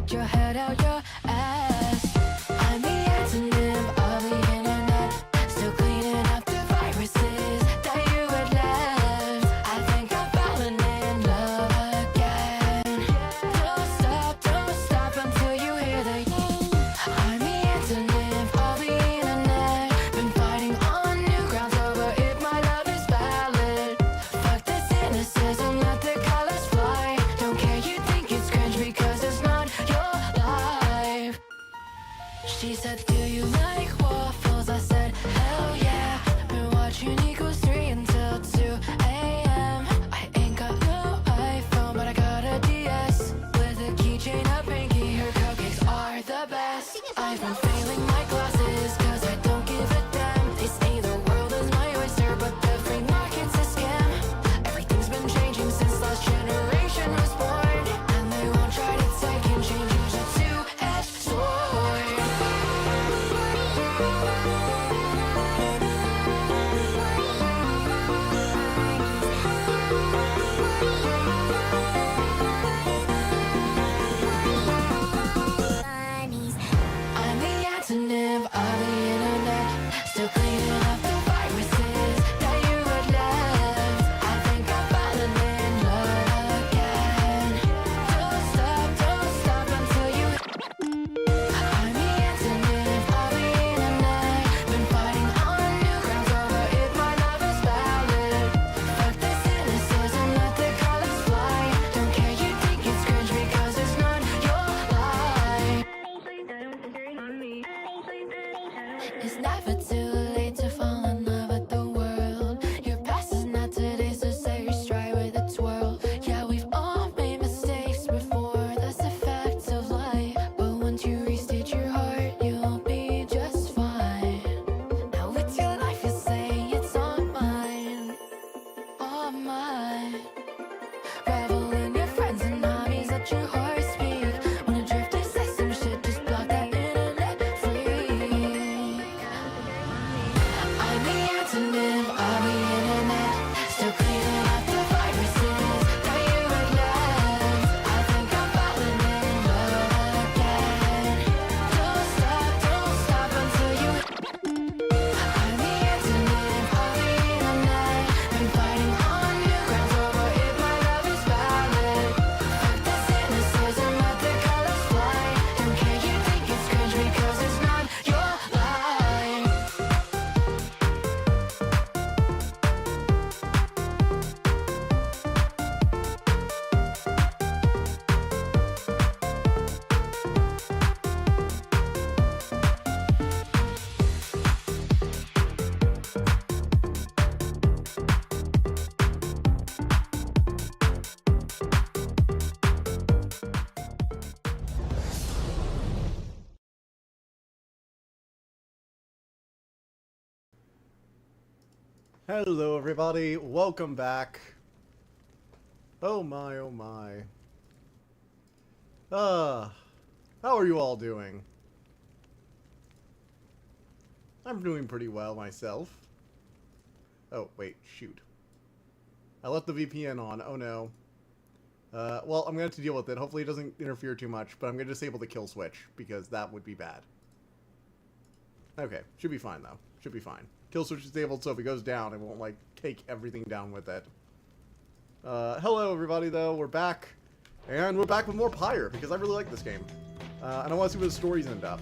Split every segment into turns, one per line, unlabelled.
Get your head out your ass. I'm the antonym of the internet, still cleaning up the viruses that you had left. I think I'm falling in love again. Don't stop until you hear the I'm the antonym of the internet, been fighting on new grounds over if my love is valid. Fuck this cynicism, let the colors fly. Don't care, you think it's cringe because it's not your life. She said, do you like waffles? I said, hell yeah. Been watching Equals 3 until 2 a.m. I ain't got no iPhone, but I got a DS with a keychain, a pinky. Her cupcakes are the best. I've been failing my classes cause I don't give a damn. They say the world is my oyster, but the free market's a scam. Everything's been changing since last generation was born, and they won't try to take and change. Use a two-edged sword. I'm the antonym of the internet, still cleaning up the viruses that you had left. I think I'm falling in love again. Don't stop until you I'm the antonym of the internet, been fighting on new grounds over if my love is valid. Fuck the cynicism, let the colors fly. Don't care, you think it's cringe because it's not your life. It's never too late to fall in love with the world. Your past is not today, so say your stride with a twirl. Yeah, we've all made mistakes before, that's the fact of life. But once you restate your heart, you'll be just fine. Now with your life, you say it's all mine, all mine. Revel in your friends and hobbies, let your heart speak. Wanna drift to say some shit, just block that internet free. I'm the antonym of the internet, still cleaning up the viruses that you had left. I think I'm falling in love again. Don't stop until you I'm the antonym of the internet, been fighting on new grounds over if my love is valid. Fuck the cynicism, let the colors fly. Don't care, you think it's cringe because it's not your life.
Hello everybody, welcome back. Oh my, oh my. How are you all doing? I'm doing pretty well myself. Oh, wait, shoot. I left the VPN on, oh no. Well, I'm gonna have to deal with it. Hopefully it doesn't interfere too much, but I'm gonna disable the kill switch, because that would be bad. Okay, should be fine though. Should be fine. Kill switch is disabled, so if it goes down, it won't, like, take everything down with it. Hello everybody, though. We're back. And we're back with more Pyre, because I really like this game. And I want to see where the stories end up.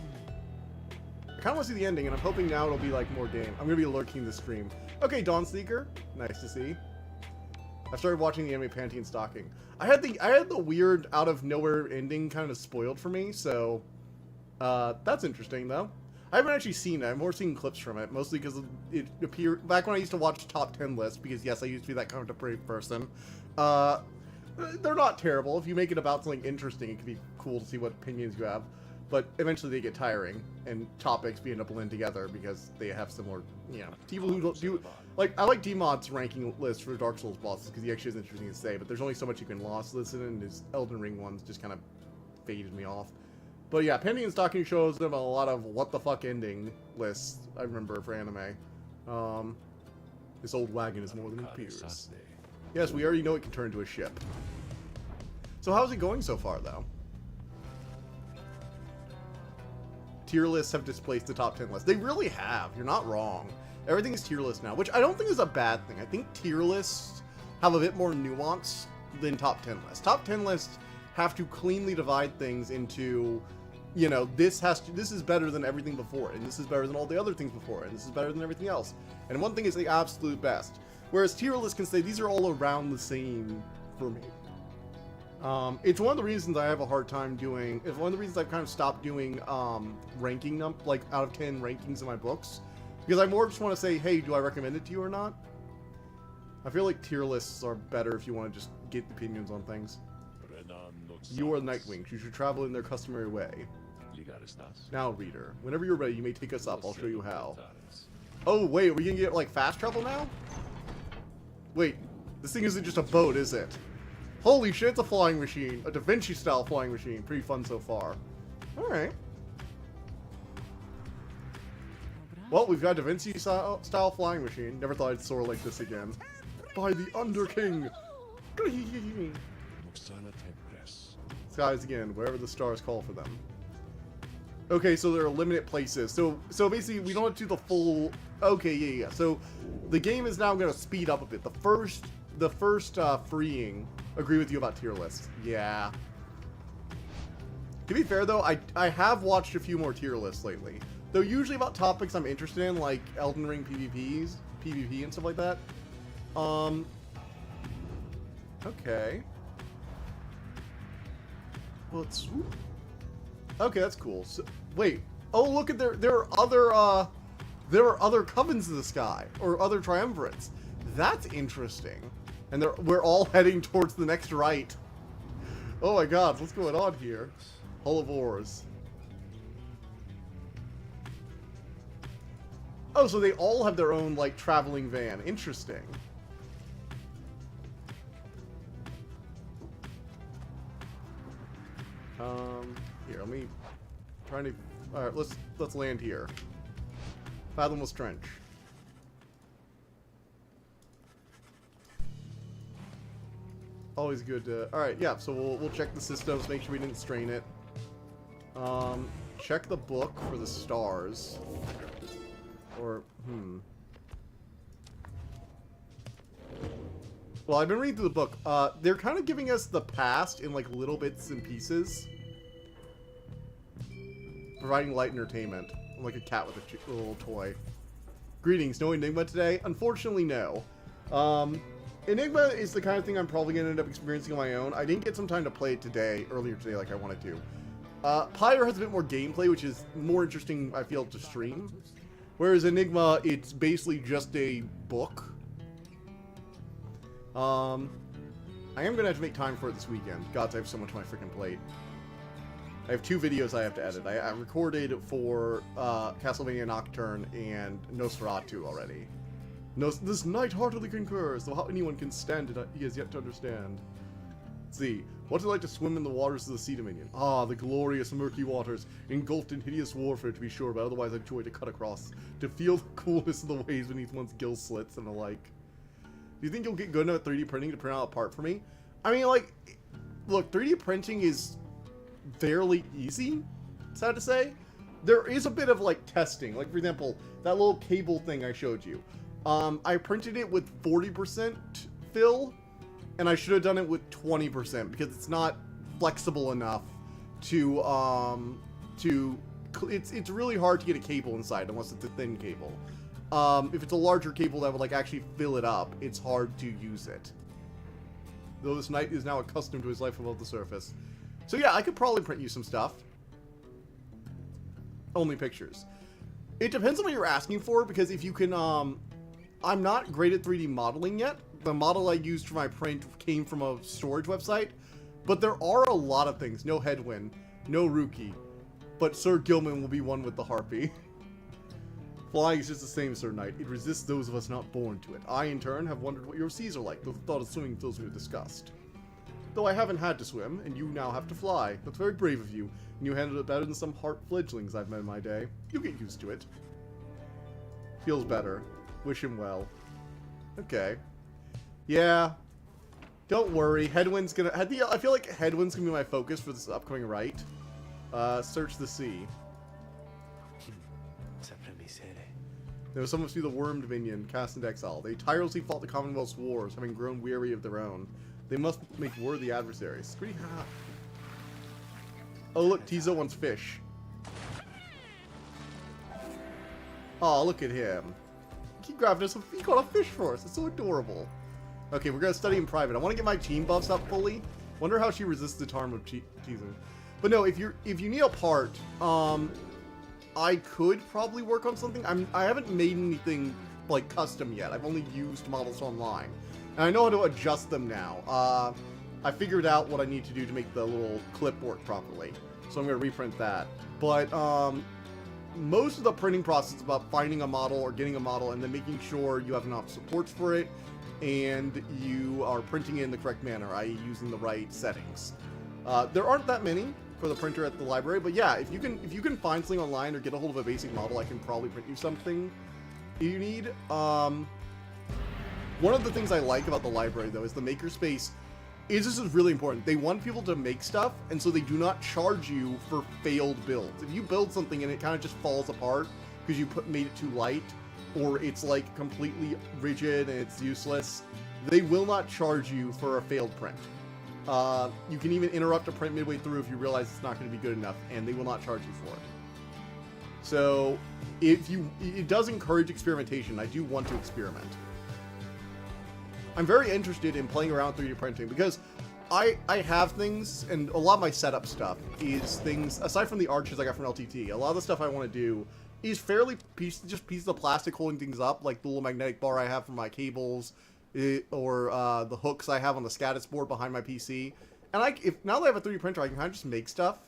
I kind of want to see the ending, and I'm hoping now it'll be, like, more game. I'm going to be lurking the stream. Okay, Dawn Seeker. Nice to see. I've started watching the anime Panty and Stocking. I had the weird, out-of-nowhere ending kind of spoiled for me, so... that's interesting, though. I haven't actually seen it. I've more seen clips from it, mostly because it appeared back when I used to watch top 10 lists, because yes, I used to be that kind of depraved person. They're not terrible. If you make it about something interesting, it can be cool to see what opinions you have. But eventually they get tiring, and topics begin to blend together because they have similar, you know, people who don't do... Like, I like D-Mod's ranking list for Dark Souls bosses, because he actually is interesting to say, but there's only so much you can lost listen, and his Elden Ring ones just kind of faded me off. But yeah, Penny and Stocking shows them a lot of what-the-fuck ending lists, I remember, for anime. This old wagon is more than it appears. Yes, we already know it can turn into a ship. So how's it going so far, though? tier lists have displaced the top 10 list. They really have. You're not wrong. Everything is tier list now, which I don't think is a bad thing. I think tier lists have a bit more nuance than top 10 lists. Top 10 lists have to cleanly divide things into, you know, this is better than everything before it, and this is better than all the other things before it, and this is better than everything else. And one thing is the absolute best. Whereas tier lists can say these are all around the same for me. It's one of the reasons I have a hard time doing, it's one of the reasons I've kind of stopped doing ranking them, like out of 10 rankings in my books. Because I more just want to say, hey, do I recommend it to you or not? I feel like tier lists are better if you want to just get opinions on things. You are Nightwings. You should travel in their customary way. Now, reader, whenever you're ready, you may take us up. I'll show you how. Oh, wait, are we gonna get, like, fast travel now? Wait, this thing isn't just a boat, is it? Holy shit, it's a flying machine. A Da Vinci-style flying machine. Pretty fun so far. Alright. Well, we've got Da Vinci-style flying machine. Never thought I'd soar like this again. By the Underking! Skies again, wherever the stars call for them. Okay, so there are limited places. So basically, we don't have to do the full... Okay, yeah. So, the game is now going to speed up a bit. The first freeing... Agree with you about tier lists. Yeah. To be fair, though, I have watched a few more tier lists lately. Though usually about topics I'm interested in, like Elden Ring PvP and stuff like that. Okay. Well, it's... Okay, that's cool. So, wait. Oh, look at there are other covens in the sky, or other triumvirates. That's interesting. And we're all heading towards the next right. Oh my god, what's going on here? Hull of Ores. Oh, so they all have their own, like, traveling van. Interesting. Here, let me... Alright, let's land here. Fathomless Trench. Always good to... Alright, yeah, so we'll check the systems, make sure we didn't strain it. Check the book for the stars. Or, Well, I've been reading through the book. They're kind of giving us the past in, like, little bits and pieces. Providing light entertainment. I'm like a cat with a little toy. Greetings, no Enigma today? Unfortunately, no. Enigma is the kind of thing I'm probably going to end up experiencing on my own. I didn't get some time to play it earlier today like I wanted to. Pyre has a bit more gameplay, which is more interesting, I feel, to stream. Whereas Enigma, it's basically just a book. I am going to have to make time for it this weekend. God, I have so much on my freaking plate. I have 2 videos I have to edit. I recorded for Castlevania Nocturne and Nosferatu already. This knight heartily concurs, though how anyone can stand it, he has yet to understand. Let's see. What's it like to swim in the waters of the Sea Dominion? Ah, the glorious murky waters, engulfed in hideous warfare to be sure, but otherwise I enjoy to cut across, to feel the coolness of the waves beneath one's gill slits and the like. Do you think you'll get good enough at 3D printing to print out a part for me? I mean, like, look, 3D printing is fairly easy, sad to say. There is a bit of, like, testing. Like, for example, that little cable thing I showed you. I printed it with 40% fill, and I should have done it with 20% because it's not flexible enough to it's really hard to get a cable inside unless it's a thin cable. If it's a larger cable that would, like, actually fill it up, it's hard to use it. Though this knight is now accustomed to his life above the surface. So yeah, I could probably print you some stuff. Only pictures. It depends on what you're asking for, because if you can, I'm not great at 3D modeling yet. The model I used for my print came from a storage website. But there are a lot of things. No Headwind, no Rookie. But Sir Gilman will be one with the Harpy. Flying is just the same, Sir Knight. It resists those of us not born to it. I, in turn, have wondered what your seas are like, though the thought of swimming fills me with disgust. Though I haven't had to swim, and you now have to fly. That's very brave of you, and you handled it better than some heart fledglings I've met in my day. You get used to it. Feels better. Wish him well. Okay. Yeah. Don't worry. Headwind's gonna... I feel like Headwind's gonna be my focus for this upcoming right. Search the sea. There some must be the worm dominion, cast into exile. They tirelessly fought the Commonwealth's wars, having grown weary of their own. They must make worthy adversaries. Pretty hot. Oh look, Tizo wants fish. Oh, look at him. He grabbed us. He caught a fish for us. It's so adorable. Okay, we're gonna study in private. I want to get my team buffs up fully. Wonder how she resists the charm of Tizo. But no, if you need a part, I could probably work on something. I haven't made anything like custom yet. I've only used models online, and I know how to adjust them now. I figured out what I need to do to make the little clip work properly, so I'm gonna reprint that. But most of the printing process is about finding a model or getting a model, and then making sure you have enough supports for it, and you are printing it in the correct manner, i.e. using the right settings. There aren't that many for the printer at the library, but yeah, if you can find something online or get a hold of a basic model, I can probably print you something you need. One of the things I like about the library though is the makerspace. This is really important. They want people to make stuff, and so they do not charge you for failed builds. If you build something and it kind of just falls apart because you made it too light, or it's like completely rigid and it's useless, they will not charge you for a failed print. You can even interrupt a print midway through if you realize it's not going to be good enough, and they will not charge you for it. So, it does encourage experimentation. I do want to experiment. I'm very interested in playing around with 3D printing because I have things, and a lot of my setup stuff is things, aside from the arches I got from LTT, a lot of the stuff I want to do is fairly just pieces of plastic holding things up, like the little magnetic bar I have for my cables, or the hooks I have on the SCADIS board behind my PC. And now that I have a 3D printer, I can kind of just make stuff.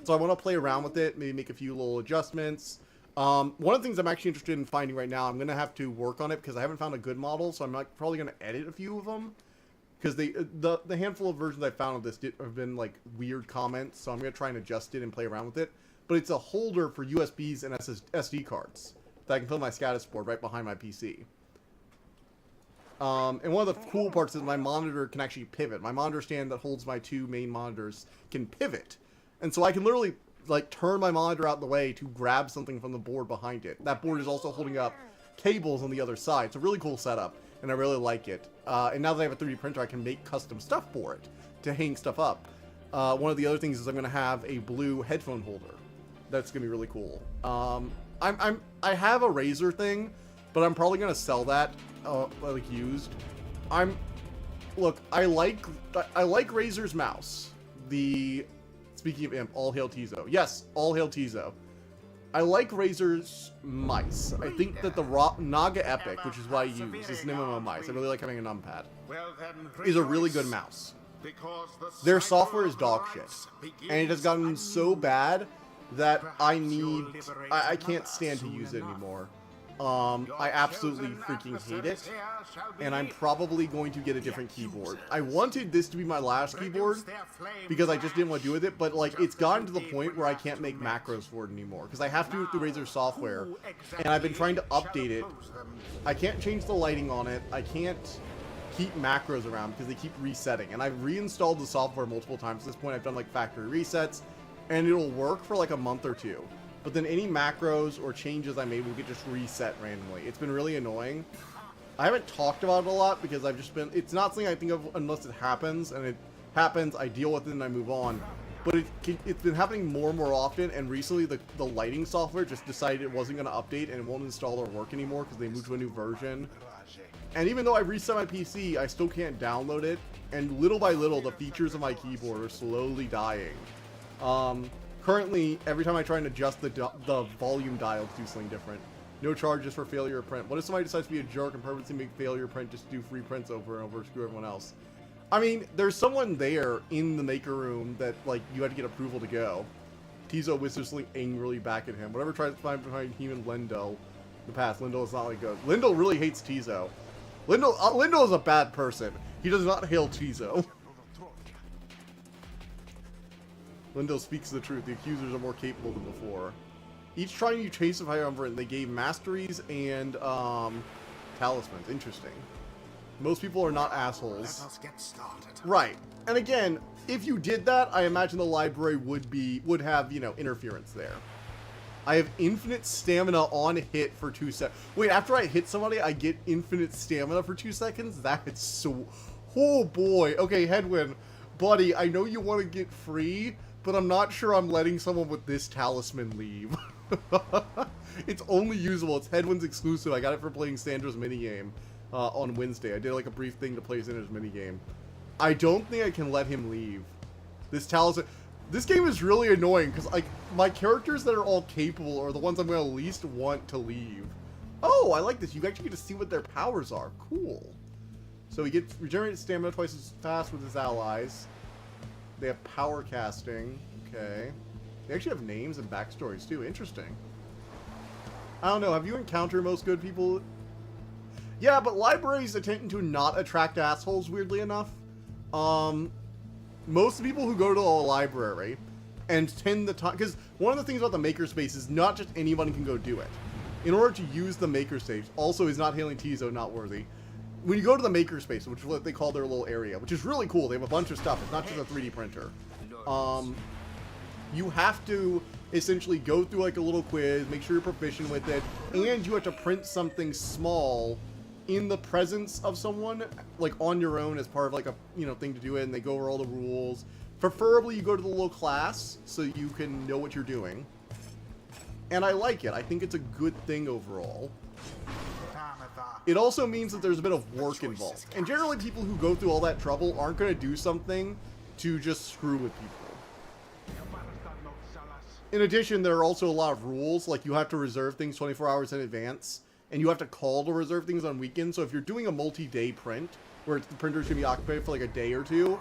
So I want to play around with it, maybe make a few little adjustments. One of the things I'm actually interested in finding right now, I'm going to have to work on it because I haven't found a good model, so I'm probably going to edit a few of them. Because the handful of versions I found of this have been like weird comments, so I'm going to try and adjust it and play around with it. But it's a holder for USBs and SD cards that I can put on my SCADIS board right behind my PC. And one of the cool parts is my monitor can actually pivot. My monitor stand that holds my two main monitors can pivot. And so I can literally like turn my monitor out of the way to grab something from the board behind it. That board is also holding up cables on the other side. It's a really cool setup, and I really like it. And now that I have a 3D printer, I can make custom stuff for it to hang stuff up. One of the other things is I'm going to have a blue headphone holder. That's going to be really cool. I have a Razer thing, but I'm probably going to sell that like used. Look, I like Razer's mouse. Speaking of imp, all hail Tizo. Yes, all hail Tizo. I like Razer's mice. I think that the Naga Epic, which is what I use, is an MMO mice. I really like having a numpad. Is a really good mouse. Their software is dog shit, and it has gotten so bad that I can't stand to use it anymore. I absolutely freaking hate it, and I'm probably going to get a different keyboard. I wanted this to be my last keyboard because I just didn't want to do with it, but like it's gotten to the point where I can't make macros for it anymore because I have to do it through Razer software, and I've been trying to update it. I can't change the lighting on it. I can't keep macros around because they keep resetting, and I've reinstalled the software multiple times. At this point, I've done like factory resets, and it'll work for like a month or two. But then any macros or changes I made will get just reset randomly. It's been really annoying. I haven't talked about it a lot because I've just been... It's not something I think of unless it happens, and it happens, I deal with it, and I move on. But it's been happening more and more often, and recently the lighting software just decided it wasn't going to update and it won't install or work anymore because they moved to a new version. And even though I reset my PC, I still can't download it, and little by little, the features of my keyboard are slowly dying. Currently, every time I try and adjust the volume dial to do something different. No charges for failure of print. What if somebody decides to be a jerk and purposely make failure print just to do free prints over and over, screw everyone else? I mean, there's someone there in the maker room that, like, you had to get approval to go. Tizo whispers something angrily back at him. Whatever tries to find behind human Lendl in the past, Lendl is not like good. Lendl really hates Tizo. Lendl is a bad person. He does not hail Tizo. Lendl speaks the truth. The accusers are more capable than before. Each trying new chase of Triumvirate, they gave masteries and talismans. Interesting. Most people are not assholes. Let us get started. Right. And again, if you did that, I imagine the library would have, you know, interference there. I have infinite stamina on hit for 2 seconds. Wait, after I hit somebody, I get infinite stamina for 2 seconds? That's so... Oh boy. Okay, Headwind. Buddy, I know you want to get free, but I'm not sure I'm letting someone with this talisman leave. It's only usable. It's Headwind's exclusive. I got it for playing Sandra's minigame on Wednesday. I did like a brief thing to play Sandra's minigame. I don't think I can let him leave. This talisman... This game is really annoying, because, like, my characters that are all capable are the ones I'm going to least want to leave. Oh, I like this. You actually get to see what their powers are. Cool. So he gets regenerated stamina twice as fast with his allies. They have power casting. Okay. They actually have names and backstories, too. Interesting. I don't know. Have you encountered most good people? Yeah, but libraries tend to not attract assholes, weirdly enough. Most people who go to a library and tend the time... Because one of the things about the makerspace is not just anyone can go do it. In order to use the makerspace, also is not hailing Tizo, not worthy. When you go to the makerspace, which is what they call their little area, which is really cool. They have a bunch of stuff. It's not just a 3D printer. You have to essentially go through like a little quiz, make sure you're proficient with it, and you have to print something small in the presence of someone, like on your own as part of like a, you know, thing to do it, and they go over all the rules. Preferably you go to the little class so you can know what you're doing. And I like it. I think it's a good thing overall. It also means that there's a bit of work involved. And generally people who go through all that trouble aren't going to do something to just screw with people. In addition, there are also a lot of rules, like you have to reserve things 24 hours in advance. And you have to call to reserve things on weekends. So if you're doing a multi-day print, where the printer's going to be occupied for like a day or two,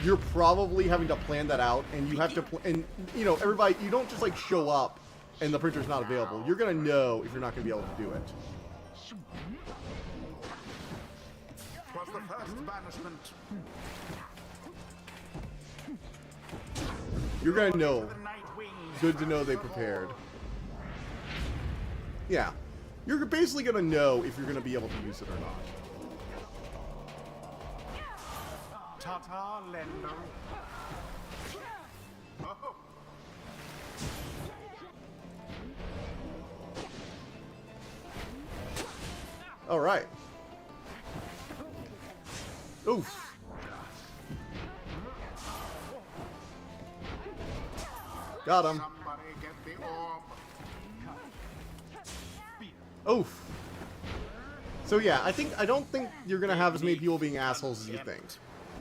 you're probably having to plan that out. And you have to, and you know, everybody, you don't just like show up and the printer's not available. You're going to know if you're not going to be able to do it.
Was the first banishment.
You're going to know. Good to know they prepared. Yeah. You're basically going to know if you're going to be able to use it or not.
Tata Lendo. Oh.
All right. Oof. Got him.
Somebody get the orb.
Oof. So yeah, I don't think you're gonna have as many people being assholes as you think.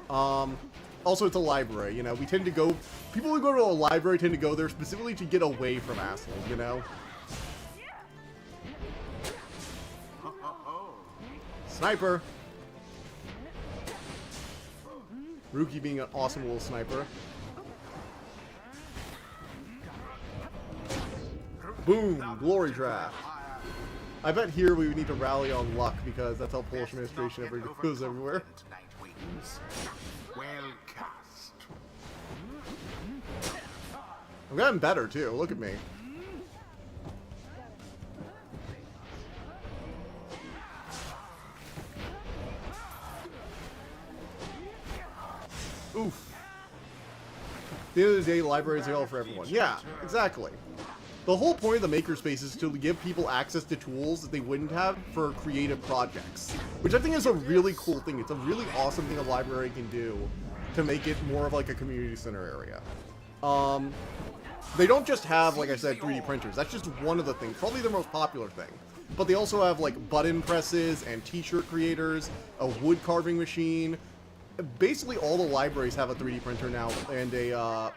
Also, it's a library, you know. We tend to go... People who go to a library tend to go there specifically to get away from assholes, you know? Sniper! Ruki being an awesome little sniper. Boom! Glory draft. I bet here we would need to rally on luck because that's how Polish administration goes everywhere.
Well cast.
I've gotten better too. Look at me. Oof. At the end of the day, libraries are all for everyone. Yeah, exactly. The whole point of the makerspace is to give people access to tools that they wouldn't have for creative projects, which I think is a really cool thing. It's a really awesome thing a library can do to make it more of like a community center area. They don't just have, like I said, 3D printers. That's just one of the things, probably their most popular thing. But they also have like button presses and t-shirt creators, a wood carving machine. Basically all the libraries have a 3D printer now and a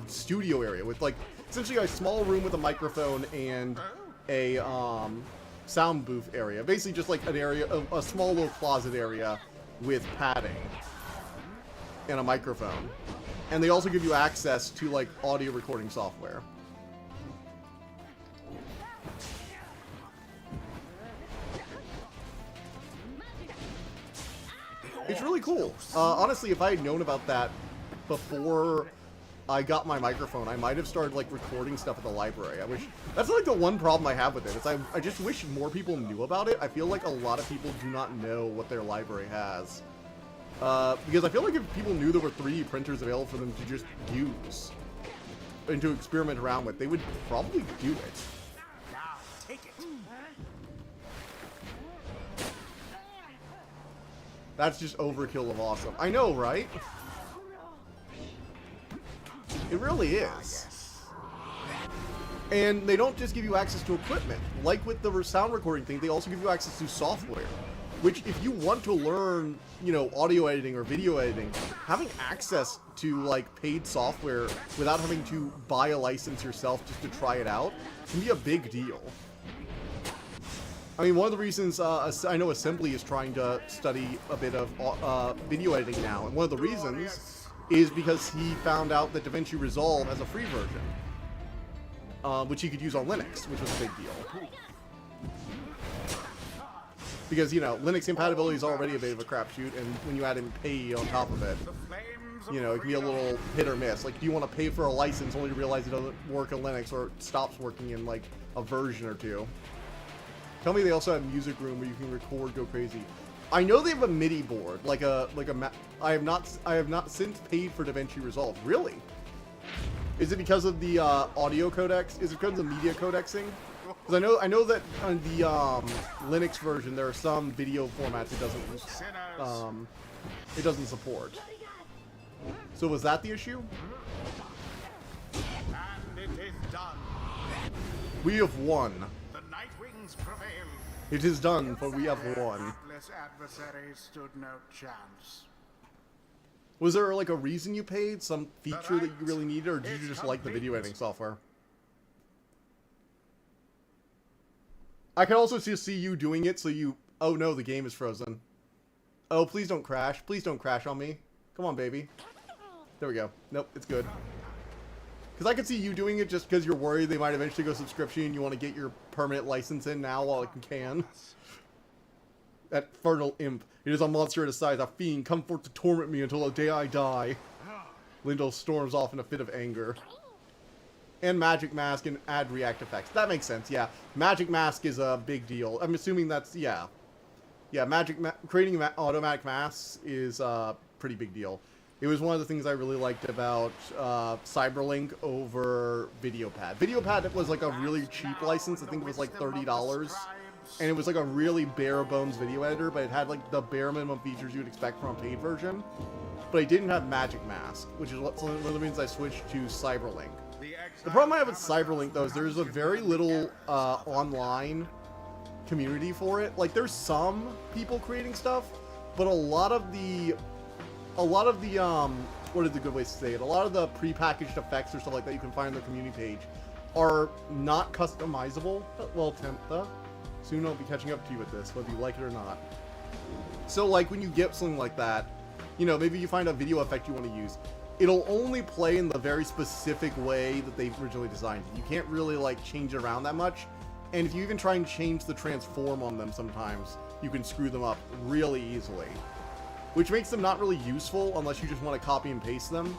studio area with like essentially a small room with a microphone and a sound booth area. Basically just like an area, a small little closet area with padding and a microphone. And they also give you access to like audio recording software. It's really cool. Honestly, if I had known about that before I got my microphone, I might have started like recording stuff at the library. I wish that's like the one problem I have with it. Is I just wish more people knew about it. I feel like a lot of people do not know what their library has. Because I feel like if people knew there were 3D printers available for them to just use, and to experiment around with, they would probably do it.
Now, take it.
That's just overkill of awesome. I know, right? It really is. And they don't just give you access to equipment. Like with the sound recording thing, they also give you access to software. Which, if you want to learn, you know, audio editing or video editing, having access to, like, paid software without having to buy a license yourself just to try it out can be a big deal. I mean, one of the reasons I know Assembly is trying to study a bit of video editing now, and one of the reasons is because he found out that DaVinci Resolve has a free version, which he could use on Linux, which was a big deal. Because, you know, Linux compatibility is already a bit of a crapshoot, and when you add in pay on top of it, you know, it can be a little hit or miss. Like, do you want to pay for a license only to realize it doesn't work on Linux, or it stops working in, like, a version or two? Tell me they also have Music Room where you can record, go crazy. I know they have a MIDI board, I have not since paid for DaVinci Resolve. Really? Is it because of the audio codecs? Is it because of the media codexing? Because I know that on the Linux version there are some video formats it doesn't support. So was that the issue?
And it is done.
We have won.
The Nightwings prevail.
It is done, but we have won.
Hapless adversaries stood no chance.
Was there like a reason you paid? Some feature that you really needed, or did you just like the video editing software? I can also just see you doing it, so you... Oh no, the game is frozen. Oh, please don't crash. Please don't crash on me. Come on, baby. There we go. Nope, it's good. Because I could see you doing it just because you're worried they might eventually go subscription and you want to get your permanent license in now while it can. That fertile imp. It is a monster at his size, a fiend, come forth to torment me until the day I die. Lindell storms off in a fit of anger. And Magic Mask and add react effects. That makes sense, yeah. Magic Mask is a big deal. I'm assuming that's, yeah. Yeah, creating automatic masks is a pretty big deal. It was one of the things I really liked about Cyberlink over Videopad. Videopad was like a really cheap license. I think it was like $30. And it was like a really bare bones video editor, but it had like the bare minimum features you'd expect from a paid version. But it didn't have Magic Mask, which is one of the reasons I switched to Cyberlink. The problem I have with Cyberlink, though, is there's a very little online community for it. Like, there's some people creating stuff, but a lot of the what are the good ways to say it? A lot of the prepackaged effects or stuff like that you can find on the community page are not customizable. Well, Tempta, soon I'll be catching up to you with this, whether you like it or not. So, like, when you get something like that, you know, maybe you find a video effect you want to use. It'll only play in the very specific way that they originally designed it. You can't really, like, change it around that much. And if you even try and change the transform on them sometimes, you can screw them up really easily. Which makes them not really useful unless you just want to copy and paste them.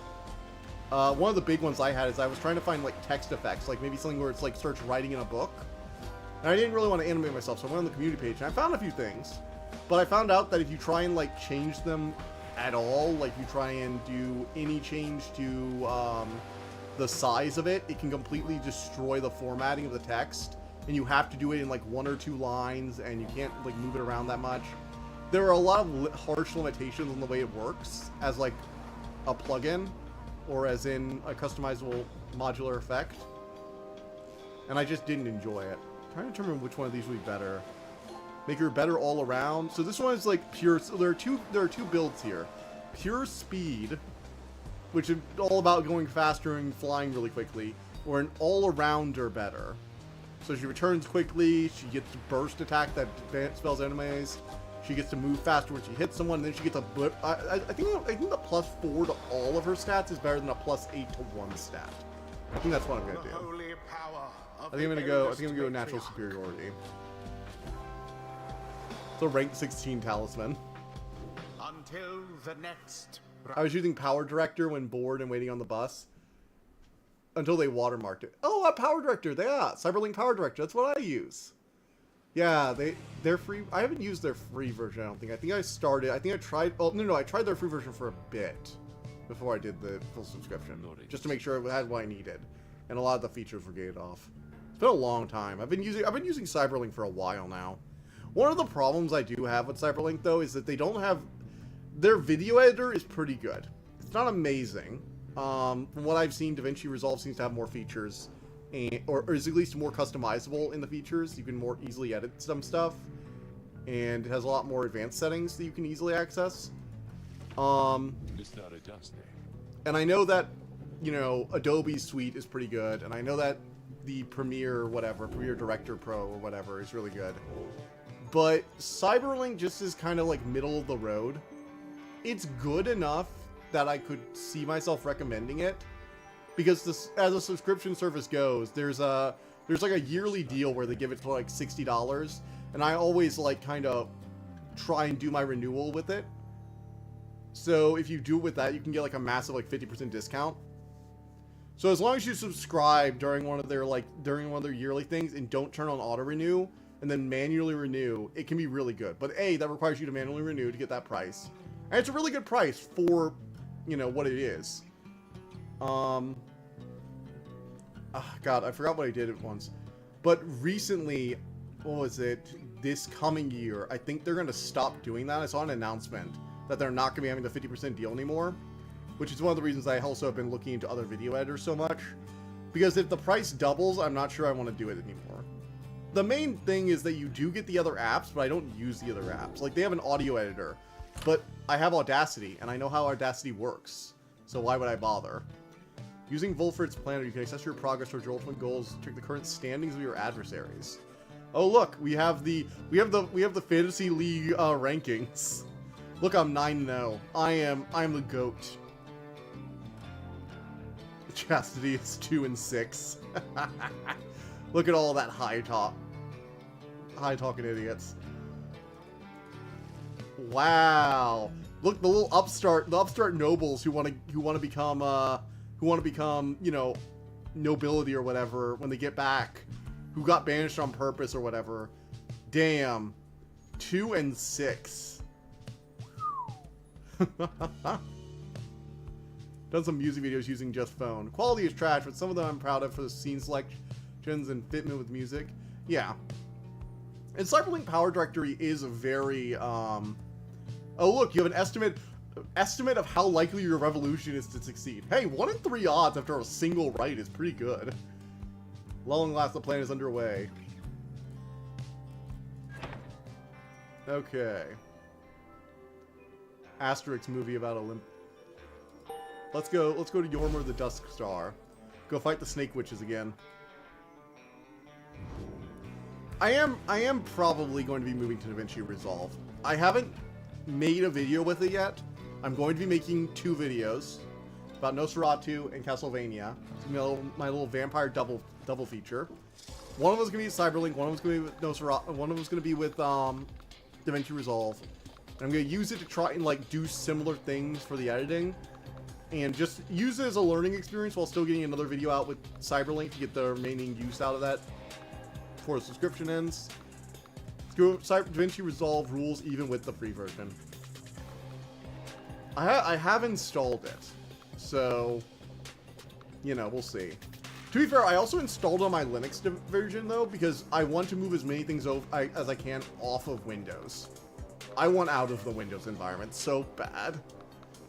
One of the big ones I had is I was trying to find, like, text effects. Like, maybe something where it's, like, starts writing in a book. And I didn't really want to animate myself, so I went on the community page. And I found a few things. But I found out that if you try and, like, change them at all, like you try and do any change to the size of it, it can completely destroy the formatting of the text, and you have to do it in like 1 or 2 lines, and you can't like move it around that much. There are a lot of harsh limitations on the way it works as like a plugin, or as in a customizable modular effect, and I just didn't enjoy it. I'm trying to determine which one of these would be better. Make her better all around. So this one is like pure. So there are two builds here. Pure speed, which is all about going faster and flying really quickly, or an all-arounder better. So she returns quickly. She gets a burst attack that spells enemies. She gets to move faster when she hits someone. And then she gets a blip. I think the +4 to all of her stats is better than a +8 to 1 stat. I think that's what I'm gonna do. I think I'm gonna go natural superiority. So rank 16 talisman.
Until the next.
I was using Power Director when bored and waiting on the bus. Until they watermarked it. Oh, a Power Director. Yeah, Cyberlink Power Director. That's what I use. Yeah, they're free. I haven't used their free version, I don't think. I think I tried. Oh, no, I tried their free version for a bit before I did the full subscription. Just to make sure it had what I needed. and a lot of the features were gated off. It's been a long time. I've been using Cyberlink for a while now. One of the problems I do have with Cyberlink, though, is that they don't have... Their video editor is pretty good. It's not amazing. From what I've seen, DaVinci Resolve seems to have more features, or is at least more customizable in the features. You can more easily edit some stuff, and it has a lot more advanced settings that you can easily access.
It's not a dust day.
And I know that, you know, Adobe's suite is pretty good, and I know that the Premiere Director Pro or whatever is really good. But Cyberlink just is kind of like middle of the road. It's good enough that I could see myself recommending it, because this, as a subscription service goes, there's like a yearly deal where they give it for like $60, and I always like kind of try and do my renewal with it. So if you do it with that, you can get like a massive like 50% discount. So as long as you subscribe during one of their yearly things and don't turn on auto renew and then manually renew, it can be really good. But that requires you to manually renew to get that price. And it's a really good price for, you know, what it is. Oh God, I forgot what I did at once. But recently, what was it? This coming year, I think they're going to stop doing that. I saw an announcement that they're not going to be having the 50% deal anymore, which is one of the reasons I also have been looking into other video editors so much. Because if the price doubles, I'm not sure I want to do it anymore. The main thing is that you do get the other apps, but I don't use the other apps. Like, they have an audio editor, but I have Audacity, and I know how Audacity works. So why would I bother? Using Volford's planner, you can assess your progress towards your ultimate goals, check the current standings of your adversaries. Oh look, we have the Fantasy League rankings. Look, I'm 9-0. I am the GOAT. Chastity is 2-6. Look at all that high talking idiots. Wow. Look, the little upstart nobles who want to become, you know, nobility or whatever when they get back, who got banished on purpose or whatever. Damn. 2-6. Done some music videos using just phone. Quality is trash, but some of them I'm proud of for the scene selections and fitment with music. Yeah. And Cyberlink Power Directory is a very, oh look, you have an estimate of how likely your revolution is to succeed. Hey, 1 in 3 odds after a single right is pretty good. Long last, the plan is underway. Okay. Asterix movie about Olymp. Let's go to Yormur the Dusk Star. Go fight the Snake Witches again. I am probably going to be moving to DaVinci Resolve. I haven't made a video with it yet. I'm going to be making 2 videos about Nosferatu and Castlevania. It's gonna be my little vampire double feature. One of them is going to be Cyberlink, one of them is going to be with Nosferatu, one of them is going to be with DaVinci Resolve. And I'm going to use it to try and like do similar things for the editing, and just use it as a learning experience while still getting another video out with Cyberlink to get the remaining use out of that before the subscription ends. Let's go DaVinci Resolve rules even with the free version. I have installed it, so, you know, we'll see. To be fair, I also installed on my Linux version, though, because I want to move as many things as I can off of Windows. I want out of the Windows environment so bad.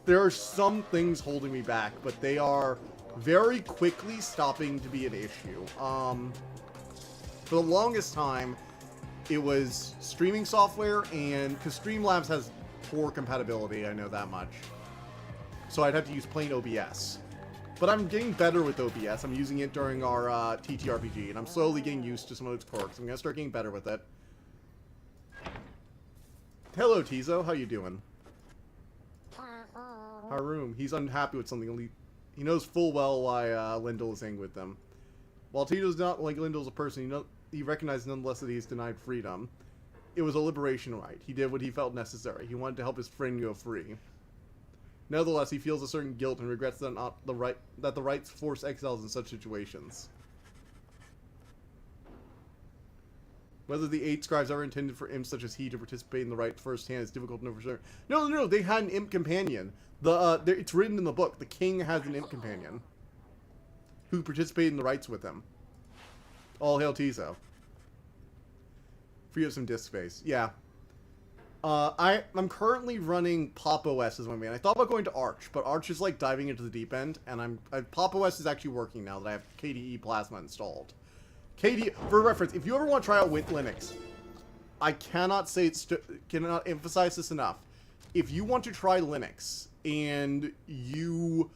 There are some things holding me back, but they are very quickly stopping to be an issue. For the longest time, it was streaming software, and because Streamlabs has poor compatibility, I know that much. So I'd have to use plain OBS. But I'm getting better with OBS. I'm using it during our TTRPG, and I'm slowly getting used to some of its quirks. I'm going to start getting better with it. Hello, Tizo. How you doing? Harum. He's unhappy with something. He knows full well why Lindell is angry with them. While Tito's not like Lindell as a person, he recognizes nonetheless that he's denied freedom. It was a liberation right. He did what he felt necessary. He wanted to help his friend go free. Nevertheless, he feels a certain guilt and regrets that the rights force exiles in such situations. Whether the 8 scribes ever intended for imps such as he to participate in the rite firsthand is difficult to know for sure. No, they had an imp companion. It's written in the book. The king has an imp companion. who participated in the rites with him. All hail Tiso. Free up some disk space. Yeah. I'm currently running Pop OS as my main. I thought about going to Arch, but Arch is like diving into the deep end, and Pop OS is actually working now that I have KDE Plasma installed. KDE, for reference, if you ever want to try out Linux, I cannot emphasize this enough. If you want to try Linux and you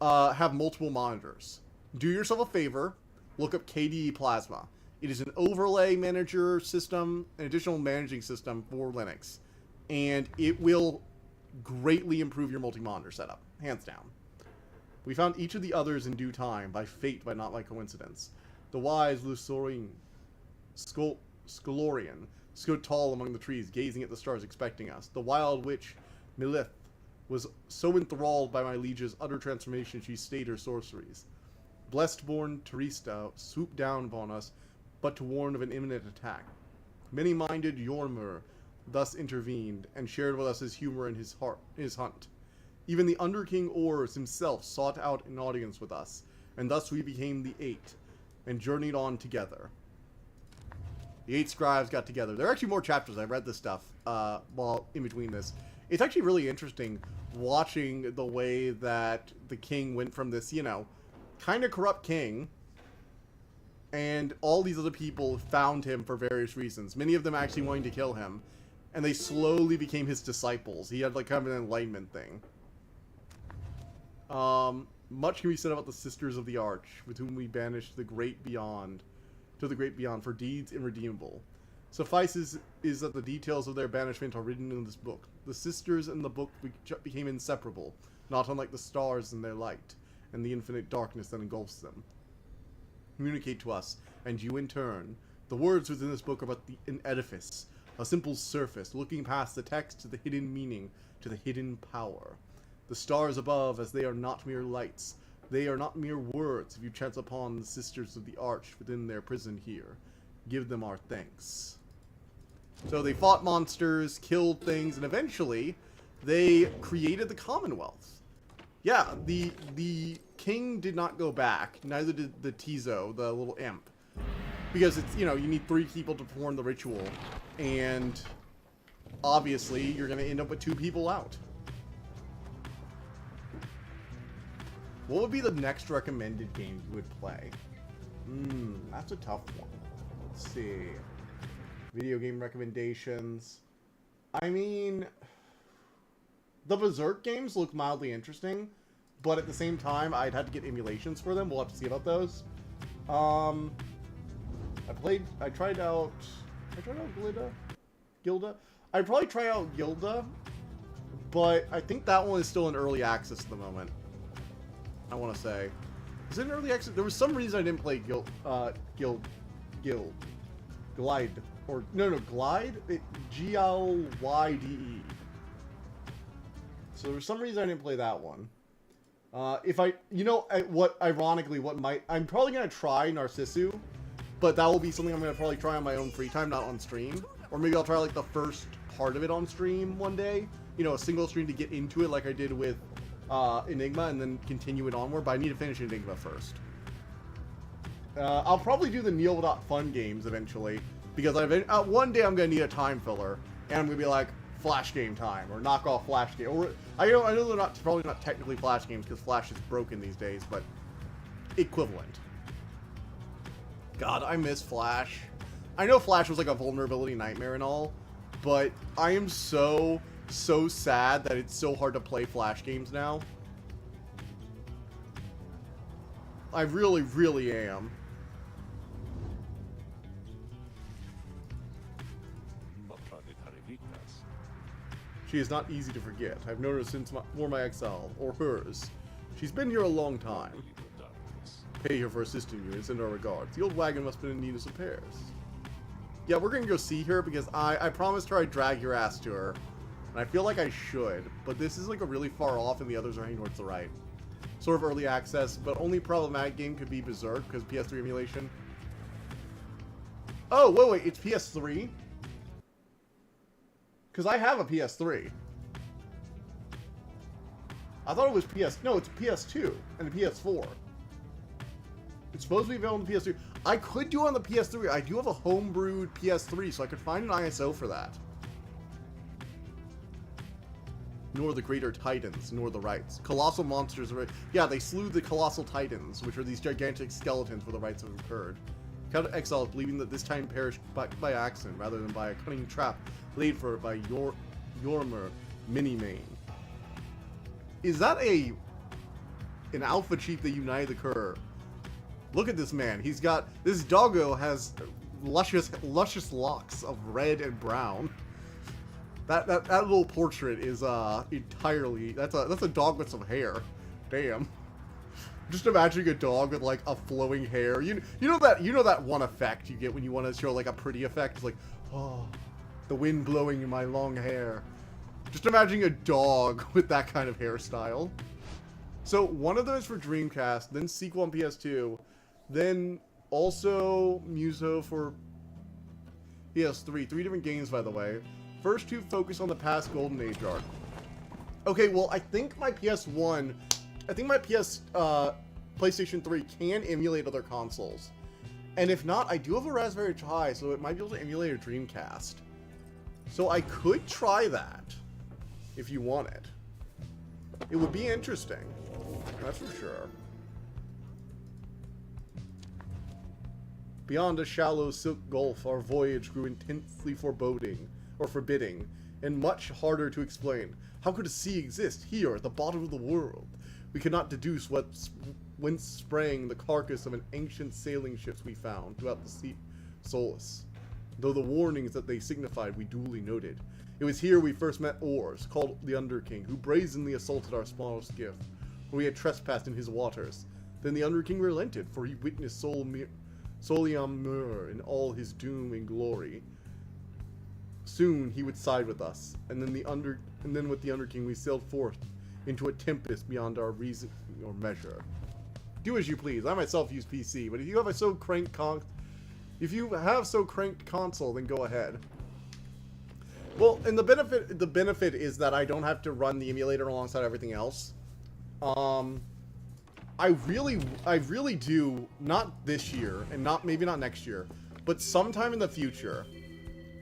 have multiple monitors, do yourself a favor, look up KDE Plasma. It is an overlay manager system, an additional managing system for Linux, and it will greatly improve your multi-monitor setup, hands down. We found each of the others in due time, by fate, but not by coincidence. The wise Lusorian, Scolorian, stood tall among the trees, gazing at the stars, expecting us. The wild witch, Milith, was so enthralled by my liege's utter transformation she stayed her sorceries. Blessed-born Teresta swooped down upon us, but to warn of an imminent attack. Many-minded Yormur thus intervened, and shared with us his humor and his hunt. Even the Underking Ors himself sought out an audience with us, and thus we became the Eight, and journeyed on together. The 8 scribes got together. There are actually more chapters. I read this stuff while in between this. It's actually really interesting watching the way that the king went from this, you know, kind of corrupt king, and all these other people found him for various reasons. Many of them actually wanting to kill him, and they slowly became his disciples. He had like kind of an enlightenment thing. Much can be said about the Sisters of the Arch, with whom we banished the great beyond, to the great beyond, for deeds irredeemable. Suffices is that the details of their banishment are written in this book. The sisters in the book became inseparable, not unlike the stars in their light, and the infinite darkness that engulfs them. Communicate to us, and you in turn. The words within this book are but an edifice, a simple surface, looking past the text to the hidden meaning, to the hidden power. The stars above, as they are not mere lights, they are not mere words. If you chance upon the Sisters of the Arch within their prison here, give them our thanks. So they fought monsters, killed things, and eventually they created the Commonwealth. Yeah, the king did not go back, neither did the Tiso, the little imp. Because it's, you know, you need 3 people to perform the ritual, and obviously you're going to end up with 2 people out. What would be the next recommended game you would play? That's a tough one. Let's see. Video game recommendations. I mean, the Berserk games look mildly interesting, but at the same time, I'd have to get emulations for them. We'll have to see about those. I tried out Gilda. I'd probably try out Gilda, but I think that one is still in early access at the moment. I want to say. Is it in early access? There was some reason I didn't play Glide. Or, no, Glide? Glyde. So there was some reason I didn't play that one. I'm probably going to try Narcissu, but that will be something I'm going to probably try on my own free time, not on stream. Or maybe I'll try, like, the first part of it on stream one day. You know, a single stream to get into it like I did with Enigma, and then continue it onward, but I need to finish Enigma first. I'll probably do the Neil.Fun games eventually, because one day I'm going to need a time filler, and I'm going to be like, Flash game time, or knock off Flash game. Or, I know they're probably not technically Flash games, because Flash is broken these days, but equivalent. God, I miss Flash. I know Flash was like a vulnerability nightmare and all, but I am so sad that it's so hard to play Flash games now. I really, really am. She is not easy to forget. I've known her since before my exile, or hers. She's been here a long time. Pay her for assisting you and send our regards. The old wagon must have been in need of some repairs. Yeah, we're gonna go see her because I promised her I'd drag your ass to her. And I feel like I should, but this is like a really far off and the others are heading towards the right. Sort of early access, but only problematic game could be Berserk because PS3 emulation. Oh, wait, it's PS3? Because I have a PS3. I thought it was no, it's PS2 and a PS4. It's supposed to be available on the PS3. I could do it on the PS3. I do have a homebrewed PS3, so I could find an ISO for that. Nor the greater titans, nor the rights. Colossal monsters. Yeah, they slew the colossal titans, which are these gigantic skeletons where the rights have occurred. Count of Exiles, believing that this time perished by accident, rather than by a cunning trap laid for it by Yormer Minimane. Is that an alpha chief that united the Cur? Look at this man. He's got... This doggo has luscious locks of red and brown. That little portrait is entirely... That's a dog with some hair. Damn. Just imagining a dog with like a flowing hair. You know that one effect you get when you want to show like a pretty effect. It's like, oh, the wind blowing in my long hair. Just imagining a dog with that kind of hairstyle. So one of those for Dreamcast, then sequel on PS2, then also Muso for PS3. 3 different games, by the way. First two focus on the past Golden Age arc. Okay, well, I think my PlayStation 3 can emulate other consoles. And if not, I do have a Raspberry Pi, so it might be able to emulate a Dreamcast. So I could try that, if you want it. It would be interesting. That's for sure. Beyond a shallow silk gulf, our voyage grew intensely forbidding, and much harder to explain. How could a sea exist here at the bottom of the world? We could not deduce whence sprang the carcass of an ancient sailing ships we found throughout the sea Solace, though the warnings that they signified we duly noted. It was here we first met Ors, called the Underking, who brazenly assaulted our small skiff, where we had trespassed in his waters. Then the Underking relented, for he witnessed Soliam Mur in all his doom and glory. Soon he would side with us, and then with the Underking we sailed forth into a tempest beyond our reason or measure. Do as you please. I myself use PC, but if you have a so cranked console, then go ahead. Well, and the benefit is that I don't have to run the emulator alongside everything else. I really do, not this year, and maybe not next year, but sometime in the future,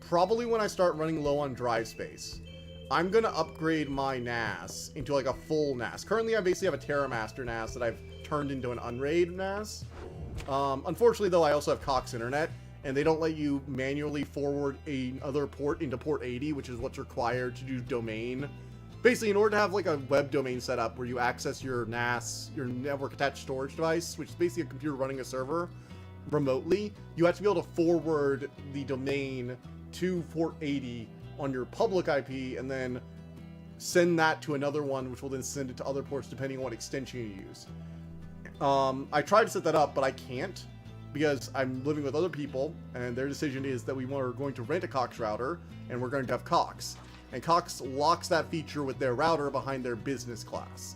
probably when I start running low on drive space, I'm gonna upgrade my NAS into like a full NAS. Currently, I basically have a TerraMaster NAS that I've turned into an Unraid NAS. Unfortunately, though, I also have Cox Internet, and they don't let you manually forward another port into port 80, which is what's required to do domain. Basically, in order to have like a web domain set up where you access your NAS, your network attached storage device, which is basically a computer running a server remotely, you have to be able to forward the domain to port 80 on your public IP, and then send that to another one, which will then send it to other ports depending on what extension you use. I tried to set that up, but I can't, because I'm living with other people, and their decision is that we are going to rent a Cox router, and we're going to have Cox. And Cox locks that feature with their router behind their business class.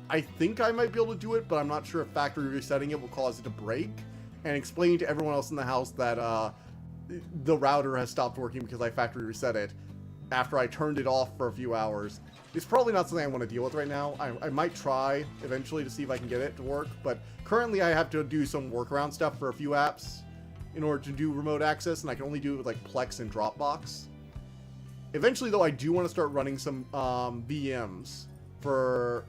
I think I might be able to do it, but I'm not sure if factory resetting it will cause it to break, and explaining to everyone else in the house that the router has stopped working because I factory reset it after I turned it off for a few hours. It's probably not something I want to deal with right now. I might try eventually to see if I can get it to work, but currently I have to do some workaround stuff for a few apps in order to do remote access, and I can only do it with like Plex and Dropbox. Eventually, though, I do want to start running some VMs for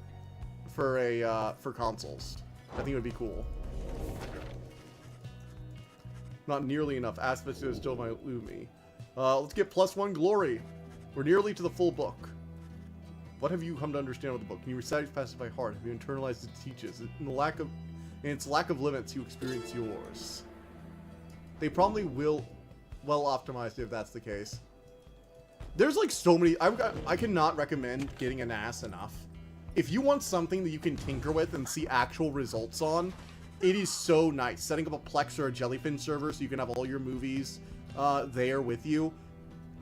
consoles. I think it would be cool. Not nearly enough. Aspects is still might elude me. Let's get +1 glory. We're nearly to the full book. What have you come to understand with the book? Can you recite it fast by heart? Have you internalized its teachings? In its lack of limits, you experience yours. They probably will well optimize it if that's the case. There's like so many. I cannot recommend getting a NAS enough. If you want something that you can tinker with and see actual results on, it is so nice. Setting up a Plex or a Jellyfin server so you can have all your movies there with you.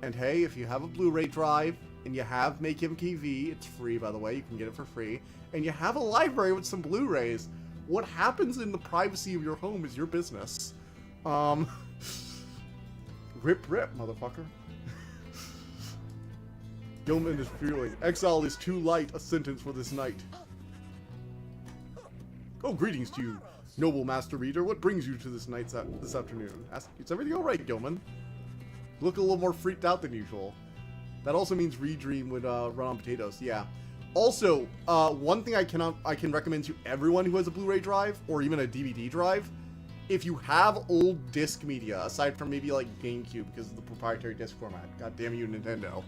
And hey, if you have a Blu-ray drive and you have MakeMKV, it's free by the way, you can get it for free, and you have a library with some Blu-rays, what happens in the privacy of your home is your business. Rip, motherfucker. Gilman is feeling. Exile is too light a sentence for this night. Oh, greetings to you. Noble Master Reader, what brings you to this this afternoon? Is everything alright, Gilman? You look a little more freaked out than usual. That also means Redream would run on potatoes, yeah. Also, one thing I can recommend to everyone who has a Blu-ray drive, or even a DVD drive, if you have old disc media, aside from maybe like GameCube because of the proprietary disc format, god damn you Nintendo,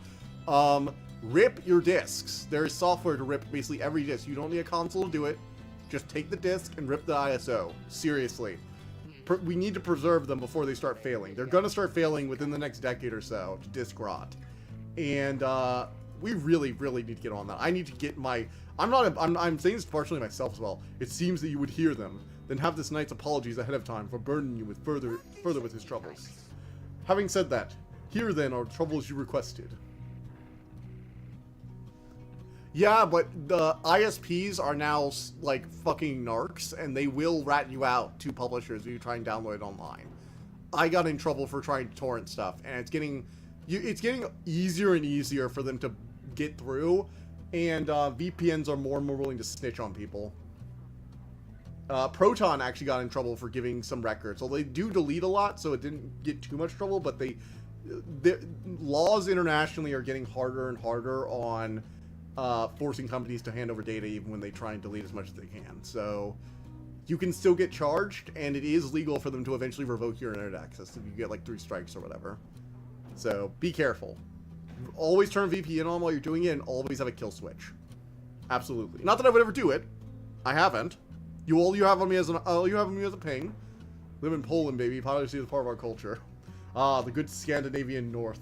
rip your discs. There is software to rip basically every disc. You don't need a console to do it. Just take the disc and rip the ISO. Seriously. We need to preserve them before they start failing. They're going to start failing within the next decade or so to disc rot. And we really, really need to get on that. I need to get my... I'm saying this partially myself as well. It seems that you would hear them, then have this knight's apologies ahead of time for burdening you with further with his troubles. Having said that, here then are the troubles you requested. Yeah, but the ISPs are now, like, fucking narcs, and they will rat you out to publishers if you try and download it online. I got in trouble for trying to torrent stuff, and it's getting easier and easier for them to get through, and VPNs are more and more willing to snitch on people. Proton actually got in trouble for giving some records. Well, they do delete a lot, so it didn't get too much trouble, but the laws internationally are getting harder and harder on forcing companies to hand over data even when they try and delete as much as they can. So you can still get charged, and it is legal for them to eventually revoke your internet access if you get like 3 strikes or whatever. So be careful. Always turn VPN on while you're doing it, and always have a kill switch. Absolutely. Not that I would ever do it. I haven't. All you have on me as a ping. Live in Poland, baby. Piracy is part of our culture. Ah, the good Scandinavian North.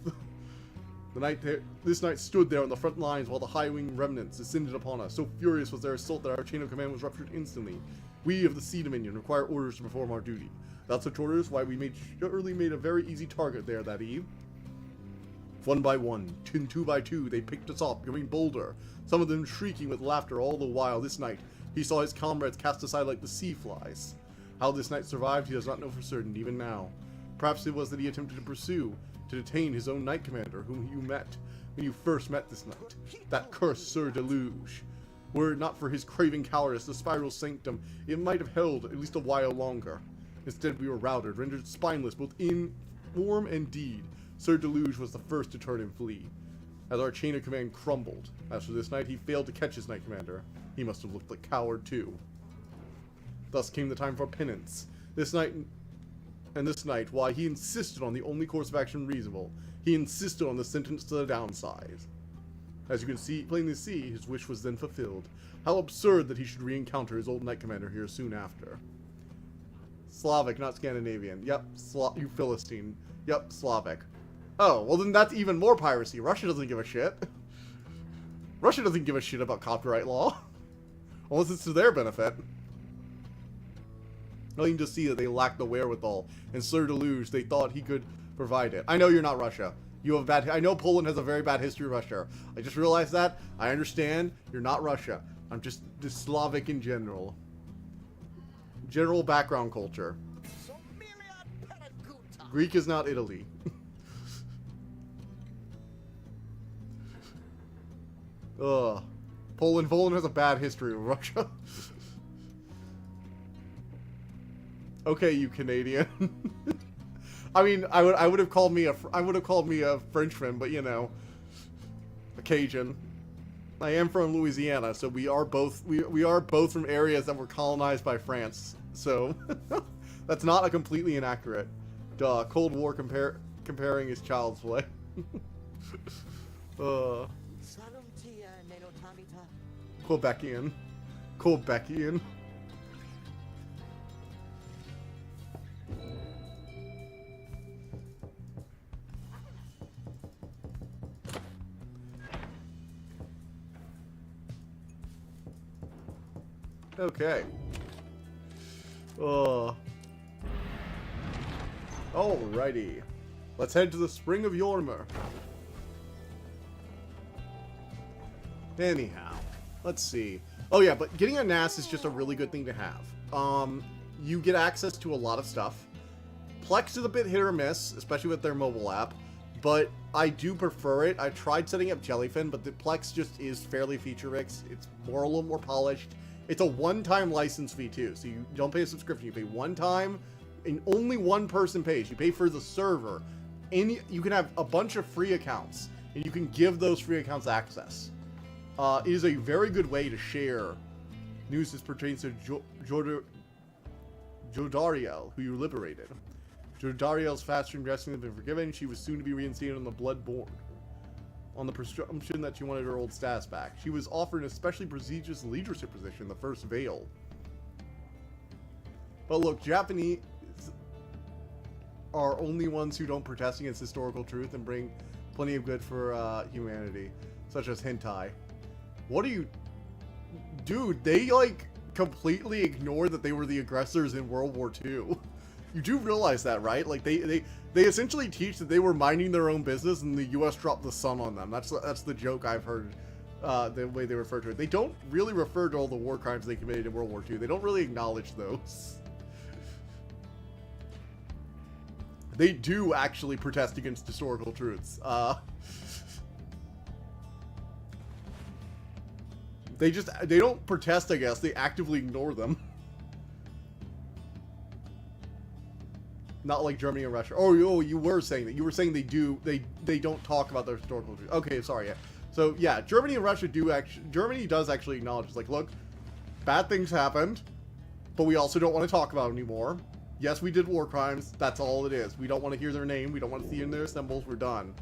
This night stood there on the front lines while the high-wing remnants descended upon us. So furious was their assault that our chain of command was ruptured instantly. We of the Sea Dominion require orders to perform our duty. Without such orders, why we surely made a very easy target there that eve. One by one, two by two, they picked us off, growing bolder, some of them shrieking with laughter all the while. This night, he saw his comrades cast aside like the sea flies. How this knight survived, he does not know for certain, even now. Perhaps it was that he attempted to pursue, to detain his own knight commander, whom you met when you first met this knight, that cursed Sir Deluge. Were it not for his craving cowardice, the spiral sanctum, it might have held at least a while longer. Instead, we were routed, rendered spineless both in form and deed. Sir Deluge was the first to turn and flee. As our chain of command crumbled, as for this night, he failed to catch his knight commander. He must have looked like a coward too. Thus came the time for penance. This night, why, he insisted on the only course of action reasonable. He insisted on the sentence to the downside. As you can plainly see, his wish was then fulfilled. How absurd that he should re-encounter his old knight commander here soon after. Slavic, not Scandinavian. Yep, you Philistine. Yep, Slavic. Oh, well then that's even more piracy. Russia doesn't give a shit. Russia doesn't give a shit about copyright law. Unless it's to their benefit. You can just see that they lack the wherewithal. And Sir Deluge, they thought he could provide it. I know you're not Russia. You have I know Poland has a very bad history of Russia. I just realized that. I understand. You're not Russia. I'm just Slavic in general. General background culture. Greek is not Italy. Ugh. Poland has a bad history with Russia. Okay, you Canadian. I mean, I would have called me a Frenchman, but you know, a Cajun. I am from Louisiana, so we are both from areas that were colonized by France. So that's not a completely inaccurate. Duh, Cold War comparing is child's play. Quebecian. Okay. Alrighty. Let's head to the Spring of Yormer. Anyhow, let's see. Oh yeah, but getting a NAS is just a really good thing to have. You get access to a lot of stuff. Plex is a bit hit or miss, especially with their mobile app, but I do prefer it. I tried setting up Jellyfin, but the Plex just is fairly feature-rich. It's a little more polished. It's a one-time license fee too, so you don't pay a subscription. You pay one time, and only one person pays. You pay for the server, and you can have a bunch of free accounts, and you can give those free accounts access. It is a very good way to share news that pertains to Jodariel, who you liberated. Jodariel's fast stream destiny has been forgiven. She was soon to be reinstated on the Bloodborne, on the presumption that she wanted her old status back. She was offered an especially prestigious leadership position, the First Veil. But look, Japanese are only ones who don't protest against historical truth and bring plenty of good for humanity, such as hentai. What are you... Dude, they, like, completely ignored that they were the aggressors in World War II. You do realize that, right? Like, they essentially teach that they were minding their own business and the U.S. dropped the sun on them. That's the joke I've heard, the way they refer to it. They don't really refer to all the war crimes they committed in World War II. They don't really acknowledge those. They do actually protest against historical truths. They don't protest, I guess. They actively ignore them. Not like Germany and Russia. Oh, you were saying that. You were saying they don't talk about their historical truth. Okay, sorry, yeah. So, yeah, Germany and Russia Germany does actually acknowledge, it's like, look, bad things happened, but we also don't want to talk about it anymore. Yes, we did war crimes. That's all it is. We don't want to hear their name. We don't want to see in their symbols. We're done.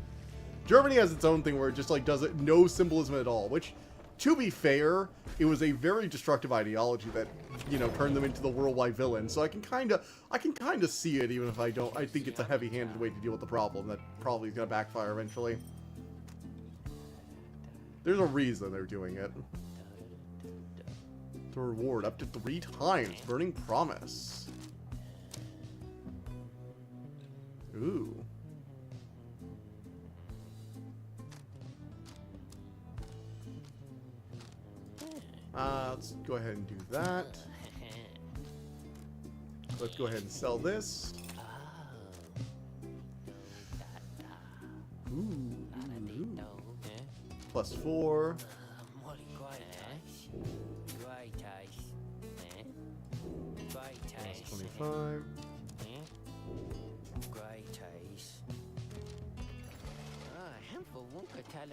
Germany has its own thing where it just, like, does it no symbolism at all, which... To be fair, it was a very destructive ideology that, you know, turned them into the worldwide villain. So I can kind of see it, even if I don't. I think it's a heavy-handed way to deal with the problem that probably is going to backfire eventually. There's a reason they're doing it. The reward up to 3 times. Burning Promise. Ooh. Let's go ahead and do that. Let's go ahead and sell this. Ooh. Plus 4. Plus 25.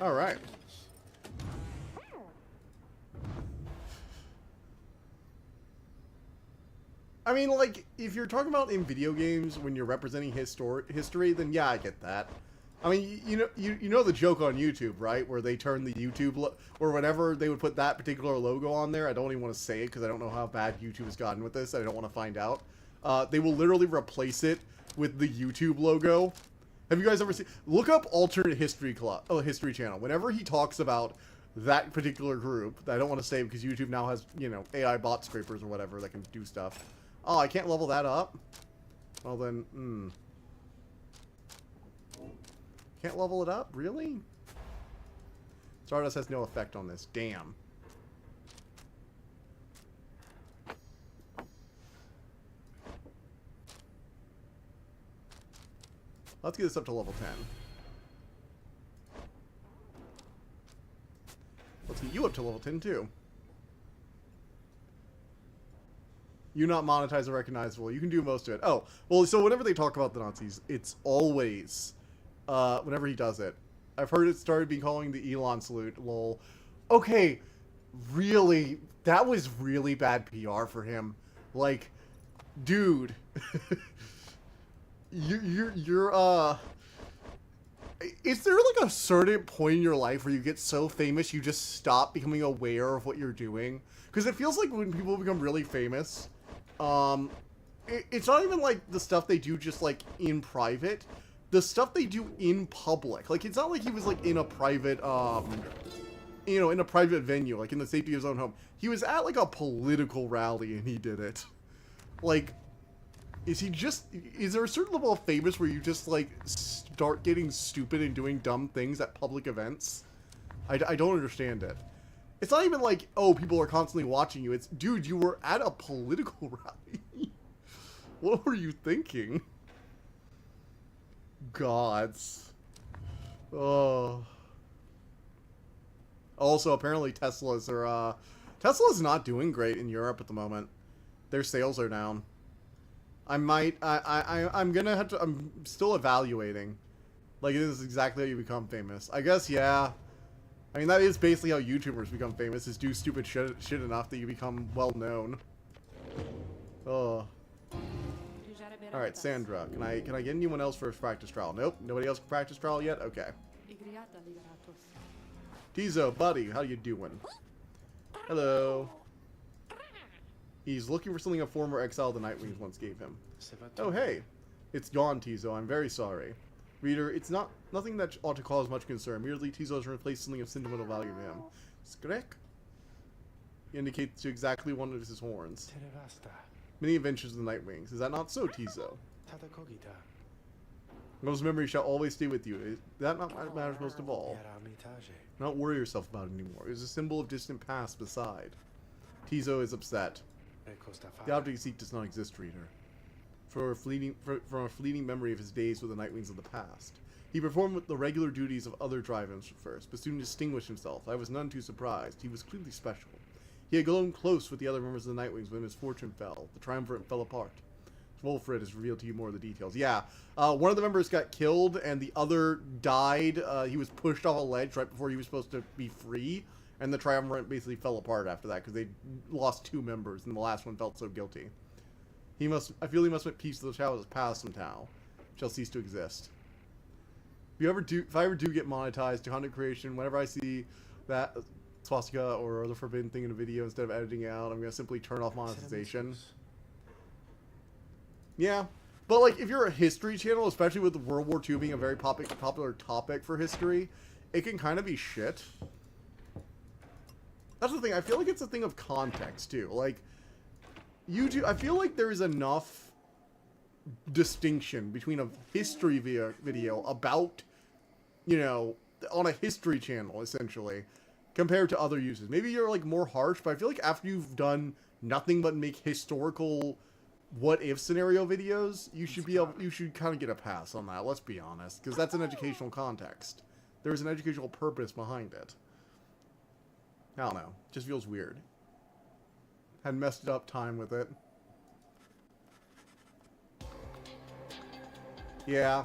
All right. I mean, like, if you're talking about in video games when you're representing history, then yeah, I get that. I mean, you know the joke on YouTube, right? Where they turn the YouTube or whenever they would put that particular logo on there. I don't even want to say it because I don't know how bad YouTube has gotten with this. I don't want to find out. They will literally replace it with the YouTube logo. Have you guys ever seen? Look up Alternate History History Channel. Whenever he talks about that particular group, I don't want to say because YouTube now has, you know, AI bot scrapers or whatever that can do stuff. Oh, I can't level that up? Well then, Can't level it up? Really? Stardust has no effect on this. Damn. Let's get this up to level 10. Let's get you up to level 10 too. You not monetize or recognizable. You can do most of it. Oh, well, so whenever they talk about the Nazis, it's always, whenever he does it. I've heard it started being calling the Elon salute, lol. Okay, really, that was really bad PR for him. Like, dude, you're, is there like a certain point in your life where you get so famous you just stop becoming aware of what you're doing? Because it feels like when people become really famous, it's not even like the stuff they do just like in private, the stuff they do in public. Like, it's not like he was like in a private, you know, in a private venue, like in the safety of his own home. He was at like a political rally and he did it. Like, is there a certain level of famous where you just like start getting stupid and doing dumb things at public events? I don't understand it. It's not even like, oh, people are constantly watching you. It's, dude, you were at a political rally. What were you thinking? Gods. Oh. Also, apparently Teslas Tesla's not doing great in Europe at the moment. Their sales are down. I'm gonna have to. I'm still evaluating. Like, this is exactly how you become famous. I guess, yeah. I mean, that is basically how YouTubers become famous, is do stupid shit enough that you become well known. Oh. Alright, Sandra. Can I get anyone else for a practice trial? Nope. Nobody else for practice trial yet? Okay. Tizo, buddy, how you doing? Hello. He's looking for something a former exile the Nightwings once gave him. Oh, hey. It's gone, Tizo. I'm very sorry. Reader, it's nothing that ought to cause much concern. Merely Tizo has replaced something of sentimental value to him. Skrek? He indicates to exactly one of his horns. Many adventures of the Nightwings. Is that not so, Tizo? Those memories shall always stay with you. Is that not what matters most of all? Not worry yourself about it anymore. It is a symbol of distant past beside. Tizo is upset. The object you seek does not exist, reader. From a fleeting memory of his days with the Nightwings of the past. He performed the regular duties of other drive-ins first, but soon distinguished himself. I was none too surprised. He was clearly special. He had grown close with the other members of the Nightwings when his fortune fell. The triumvirate fell apart. Wolfred has revealed to you more of the details. Yeah, one of the members got killed, and the other died. He was pushed off a ledge right before he was supposed to be free, and the triumvirate basically fell apart after that, because they lost 2 members, and the last one felt so guilty. I feel he must make peace with the shadows past somehow. Shall cease to exist. If I ever do get monetized to content creation, whenever I see that swastika or other forbidden thing in a video, instead of editing it out, I'm going to simply turn off monetization. Yeah, but like, if you're a history channel, especially with World War II being a very popular topic for history, it can kind of be shit. That's the thing, I feel like it's a thing of context, too. Like, YouTube, I feel like there is enough distinction between a history video about, you know, on a history channel, essentially, compared to other uses. Maybe you're, like, more harsh, but I feel like after you've done nothing but make historical what-if scenario videos, you should kind of get a pass on that, let's be honest, because that's an educational context. There's an educational purpose behind it. I don't know, just feels weird. Had messed up time with it. Yeah.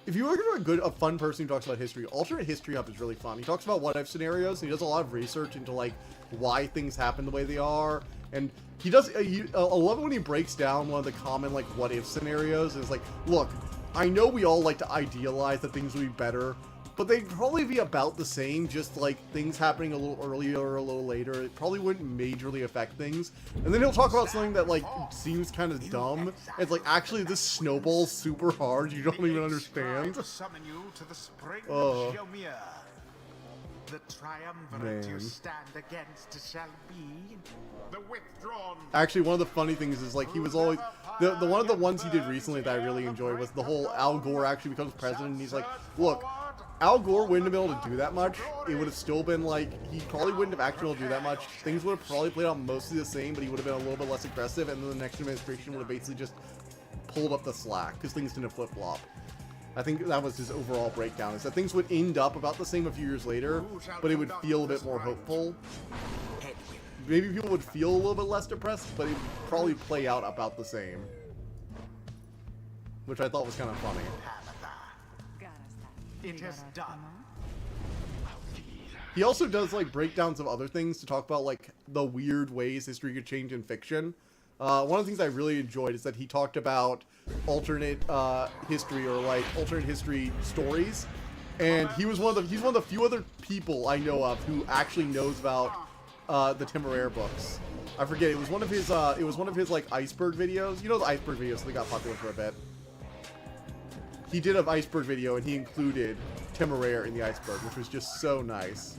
If you're looking for a fun person who talks about history, Alternate History Hub is really fun. He talks about what-if scenarios, and he does a lot of research into, like, why things happen the way they are, and he does, I love it when he breaks down one of the common, like, what-if scenarios, and it's like, look, I know we all like to idealize that things would be better, but they'd probably be about the same, just, like, things happening a little earlier or a little later. It probably wouldn't majorly affect things. And then he'll talk about something that, like, seems kind of dumb. It's like, actually, this snowballs super hard, you don't even understand.
To summon you to the spring of Shelmir. The triumvirate you stand against shall be the withdrawn.
Actually, one of the funny things is, like, he was always the one of the ones he did recently that I really enjoyed was the whole Al Gore actually becomes president, and he's like, look, Al Gore wouldn't have been able to do that much. It would have still been like, he probably wouldn't have actually been able to do that much. Things would have probably played out mostly the same, but he would have been a little bit less aggressive, and then the next administration would have basically just pulled up the slack because things didn't flip-flop. I think that was his overall breakdown, is that things would end up about the same a few years later, but it would feel a bit more hopeful. Maybe people would feel a little bit less depressed, but it would probably play out about the same. Which I thought was kind of funny.
It is done.
He also does, like, breakdowns of other things to talk about, like, the weird ways history could change in fiction. One of the things I really enjoyed is that he talked about alternate history, or like alternate history stories, and he's one of the few other people I know of who actually knows about the Temeraire books. I forget, it was one of his like iceberg videos. You know the iceberg videos, so they got popular for a bit. He did an iceberg video and he included Temeraire in the iceberg, which was just so nice.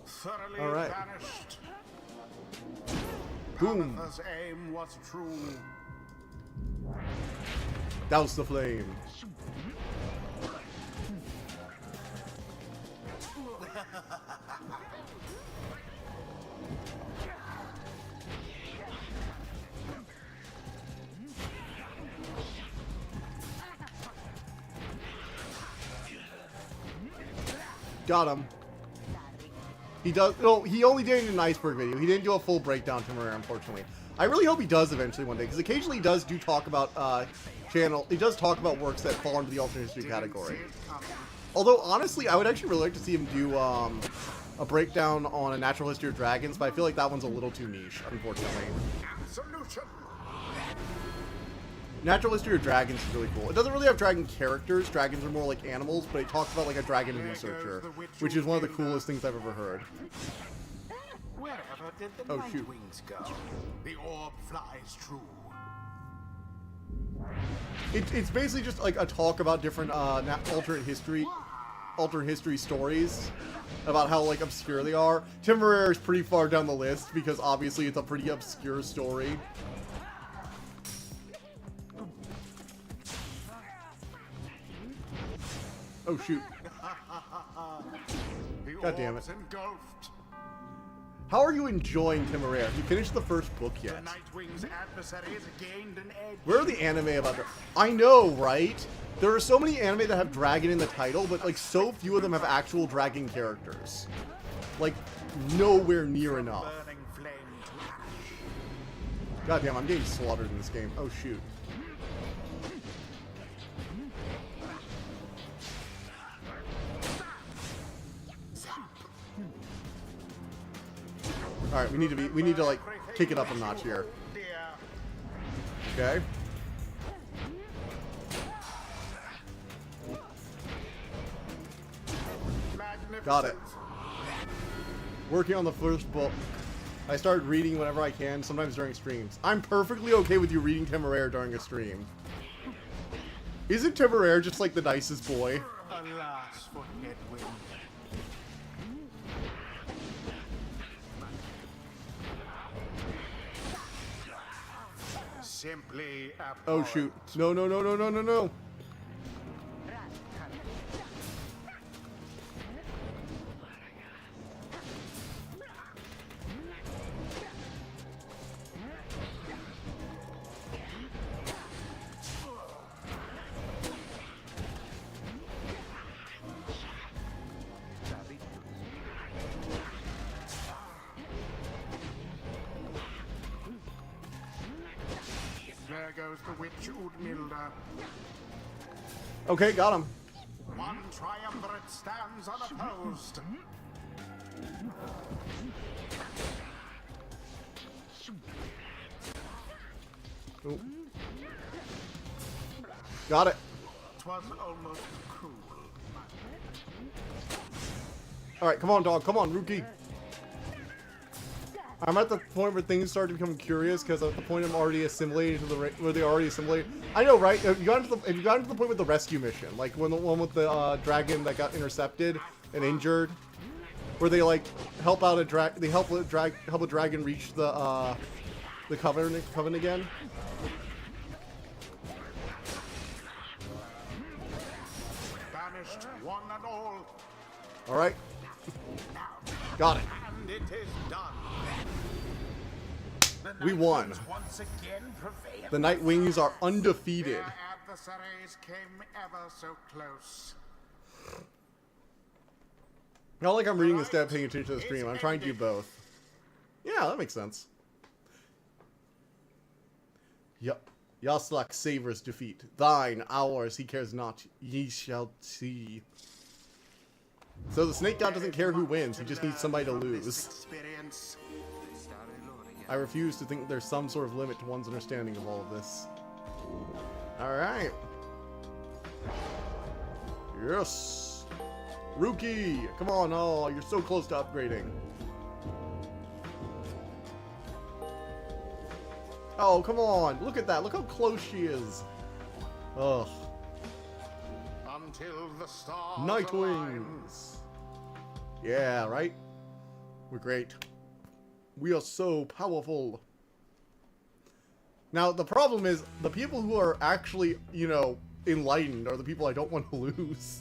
Thoroughly
All right.
vanished.
Boom.
His aim was true.
Douse the flame. Got him. He does. No, he only did it in an iceberg video. He didn't do a full breakdown to Temeraire, unfortunately. I really hope he does eventually one day, because occasionally he does talk about He does talk about works that fall into the alternate history category. Although honestly, I would actually really like to see him do a breakdown on a natural history of dragons, but I feel like that one's a little too niche, unfortunately.
Absolution.
Natural history of dragons is really cool. It doesn't really have dragon characters. Dragons are more like animals, but it talks about like a dragon researcher, which is one of the coolest things I've ever heard.
Wherever did the
Oh,
night
shoot.
wings go? The orb flies true.
It's basically just like a talk about different alternate history stories, about how like obscure they are. Temeraire is pretty far down the list because obviously it's a pretty obscure story. Oh shoot. God damn it.
Engulfed.
How are you enjoying Temeraire? You finished the first book
The
yet?
Nightwing's adversaries gained an edge.
Where are the anime about that? I know, right? There are so many anime that have dragon in the title, but like so few of them have actual dragon characters. Like, nowhere near enough.
Burning flame to ash.
Goddamn, I'm getting slaughtered in this game. Oh shoot. Alright, we need to like kick it up a notch here. Okay. Got it. Working on the first book. I started reading whenever I can, sometimes during streams. I'm perfectly okay with you reading Temeraire during a stream. Isn't Temeraire just like the nicest boy?
Alas for Hedwig. Simply
Oh shoot. No, no, no, no, no, no, no.
There goes the witch Udmilda.
Okay, got him.
One triumvirate stands unopposed.
Ooh. Got it.
'Twas almost cruel.
Alright, come on, dog. Come on, rookie. I'm at the point where things start to become curious because at the point I'm already assimilating to the where they already assimilated. I know, right? Have you gotten to the point with the rescue mission, like when the one with the dragon that got intercepted and injured, where they like help out they help a dragon reach the coven again.
Banished one and all.
All right, got it.
And it is done. The
We won.
Nightwings once again prevail.
The Night Wings are undefeated.
Their adversaries came ever so close.
Not like I'm reading instead of paying attention to the stream. I'm trying to do both. Yeah, that makes sense. Yep. Yaslak savors defeat. Thine, ours, he cares not. Ye shall see. So the snake god doesn't care who wins. He just needs somebody to lose.
Experience.
I refuse to think there's some sort of limit to one's understanding of all of this. Alright. Yes. Rookie! Come on, oh, you're so close to upgrading. Oh, come on. Look at that. Look how close she is. Ugh.
Until the stars
Night
align.
Wings. Yeah, right? We're great. We are so powerful. Now, the problem is, the people who are actually, you know, enlightened are the people I don't want to lose.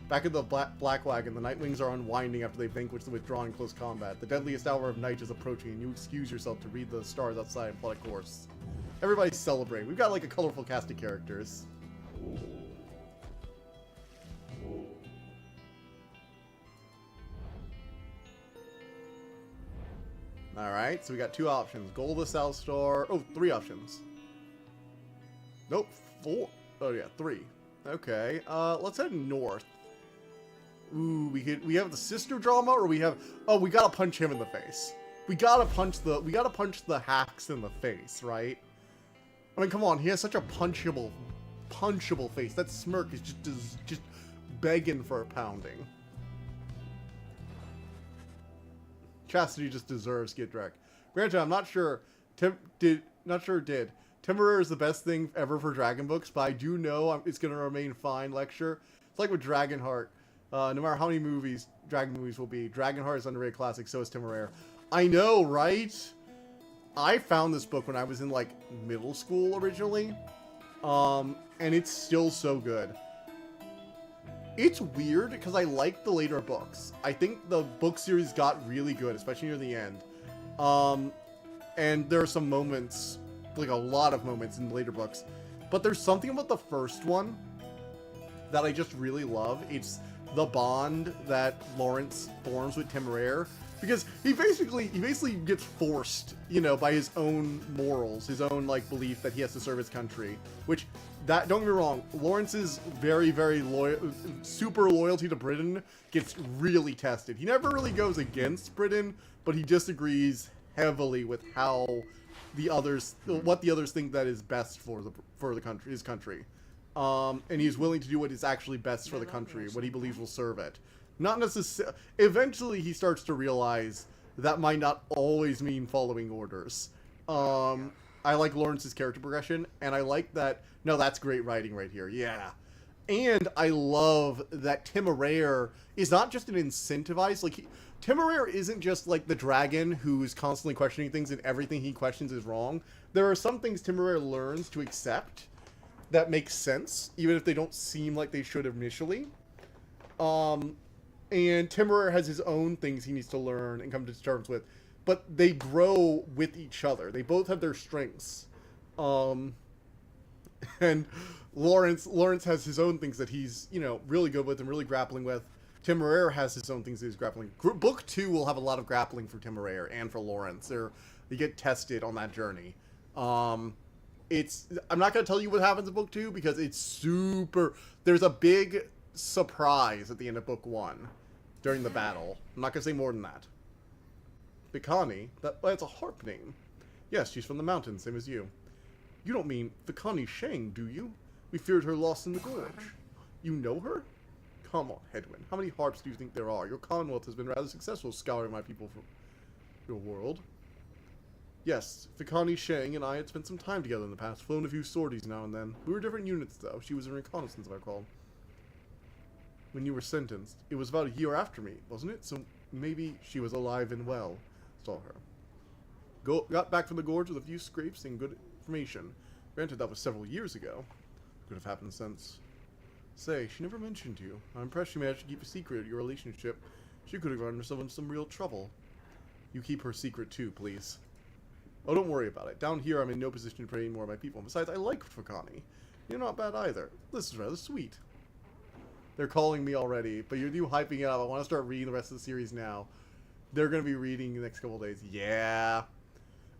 Back in the Black Wagon, the Nightwings are unwinding after they vanquish the withdrawn in close combat. The deadliest hour of night is approaching, and you excuse yourself to read the stars outside and plot a course. Everybody celebrate. We've got, like, a colorful cast of characters. Alright, so we got 2 options. Gold the South Star. Oh, 3 options. Nope, 4. Oh yeah, 3. Okay, let's head north. Ooh, we have the sister drama, or we have... Oh, we gotta punch him in the face. We gotta punch the hacks in the face, right? I mean, come on, he has such a punchable face. That smirk is just begging for a pounding. Chastity just deserves Skid Wreck. Granted, I'm not sure. Temeraire is the best thing ever for Dragon books, but I do know it's going to remain fine. Lecture. It's like with Dragonheart. No matter how many movies Dragon movies will be, Dragonheart is underrated classic. So is Temeraire. I know, right? I found this book when I was in like middle school originally, and it's still so good. It's weird because I like the later books. I think the book series got really good, especially near the end. And there are some moments, like a lot of moments in the later books. But there's something about the first one that I just really love. It's the bond that Lawrence forms with Temeraire. Because he basically gets forced, you know, by his own morals, his own, like, belief that he has to serve his country. Which, don't get me wrong, Lawrence's very, very super loyalty to Britain gets really tested. He never really goes against Britain, but he disagrees heavily with how what the others think that is best for the country, his country. And he's willing to do what is actually best for the country, what he believes will serve it. Not necessarily. Eventually, he starts to realize that might not always mean following orders. I like Lawrence's character progression, and I like that. No, that's great writing right here. Yeah, and I love that Temeraire is not just an incentivized. Like Temeraire isn't just like the dragon who's constantly questioning things, and everything he questions is wrong. There are some things Temeraire learns to accept that make sense, even if they don't seem like they should initially. And Temeraire has his own things he needs to learn and come to terms with. But they grow with each other. They both have their strengths. And Lawrence has his own things that he's, you know, really good with and really grappling with. Temeraire has his own things that he's grappling. Book 2 will have a lot of grappling for Temeraire and for Lawrence. They get tested on that journey. I'm not going to tell you what happens in Book 2 because it's super... There's a big surprise at the end of Book 1 during the battle. I'm not going to say more than that. Vikani? That's a harp name. Yes, she's from the mountains, same as you. You don't mean Vikani Shang, do you? We feared her lost in the gorge. You know her? Come on, Hedwin. How many harps do you think there are? Your commonwealth has been rather successful scouring my people from your world. Yes, Vikani Shang and I had spent some time together in the past, flown a few sorties now and then. We were different units, though. She was in reconnaissance, if I recall. When you were sentenced, it was about a year after me, wasn't it? So maybe she was alive and well. Saw her. Got back from the gorge with a few scrapes and good information. Granted, that was several years ago. Could have happened since. Say, she never mentioned you. I'm impressed she managed to keep a secret your relationship. She could have gotten herself into some real trouble. You keep her secret too, please. Oh, don't worry about it. Down here, I'm in no position to pray any more of my people. And besides, I like Vikani. You're not bad either. This is rather sweet. They're calling me already, but you're hyping it up. I want to start reading the rest of the series now. They're going to be reading the next couple days. Yeah.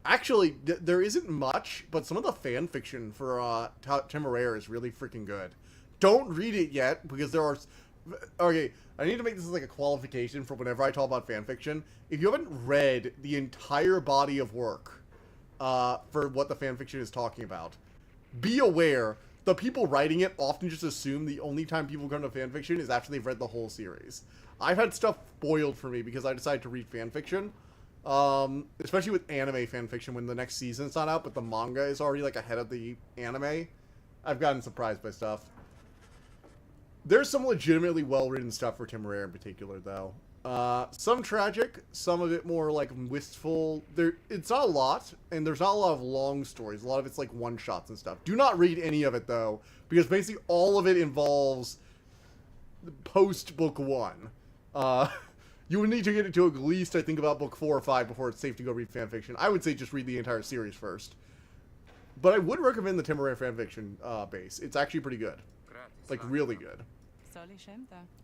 Actually, there isn't much, but some of the fan fiction for Temeraire is really freaking good. Don't read it yet, because there are... Okay, I need to make this like a qualification for whenever I talk about fan fiction. If you haven't read the entire body of work for what the fan fiction is talking about, be aware... The people writing it often just assume the only time people come to fanfiction is after they've read the whole series. I've had stuff spoiled for me because I decided to read fanfiction. Especially with anime fanfiction when the next season's not out, but the manga is already like ahead of the anime. I've gotten surprised by stuff. There's some legitimately well-written stuff for Temeraire in particular, though. Some tragic, some of it more like wistful. It's not a lot, and there's not a lot of long stories. A lot of it's like one-shots and stuff. Do not read any of it, though, because basically all of it involves post-book 1. You would need to get into at least, I think, about book 4 or 5 before it's safe to go read fanfiction. I would say just read the entire series first. But I would recommend the Temeraire fanfiction base. It's actually pretty good. Like, really good.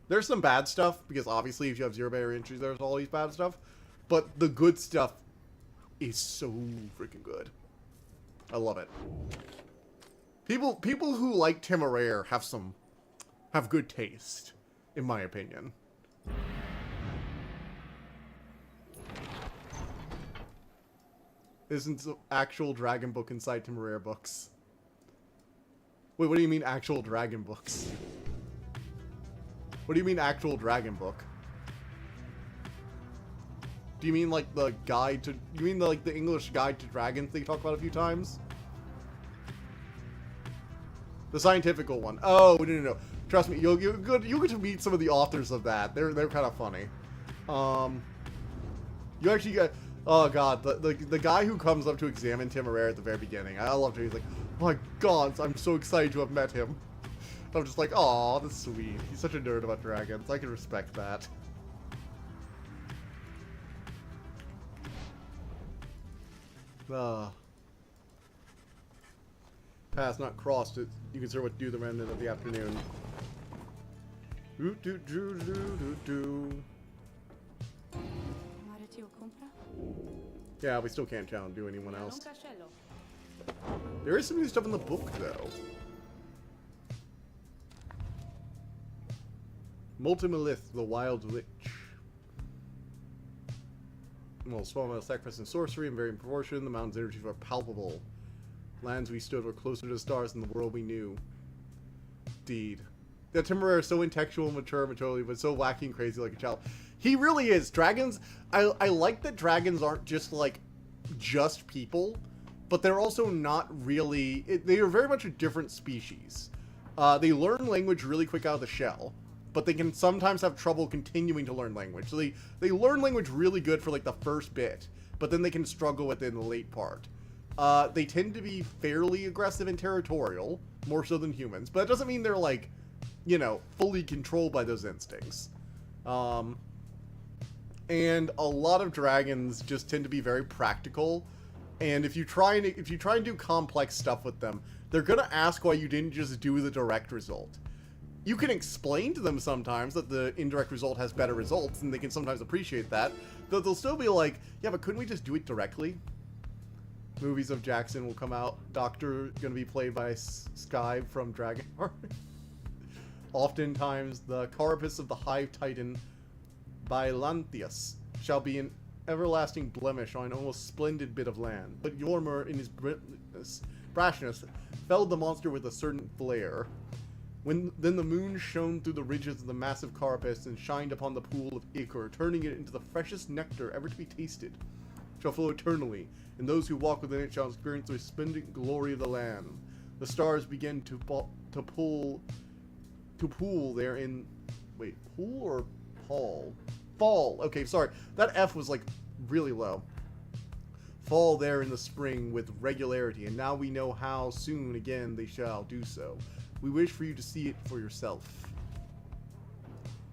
There's some bad stuff, because obviously if you have zero barrier entries, there's always bad stuff. But the good stuff is so freaking good. I love it. People who like Temeraire have good taste, in my opinion. Isn't the actual dragon book inside Temeraire books? Wait, what do you mean actual dragon books? What do you mean actual dragon book? Do you mean like the guide to... You mean like the English guide to dragons they talk about a few times? The scientifical one. Oh, no. Trust me, you'll get to meet some of the authors of that. They're kind of funny. You actually get... Oh god, the guy who comes up to examine Temeraire at the very beginning. I love him. He's like, oh my god, I'm so excited to have met him. I'm just like, aw, that's sweet. He's such a nerd about dragons. I can respect that. Paths not crossed. You consider what to do the remnant of the afternoon. Yeah, we still can't challenge do anyone else. There is some new stuff in the book, though. Multimilith, the Wild Lich. Well, small amount of sacrifice and sorcery in varying proportion. The mountain's energies are palpable. Lands we stood were closer to the stars than the world we knew. Indeed. That Temeraire is so intellectual and mature, but so wacky and crazy like a child. He really is. Dragons, I like that dragons aren't just, like, just people, but they're also not really... They are very much a different species. They learn language really quick out of the shell, but they can sometimes have trouble continuing to learn language. So they learn language really good for, like, the first bit, but then they can struggle with it in the late part. They tend to be fairly aggressive and territorial, more so than humans, but that doesn't mean they're, like, you know, fully controlled by those instincts. And a lot of dragons just tend to be very practical, and if you try and do complex stuff with them, they're gonna ask why you didn't just do the direct result. You can explain to them sometimes that the indirect result has better results, and they can sometimes appreciate that, but they'll still be like, yeah, but couldn't we just do it directly? Movies of Jackson will come out. Doctor gonna be played by Sky from Dragonheart. Oftentimes, the carapace of the Hive Titan, Bylanthius, shall be an everlasting blemish on an almost splendid bit of land. But Yormer, in his brashness, felled the monster with a certain flare. Then the moon shone through the ridges of the massive carapace and shined upon the pool of ichor, turning it into the freshest nectar ever to be tasted. It shall flow eternally, and those who walk within it shall experience the resplendent glory of the land. The stars begin to pool there in... Wait, pool or Paul? Fall. Okay, sorry. That F was, like, really low. Fall there in the spring with regularity, and now we know how soon again they shall do so. We wish for you to see it for yourself.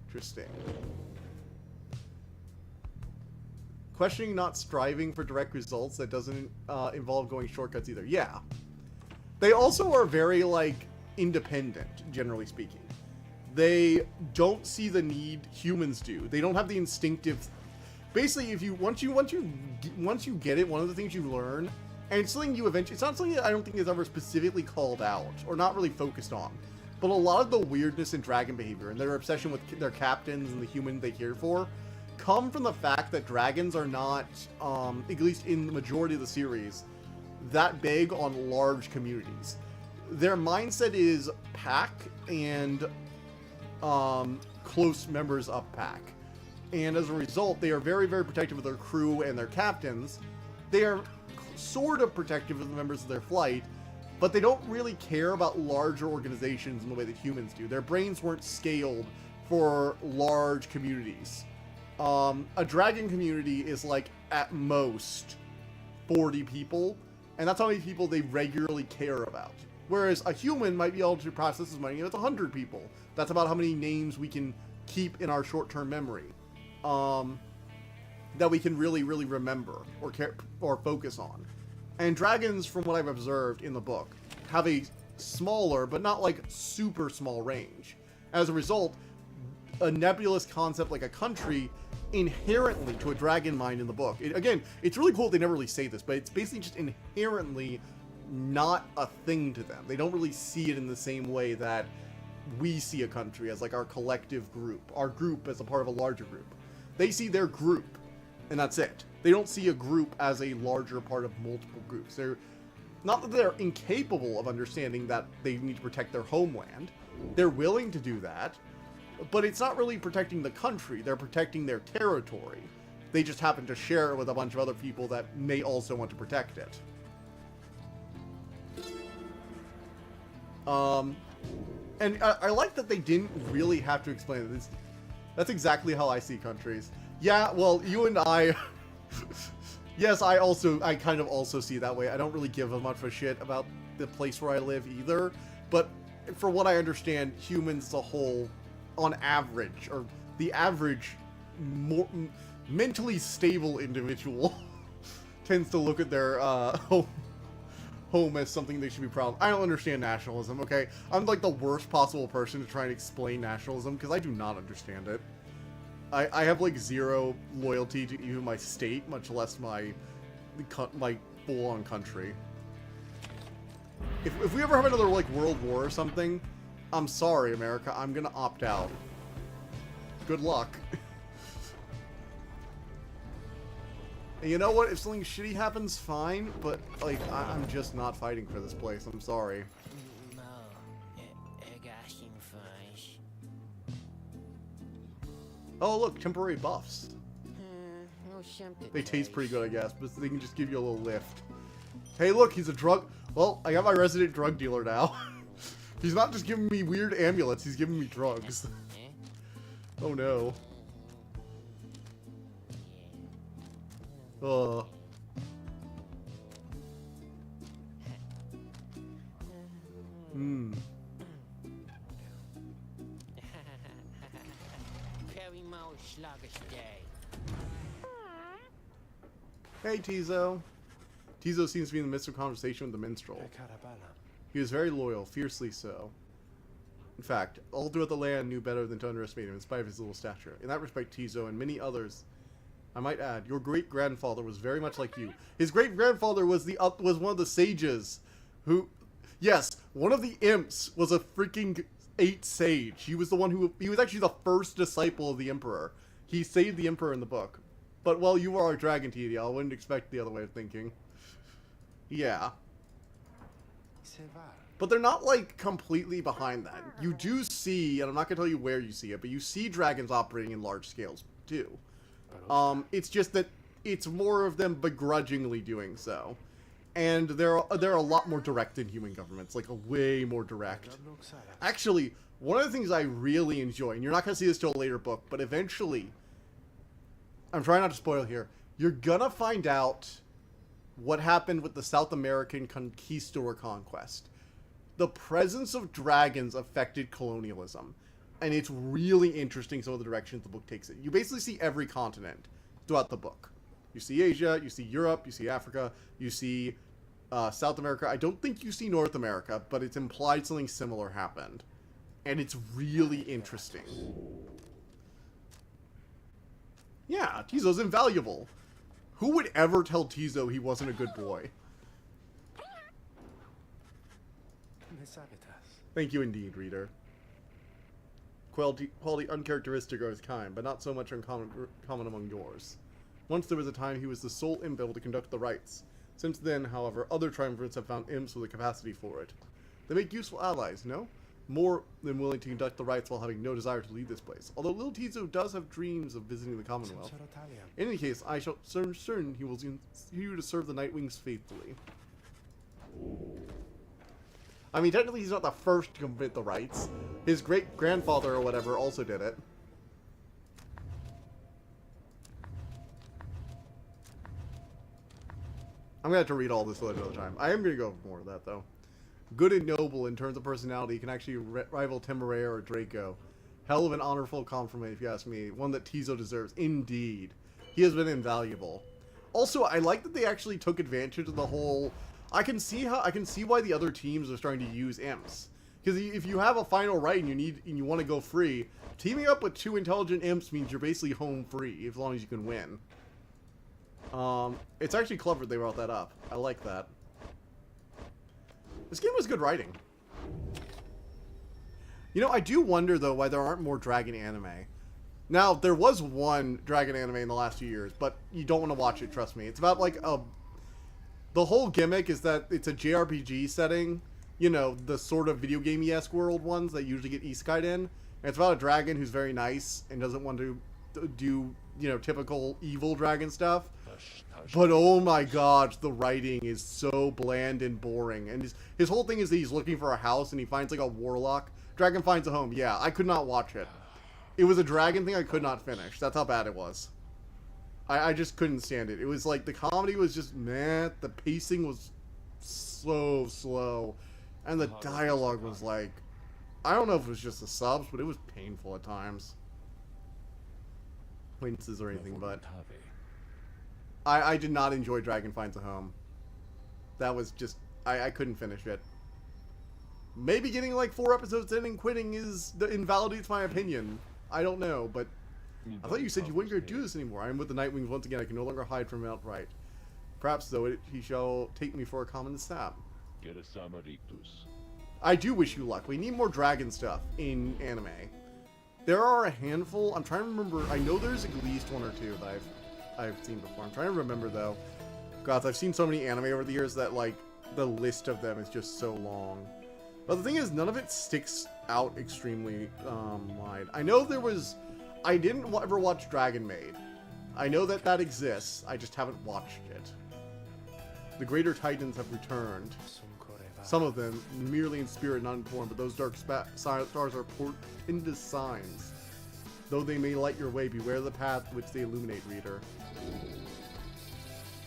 Interesting. Questioning not striving for direct results that doesn't involve going shortcuts either. Yeah. They also are very, like, independent, generally speaking. They don't see the need humans do. They don't have the instinctive... Basically, if you once you get it, one of the things you learn, and it's something you eventually... It's not something that I don't think is ever specifically called out, or not really focused on. But a lot of the weirdness in dragon behavior, and their obsession with their captains and the human they care for, come from the fact that dragons are not, at least in the majority of the series, that big on large communities. Their mindset is pack and close members of pack. And as a result, they are very, very protective of their crew and their captains. They are sort of protective of the members of their flight, but they don't really care about larger organizations in the way that humans do. Their brains weren't scaled for large communities. A dragon community is like, at most, 40 people, and that's how many people they regularly care about. Whereas a human might be able to process as many as 100 people. That's about how many names we can keep in our short-term memory. That we can really, really remember or care or focus on. And dragons, from what I've observed in the book, have a smaller, but not like super small range. As a result, a nebulous concept like a country inherently to a dragon mind in the book. Again, it's really cool they never really say this, but it's basically just inherently not a thing to them. They don't really see it in the same way that we see a country as like our collective group, our group as a part of a larger group. They see their group, and that's it. They don't see a group as a larger part of multiple groups. They're not that they're incapable of understanding that they need to protect their homeland. They're willing to do that, but it's not really protecting the country. They're protecting their territory. They just happen to share it with a bunch of other people that may also want to protect it. And I like that they didn't really have to explain it. That's exactly how I see countries. Yeah, well, you and I... Yes, I kind of also see it that way. I don't really give a much of a shit about the place where I live either. But for what I understand, humans as a whole, on average, or the average more mentally stable individual tends to look at their home as something they should be proud of. I don't understand nationalism, okay? I'm like the worst possible person to try and explain nationalism because I do not understand it. I have like zero loyalty to even my state, much less my full-on country. If we ever have another like world war or something, I'm sorry, America, I'm gonna opt out. Good luck. And you know what? If something shitty happens, fine, but like I'm just not fighting for this place. I'm sorry. Oh, look, temporary buffs. They taste pretty good, I guess, but they can just give you a little lift. Hey, look, he's a drug... Well, I got my resident drug dealer now. He's not just giving me weird amulets, he's giving me drugs. Oh, no. Hey, Tizo. Tizo seems to be in the midst of a conversation with the minstrel. He was very loyal, fiercely so. In fact, all throughout the land knew better than to underestimate him in spite of his little stature. In that respect, Tizo and many others, I might add, your great-grandfather was very much like you. His great-grandfather was one of the sages who... Yes, one of the imps was a freaking 8 sage. He was the one who... He was actually the first disciple of the Emperor. He saved the Emperor in the book. But, well, you are a dragon, TD. I wouldn't expect the other way of thinking. Yeah. But they're not, like, completely behind that. You do see, and I'm not going to tell you where you see it, but you see dragons operating in large scales, too. It's just that it's more of them begrudgingly doing so. And they're a lot more direct than human governments, like, way more direct. Actually, one of the things I really enjoy, and you're not going to see this till a later book, but eventually... I'm trying not to spoil here. You're gonna find out what happened with the South American conquistador conquest. The presence of dragons affected colonialism, and it's really interesting some of the directions the book takes it. You basically see every continent throughout the book. You see Asia, you see Europe, you see Africa, you see South America. I don't think you see North America, but it's implied something similar happened. And it's really interesting. Yeah, Tizo's invaluable. Who would ever tell Tizo he wasn't a good boy? Thank you indeed, reader. Quality uncharacteristic of his kind, but not so much uncommon among yours. Once there was a time he was the sole imp able to conduct the rites. Since then, however, other triumvirates have found imps with the capacity for it. They make useful allies, no? More than willing to conduct the rites while having no desire to leave this place. Although little Tizo does have dreams of visiting the Commonwealth. In any case, I shall certain he will continue to serve the Nightwings faithfully. I mean, technically he's not the first to commit the rites. His great-grandfather or whatever also did it. I'm gonna have to read all this another time. I am gonna go over more of that, though. Good and noble in terms of personality, can actually rival Temeraire or Draco. Hell of an honorful compliment, if you ask me. One that Tizo deserves. Indeed. He has been invaluable. Also, I like that they actually took advantage of the whole... I can see why the other teams are starting to use imps. Because if you have a final right and you want to go free, teaming up with 2 intelligent imps means you're basically home free as long as you can win. It's actually clever they brought that up. I like that. This game was good writing. You know, I do wonder though why there aren't more dragon anime. Now, there was one dragon anime in the last few years, but you don't want to watch it, trust me. It's about like the whole gimmick is that it's a JRPG setting, you know, the sort of video game-esque world ones that usually get isekai'd in. And it's about a dragon who's very nice and doesn't want to do, you know, typical evil dragon stuff. But oh my gosh, the writing is so bland and boring. And his whole thing is that he's looking for a house and he finds like a warlock. Dragon finds a home. Yeah, I could not watch it. It was a dragon thing I could not finish. That's how bad it was. I just couldn't stand it. It was like the comedy was just meh. The pacing was so slow. And the dialogue was like, I don't know if it was just the subs, but it was painful at times. Acquaintances or anything, but I did not enjoy Dragon Finds a Home. That was just, I couldn't finish it. Maybe getting like 4 episodes in and quitting invalidates my opinion. I don't know, but I thought you said you wouldn't go do this anymore. I am with the Nightwings once again. I can no longer hide from him outright. Perhaps, though, he shall take me for a common sap. I do wish you luck. We need more dragon stuff in anime. There are a handful. I'm trying to remember. I know there's at least 1 or 2 that I've seen before. I'm trying to remember, though. God, I've seen so many anime over the years that, like, the list of them is just so long. But the thing is, none of it sticks out extremely wide. I know there was... I didn't ever watch Dragon Maid. I know that that exists. I just haven't watched it. The Greater Titans have returned. Some of them, merely in spirit, not in form, but those dark stars are portentous signs. Though they may light your way, beware the path which they illuminate, reader.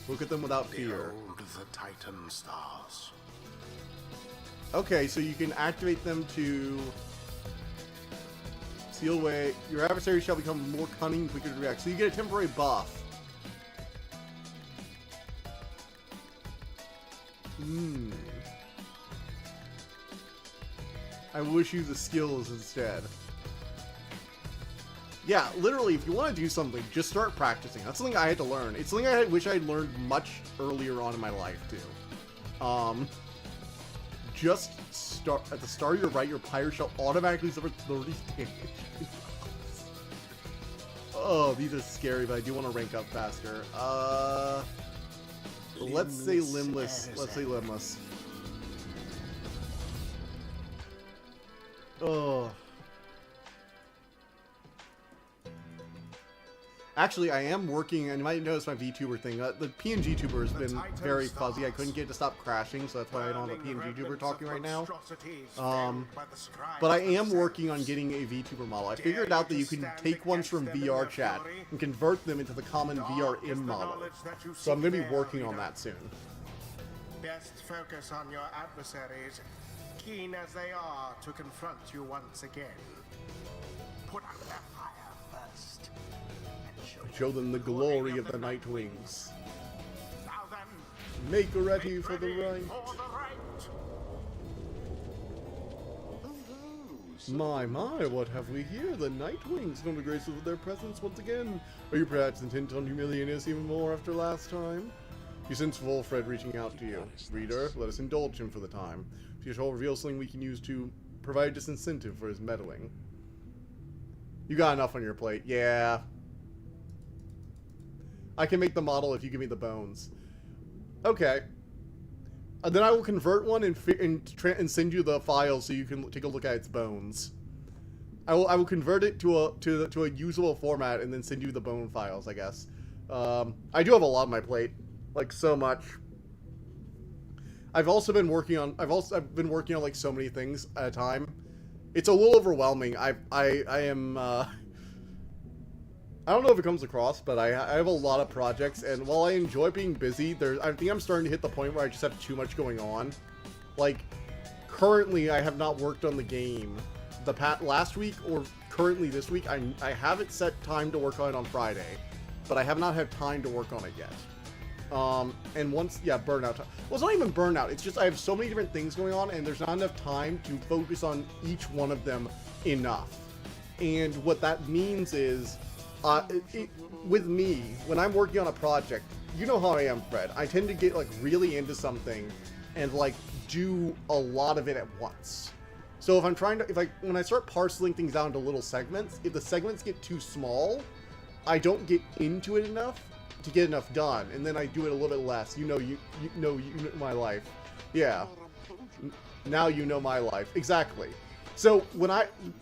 Look at them without fear.
Behold the Titan stars.
Okay, so you can activate them to seal away. Your adversary shall become more cunning, quicker to react. So you get a temporary buff. I wish you the skills instead. Yeah, literally, if you want to do something, just start practicing. That's something I had to learn. It's something I wish I'd learned much earlier on in my life, too. Just start at the start of your right, your Pyre shall automatically suffer 30 damage. Oh, these are scary, but I do want to rank up faster. Let's say limbless. Let's say limbless. Oh. Actually, I am working, and you might notice my VTuber thing. The PNG tuber has been very fuzzy. I couldn't get it to stop crashing, so that's why I don't have a PNG tuber talking right now. But I am working on getting a VTuber model. I figured out that you can take ones from VR chat and convert them into the common VRM model. So I'm going to be working on that soon.
Best focus on your adversaries, keen as they are to confront you once again. Put out their fire first.
Show them the glory of the Nightwings.
Now then,
Make ready for the right. My, what have we here? The Nightwings come to grace with their presence once again. Are you perhaps intent on humiliating us even more after last time? You sense Volfred reaching out to you. Reader, let us indulge him for the time. He shall reveal something we can use to provide disincentive for his meddling. You got enough on your plate. Yeah. I can make the model if you give me the bones. Okay. Then I will convert one and send you the file so you can take a look at its bones. I will convert it to a usable format and then send you the bone files, I guess. I do have a lot on my plate, like so much. I've been working on like so many things at a time. It's a little overwhelming. I am. I don't know if it comes across, but I have a lot of projects, and while I enjoy being busy, I think I'm starting to hit the point where I just have too much going on. Like, currently, I have not worked on the game. Last week, or currently this week, I have it set time to work on it on Friday, but I have not had time to work on it yet. And once, yeah, burnout. Well, it's not even burnout. It's just I have so many different things going on, and there's not enough time to focus on each one of them enough. And what that means is, with me, when I'm working on a project, you know how I am, Fred. I tend to get like really into something, and like do a lot of it at once. So if I'm trying to, when I start parceling things down to little segments, if the segments get too small, I don't get into it enough to get enough done, and then I do it a little bit less. You know my life. Yeah. Now you know my life. Exactly. So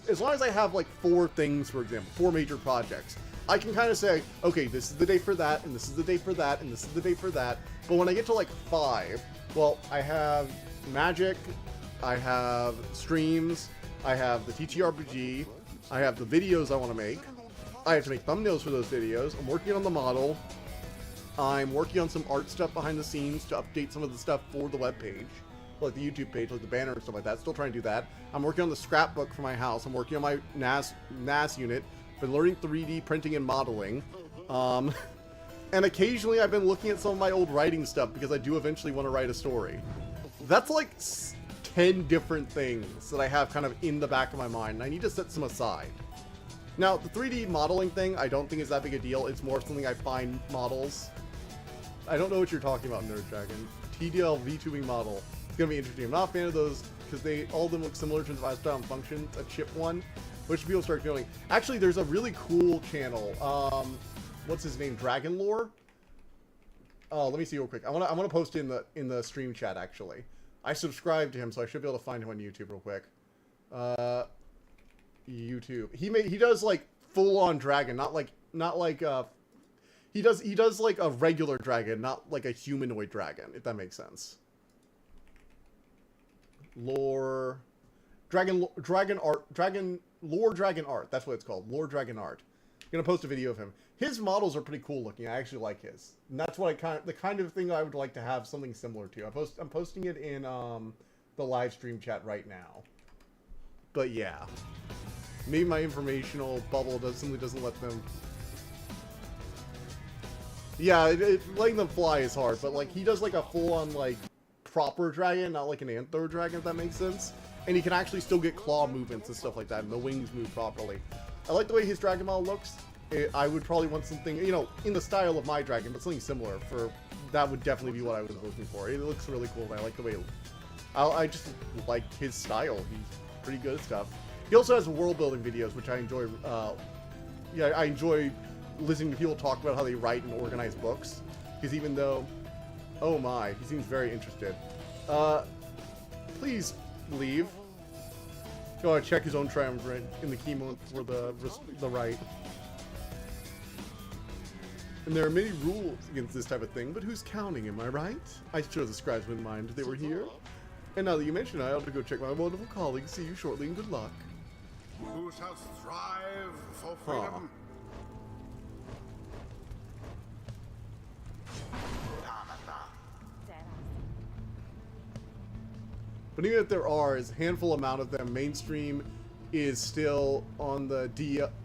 as long as I have like 4 things, for example, 4 major projects, I can kind of say, okay, this is the day for that, and this is the day for that, and this is the day for that. But when I get to like 5, well, I have Magic, I have streams, I have the TTRPG, I have the videos I want to make, I have to make thumbnails for those videos, I'm working on the model, I'm working on some art stuff behind the scenes to update some of the stuff for the webpage, like the YouTube page, like the banner and stuff like that. Still trying to do that. I'm working on the scrapbook for my house. I'm working on my NAS unit. Been learning 3D printing and modeling. And occasionally I've been looking at some of my old writing stuff because I do eventually want to write a story. That's like 10 different things that I have kind of in the back of my mind, and I need to set some aside. Now, the 3D modeling thing I don't think is that big a deal. It's more something I find models. I don't know what you're talking about, Nerd Dragon. TDL VTubing model. It's gonna be interesting. I'm not a fan of those because all of them look similar to the style and functions. A chip one, which people start doing. Actually, there's a really cool channel. What's his name? Dragon Lore. Oh, let me see real quick. I wanna post it in the stream chat. Actually, I subscribe to him, so I should be able to find him on YouTube real quick. YouTube. He does like full on dragon, not like he does like a regular dragon, not like a humanoid dragon, if that makes sense. Lore Dragon Art. That's what it's called. Lore Dragon Art. I'm gonna post a video of him. His models are pretty cool looking. I actually like his. And that's what the kind of thing I would like to have something similar to. I'm posting it in the live stream chat right now. But yeah. Maybe my informational bubble simply doesn't let them. Yeah, letting them fly is hard, but like he does like a full-on like proper dragon, not like an anthro dragon, if that makes sense. And he can actually still get claw movements and stuff like that, and the wings move properly. I like the way his dragon model looks. I would probably want something, you know, in the style of my dragon, but something similar. That would definitely be what I was looking for. It looks really cool, and I like the way. I just like his style. He's pretty good at stuff. He also has world building videos, which I enjoy. Yeah, I enjoy listening to people talk about how they write and organize books. Because even though, oh my, he seems very interested. Please leave. Go ahead, check his own triumvirate in the keynote for the right. And there are many rules against this type of thing, but who's counting, am I right? I sure the scribes wouldn't mind if they were here. And now that you mention it, I ought to go check my wonderful colleagues. See you shortly, and good luck.
Who shall strive for freedom?
But even if there are, a handful amount of them, mainstream is still on the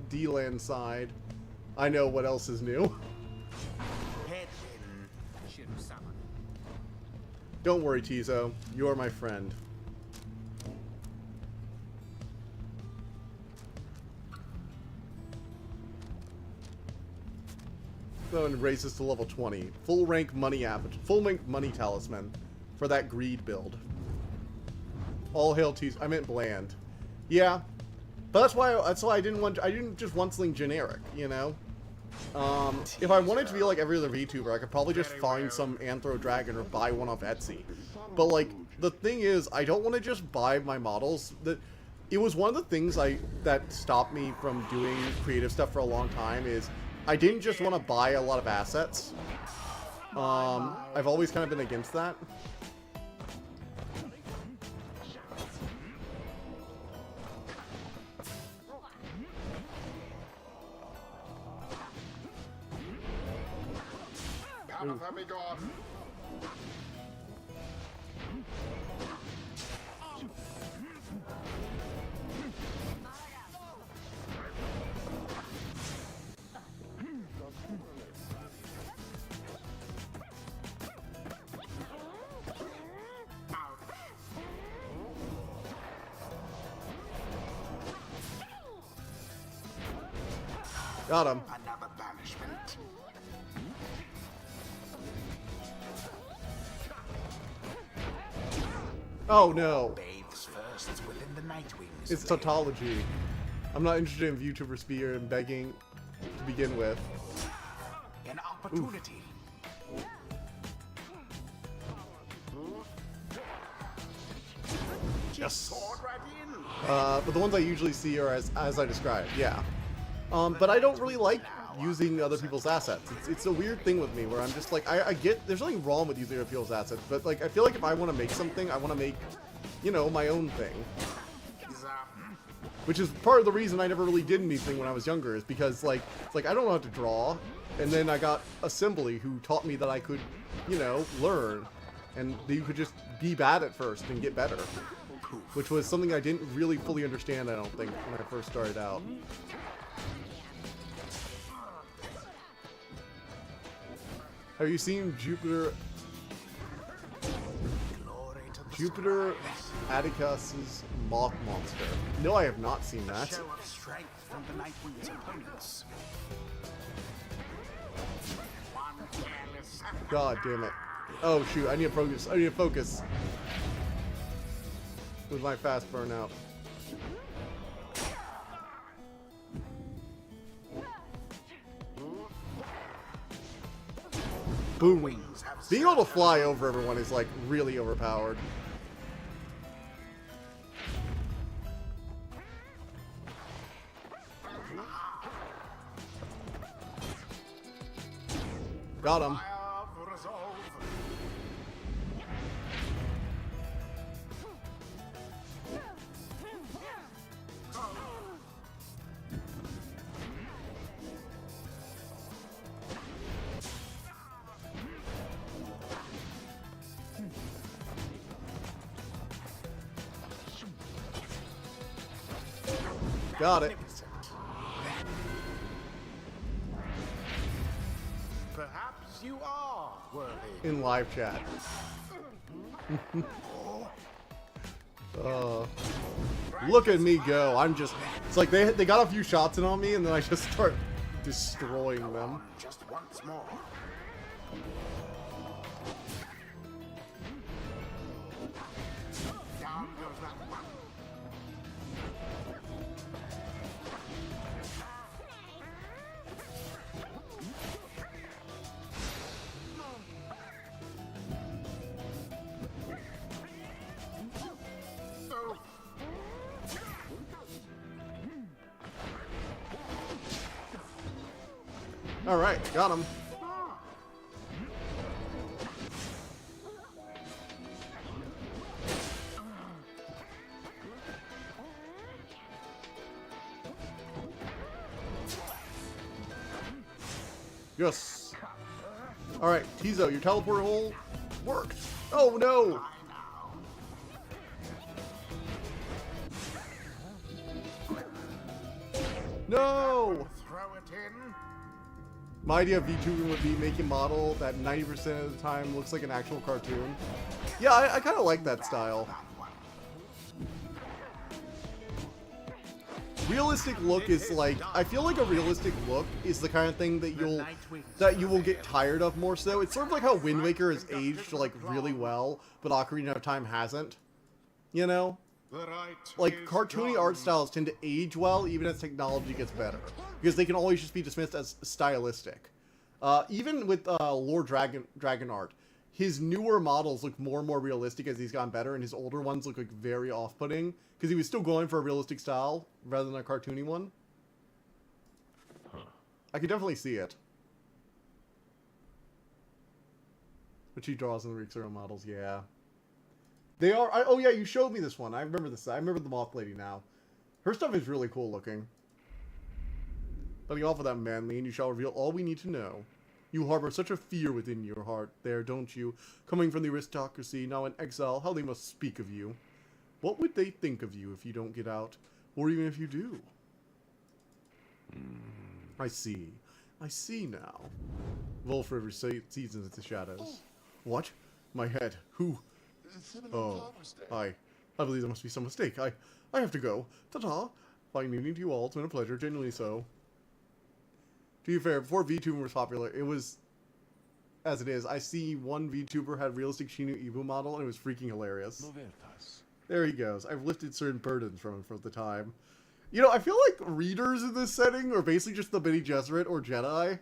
D-land side. I know what else is new. Don't worry, Tizo. You're my friend. So, and raises to level 20. Full rank money talisman for that greed build. All hail Tizo. I meant bland. Yeah, but that's why I didn't just want something generic, you know. If I wanted to be like every other VTuber, I could probably just find some anthro dragon or buy one off Etsy. But like the thing is, I don't want to just buy my models. It was one of the things that stopped me from doing creative stuff for a long time. Is I didn't just want to buy a lot of assets. I've always kind of been against that.
God.
Got him.
Another banishment.
Oh no.
Bathes first within the Nightwing's
It's
blade.
tautology. I'm not interested in VTuber spear and begging to begin with.
An opportunity.
Yes.
Sword right in.
But the ones I usually see are as I described, yeah. But I don't really like using other people's assets. It's a weird thing with me where I'm just like, I get, there's nothing wrong with using other people's assets, but like, I feel like if I want to make something, I want to make, you know, my own thing. Which is part of the reason I never really did anything when I was younger, is because like, it's like I don't know how to draw, and then I got Assembly who taught me that I could, you know, learn, and that you could just be bad at first and get better. Which was something I didn't really fully understand, I don't think, when I first started out. Have you seen Jupiter Atticus's Moth Monster? No, I have not seen that.
Show of strength from the Nightwing's opponents. One careless.
God damn it. Oh shoot, I need to focus. I need to focus. With my fast burnout. Boom. Being able to fly over everyone is like really overpowered. Got him.
Fire of resolve.
Got it.
Perhaps you are worthy.
In live chat. Look at me go. I'm just... It's like they got a few shots in on me and then I just start destroying them.
Just once more. Down goes that one. Oh.
Alright, got him. Yes. Alright, Tizo, your teleport hole worked. Oh no! No!
Throw it in.
My idea of VTubing would be making a model that 90% of the time looks like an actual cartoon. Yeah, I kind of like that style. Realistic look is like, I feel like a realistic look is the kind of thing that you will get tired of more so. It's sort of like how Wind Waker has aged like really well, but Ocarina of Time hasn't. You know? Like, cartoony art styles tend to age well even as technology gets better. Because they can always just be dismissed as stylistic. Even with Lord Dragon art, his newer models look more and more realistic as he's gotten better, and his older ones look like very off-putting. Because he was still going for a realistic style rather than a cartoony one. I could definitely see it. Which he draws in the Rixero models, yeah. They are... oh yeah, you showed me this one. I remember this. I remember the Moth Lady now. Her stuff is really cool looking. Letting off of that, manly, and you shall reveal all we need to know. You harbor such a fear within your heart there, don't you? Coming from the aristocracy, now in exile, how they must speak of you. What would they think of you if you don't get out? Or even if you do? I see. I see now. Wolf River seasons its shadows. What? My head. Who? Oh, I believe there must be some mistake. I have to go. Ta-ta. Fine meeting to you all. It's been a pleasure, genuinely so. To be fair, before VTuber was popular, it was as it is. I see one VTuber had realistic Shinu Evo model, and it was freaking hilarious.
Noveltas.
There he goes. I've lifted certain burdens from him for the time. You know, I feel like readers in this setting are basically just the Bene Gesserit or Jedi.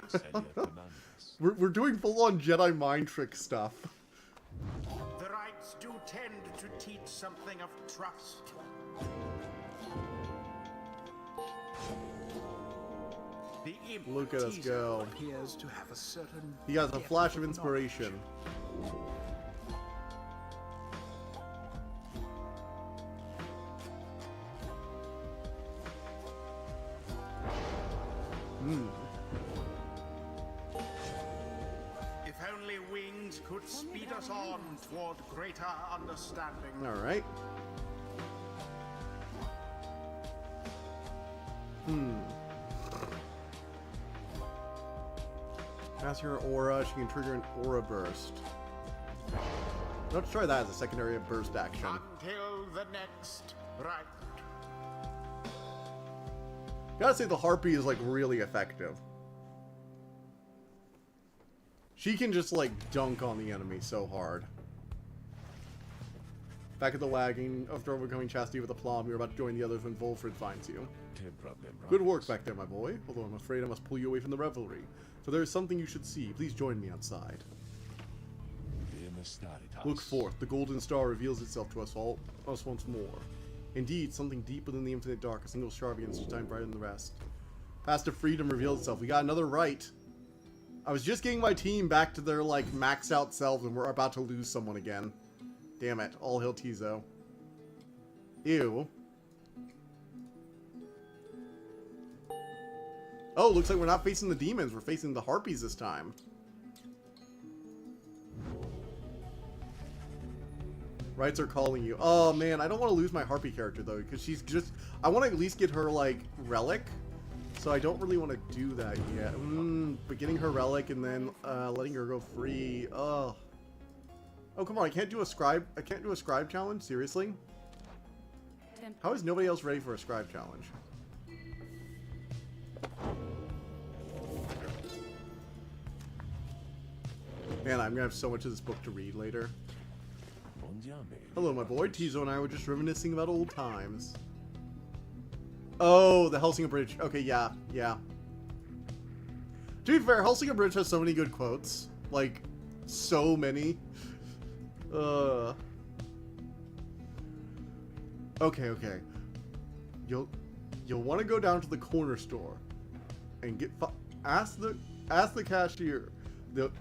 Celia Fernandez.
We're doing full-on Jedi mind trick stuff.
The rites do tend to teach something of trust. The imp
Look at us
teaser
go.
appears to have a certain
He has a
depth
flash of
knowledge.
inspiration.
If only wings could speed us on toward greater understanding.
Alright. Master her aura, she can trigger an aura burst. Let's try that as a secondary burst action.
Until the next rite.
Gotta say the Harpy is like really effective. She can just like dunk on the enemy so hard. Back at the wagon, after overcoming Chastity with aplomb, you're about to join the others when Volfred finds you. Good work back there, my boy. Although I'm afraid I must pull you away from the revelry. For there is something you should see. Please join me outside. Look forth. The golden star reveals itself to us once more. Indeed, something deep within the infinite dark. A single star begins to shine brighter than the rest. Path to freedom reveals itself. We got another right. I was just getting my team back to their like maxed out selves, and we're about to lose someone again. Damn it! All hail Tizo. Ew. Oh, looks like we're not facing the demons. We're facing the harpies this time. Rights are calling you. Oh man, I don't want to lose my harpy character though, because she's just. I want to at least get her like relic, so I don't really want to do that yet. But getting her relic and then letting her go free. Oh. Oh come on! I can't do a scribe. I can't do a scribe challenge. Seriously? How is nobody else ready for a scribe challenge? Man, I'm gonna have so much of this book to read later. Hello, my boy. Tizo and I were just reminiscing about old times. Oh, the Helsinger Bridge. Okay, yeah. To be fair, Helsinger Bridge has so many good quotes. Like, so many. Okay. You'll want to go down to the corner store and get ask the cashier. They'll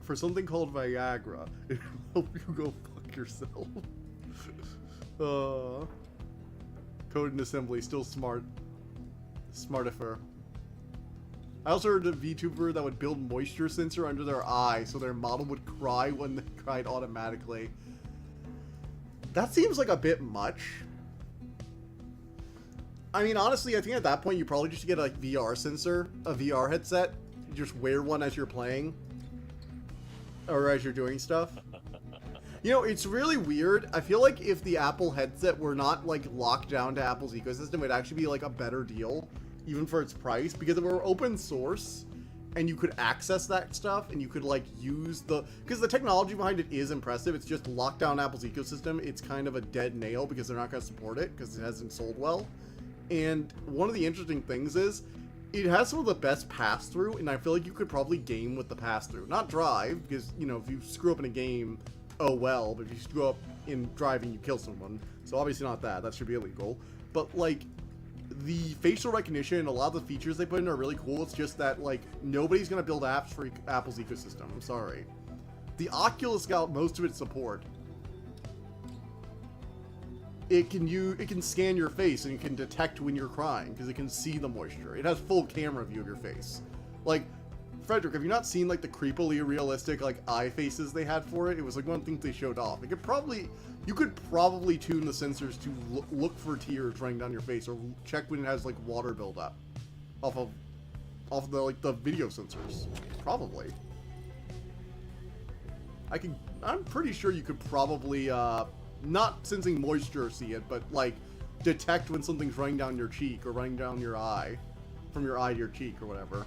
for something called Viagra. It'll help you go fuck yourself. Code and assembly, still smartifer. I also heard a VTuber that would build moisture sensor under their eye so their model would cry when they cried automatically. That seems like a bit much. I mean, honestly, I think at that point you probably just get a VR sensor, a VR headset. You just wear one as you're playing. Or as you're doing stuff. You know, it's really weird. I feel like if the Apple headset were not, like, locked down to Apple's ecosystem, it'd actually be, like, a better deal. Even for its price. Because if it were open source, and you could access that stuff, and you could, like, use the... Because the technology behind it is impressive. It's just locked down Apple's ecosystem. It's kind of a dead nail because they're not going to support it. Because it hasn't sold well. And one of the interesting things is... It has some of the best pass-through, and I feel like you could probably game with the pass-through. Not drive, because, you know, if you screw up in a game, oh well, but if you screw up in driving, you kill someone. So obviously not that. That should be illegal. But, like, the facial recognition and a lot of the features they put in are really cool. It's just that, like, nobody's going to build apps for Apple's ecosystem. I'm sorry. The Oculus got most of its support. It can scan your face and it can detect when you're crying because it can see the moisture. It has full camera view of your face. Like, Frederick, have you not seen like the creepily realistic like eye faces they had for it? It was like one thing they showed off. You could probably tune the sensors to look for tears running down your face or check when it has like water buildup off of the like the video sensors. Probably. I'm pretty sure you could probably not sensing moisture see it, but like detect when something's running down your cheek or running down your eye. from your eye to your cheek or whatever.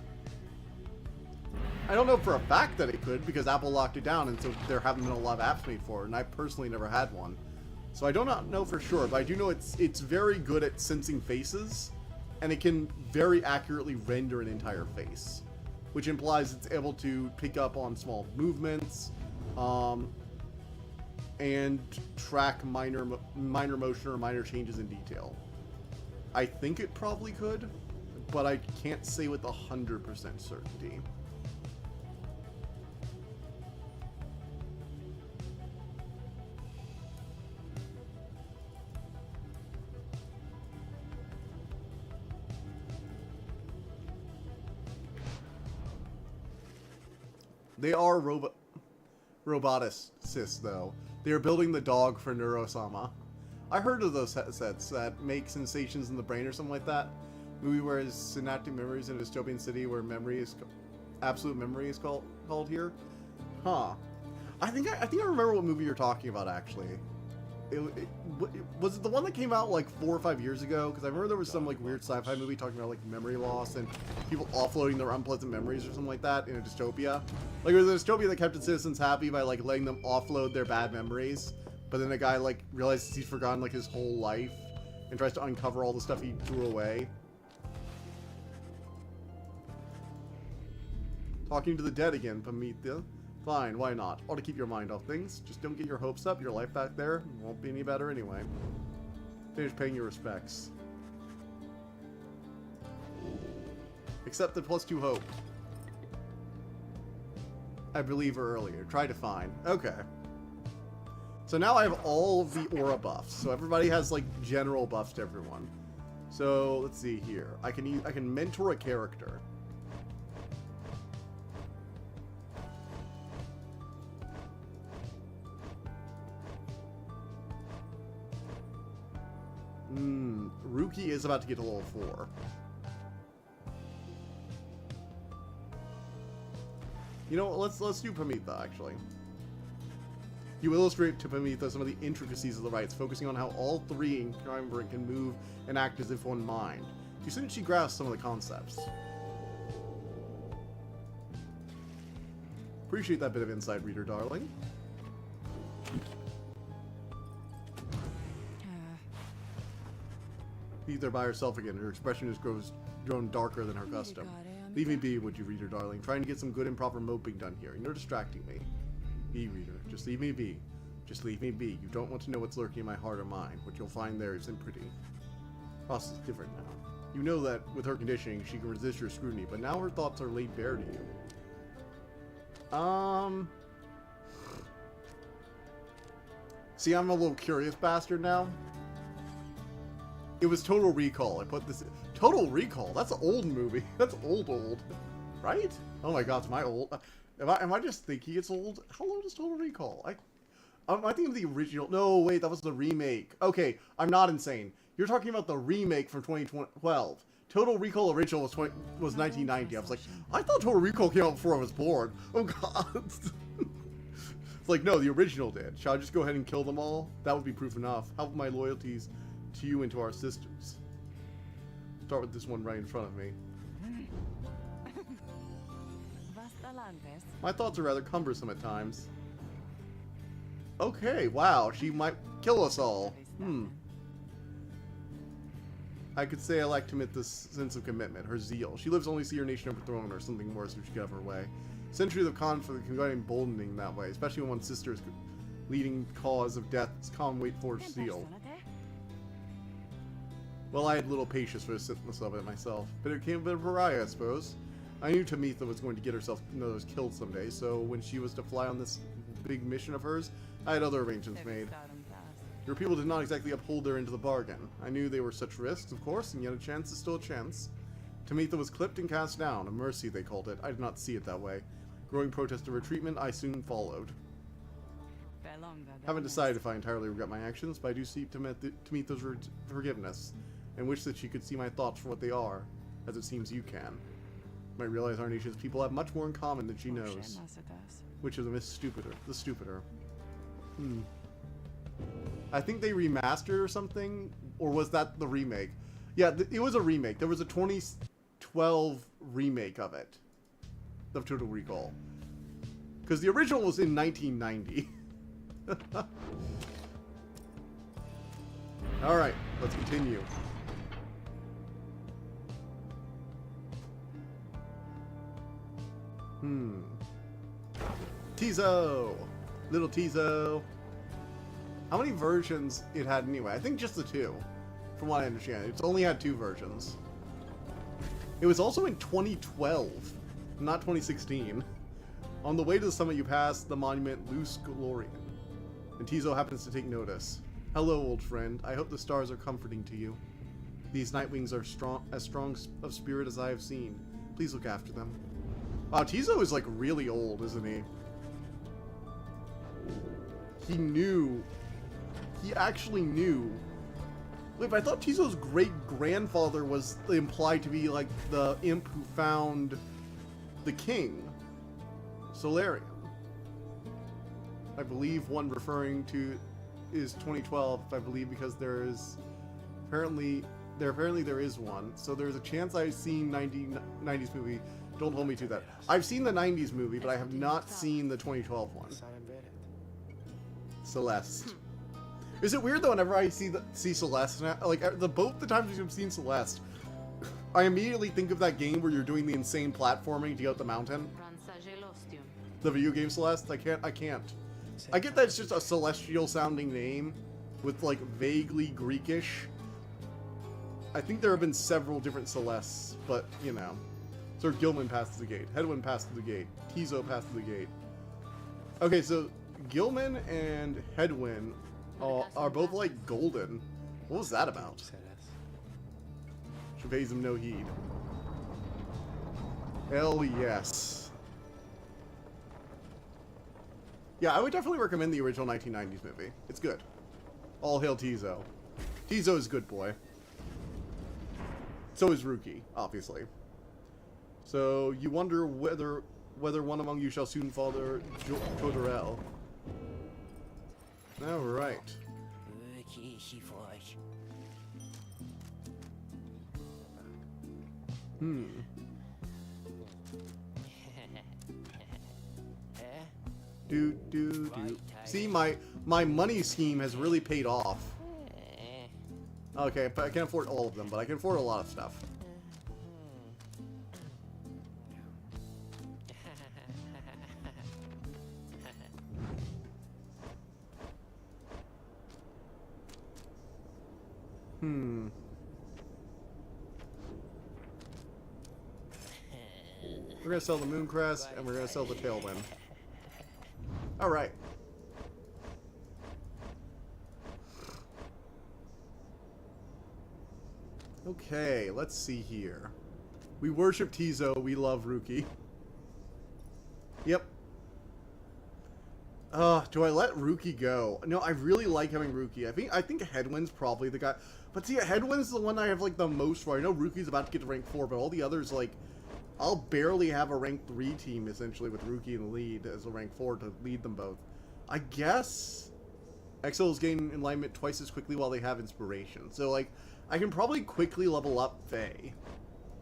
I don't know for a fact that it could, because Apple locked it down, and so there haven't been a lot of apps made for it, and I personally never had one. So I do not know for sure, but I do know it's very good at sensing faces, and it can very accurately render an entire face, which implies it's able to pick up on small movements, and track minor motion or minor changes in detail. I think it probably could, but I can't say with 100% certainty. They are roboticists, though. They are building the dog for Neurosama. I heard of those headsets that make sensations in the brain or something like that. Movie where his synaptic memories in a dystopian city where memory is absolute memory is called here. Huh. I think I remember what movie you're talking about, actually. Was it the one that came out like 4 or 5 years ago? Because I remember there was some like weird sci-fi movie talking about like memory loss and people offloading their unpleasant memories or something like that in a dystopia. Like it was a dystopia that kept its citizens happy by like letting them offload their bad memories. But then the guy like realizes he's forgotten like his whole life and tries to uncover all the stuff he threw away. Talking to the dead again, Pamithia. Fine, why not? Ought to keep your mind off things. Just don't get your hopes up. Your life back there won't be any better anyway. Finish paying your respects. Accept the +2 hope. I believe her earlier. Try to find. Okay. So now I have all of the aura buffs. So everybody has like general buffs to everyone. So let's see here. I can mentor a character. Ruki is about to get to level 4. You know, let's do Pamitha, actually. You illustrate to Pamitha some of the intricacies of the rites, focusing on how all three in Triumvirate can move and act as if one mind. You think she grasps some of the concepts. Appreciate that bit of insight, reader darling. She's there by herself again. Her expression has grown darker than her custom. Leave me be, would you, reader darling? Trying to get some good and proper moping done here. You're distracting me. Be, reader. Just leave me be. Just leave me be. You don't want to know what's lurking in my heart or mind. What you'll find there isn't pretty. Ross is different now. You know that with her conditioning, she can resist your scrutiny, but now her thoughts are laid bare to you. See, I'm a little curious bastard now. It was Total Recall. I put this... Total Recall? That's an old movie. That's old. Right? Oh my god, am I old? Am I just thinking it's old? How old is Total Recall? I think of the original... No, wait, that was the remake. Okay, I'm not insane. You're talking about the remake from 2012. Total Recall original was 1990. I was like, I thought Total Recall came out before I was born. Oh god. It's like, no, the original did. Shall I just go ahead and kill them all? That would be proof enough. How about my loyalties to you and to our sisters? Start with this one right in front of me. My thoughts are rather cumbersome at times. Okay, wow, she might kill us all. I could say I like to admit this sense of commitment, her zeal. She lives only to see her nation overthrown or something worse if she get of her way. Centuries of conflict can go emboldening that way, especially when one's sister is leading cause of death's calm wait for seal. Well, I had little patience for the simpness of it myself, but it came a bit of pariah, I suppose. I knew Tamitha was going to get herself killed someday, so when she was to fly on this big mission of hers, I had other arrangements made. Your people did not exactly uphold their end of the bargain. I knew they were such risks, of course, and yet a chance is still a chance. Tamitha was clipped and cast down, a mercy they called it. I did not see it that way. Growing protest of her treatment, I soon followed. Haven't decided if I entirely regret my actions, but I do seek Tamitha's forgiveness, and wish that she could see my thoughts for what they are, as it seems you can. You might realize our nation's people have much more in common than she knows. Which of them is the stupider? I think they remastered or something, or was that the remake? Yeah, it was a remake. There was a 2012 remake of it. Of Total Recall. Because the original was in 1990. Alright, let's continue. Tizo! Little Tizo. How many versions it had anyway? I think just the 2. From what I understand. It's only had 2 versions. It was also in 2012. Not 2016. On the way to the summit you pass the monument Luce Glorian. And Tizo happens to take notice. Hello, old friend. I hope the stars are comforting to you. These Nightwings are as strong of spirit as I have seen. Please look after them. Wow, Tizo is like really old, isn't he? He knew. He actually knew. Wait, but I thought Tizo's great-grandfather was implied to be like the imp who found the king, Solarian. I believe one referring to is 2012, I believe, because there is apparently there is one. So there's a chance I've seen 90s movie. Don't hold me to that. I've seen the 90s movie, but I have not seen the 2012 one. Celeste. Is it weird though? Whenever I see Celeste, now, like both the times I've seen Celeste, I immediately think of that game where you're doing the insane platforming to get up the mountain. The video game Celeste. I can't. I get that it's just a celestial sounding name with like vaguely Greekish. I think there have been several different Celestes, but you know. Sir Gilman passed the gate. Hedwyn passed the gate. Tizo passed the gate. Okay, so Gilman and Hedwyn are both like golden. What was that about? She pays him no heed. Hell yes. Yeah, I would definitely recommend the original 1990s movie. It's good. All hail Tizo. Tizo is good boy. So is Ruki, obviously. So you wonder whether one among you shall soon father Todorel. All right. Do. See, my money scheme has really paid off. Okay, but I can't afford all of them, but I can afford a lot of stuff. We're gonna sell the Mooncrest, and we're gonna sell the Tailwind. Alright. Okay, let's see here. We worship Tizo, we love Ruki. Yep. Do I let Ruki go? No, I really like having Ruki. I think Hedwyn's probably the guy. But see, Hedwyn's the one I have like the most for. I know Ruki's about to get to rank 4, but all the others, like, I'll barely have a rank 3 team, essentially, with Ruki in the lead as a rank 4 to lead them both. I guess Exils gain enlightenment twice as quickly while they have inspiration. So, like, I can probably quickly level up Faye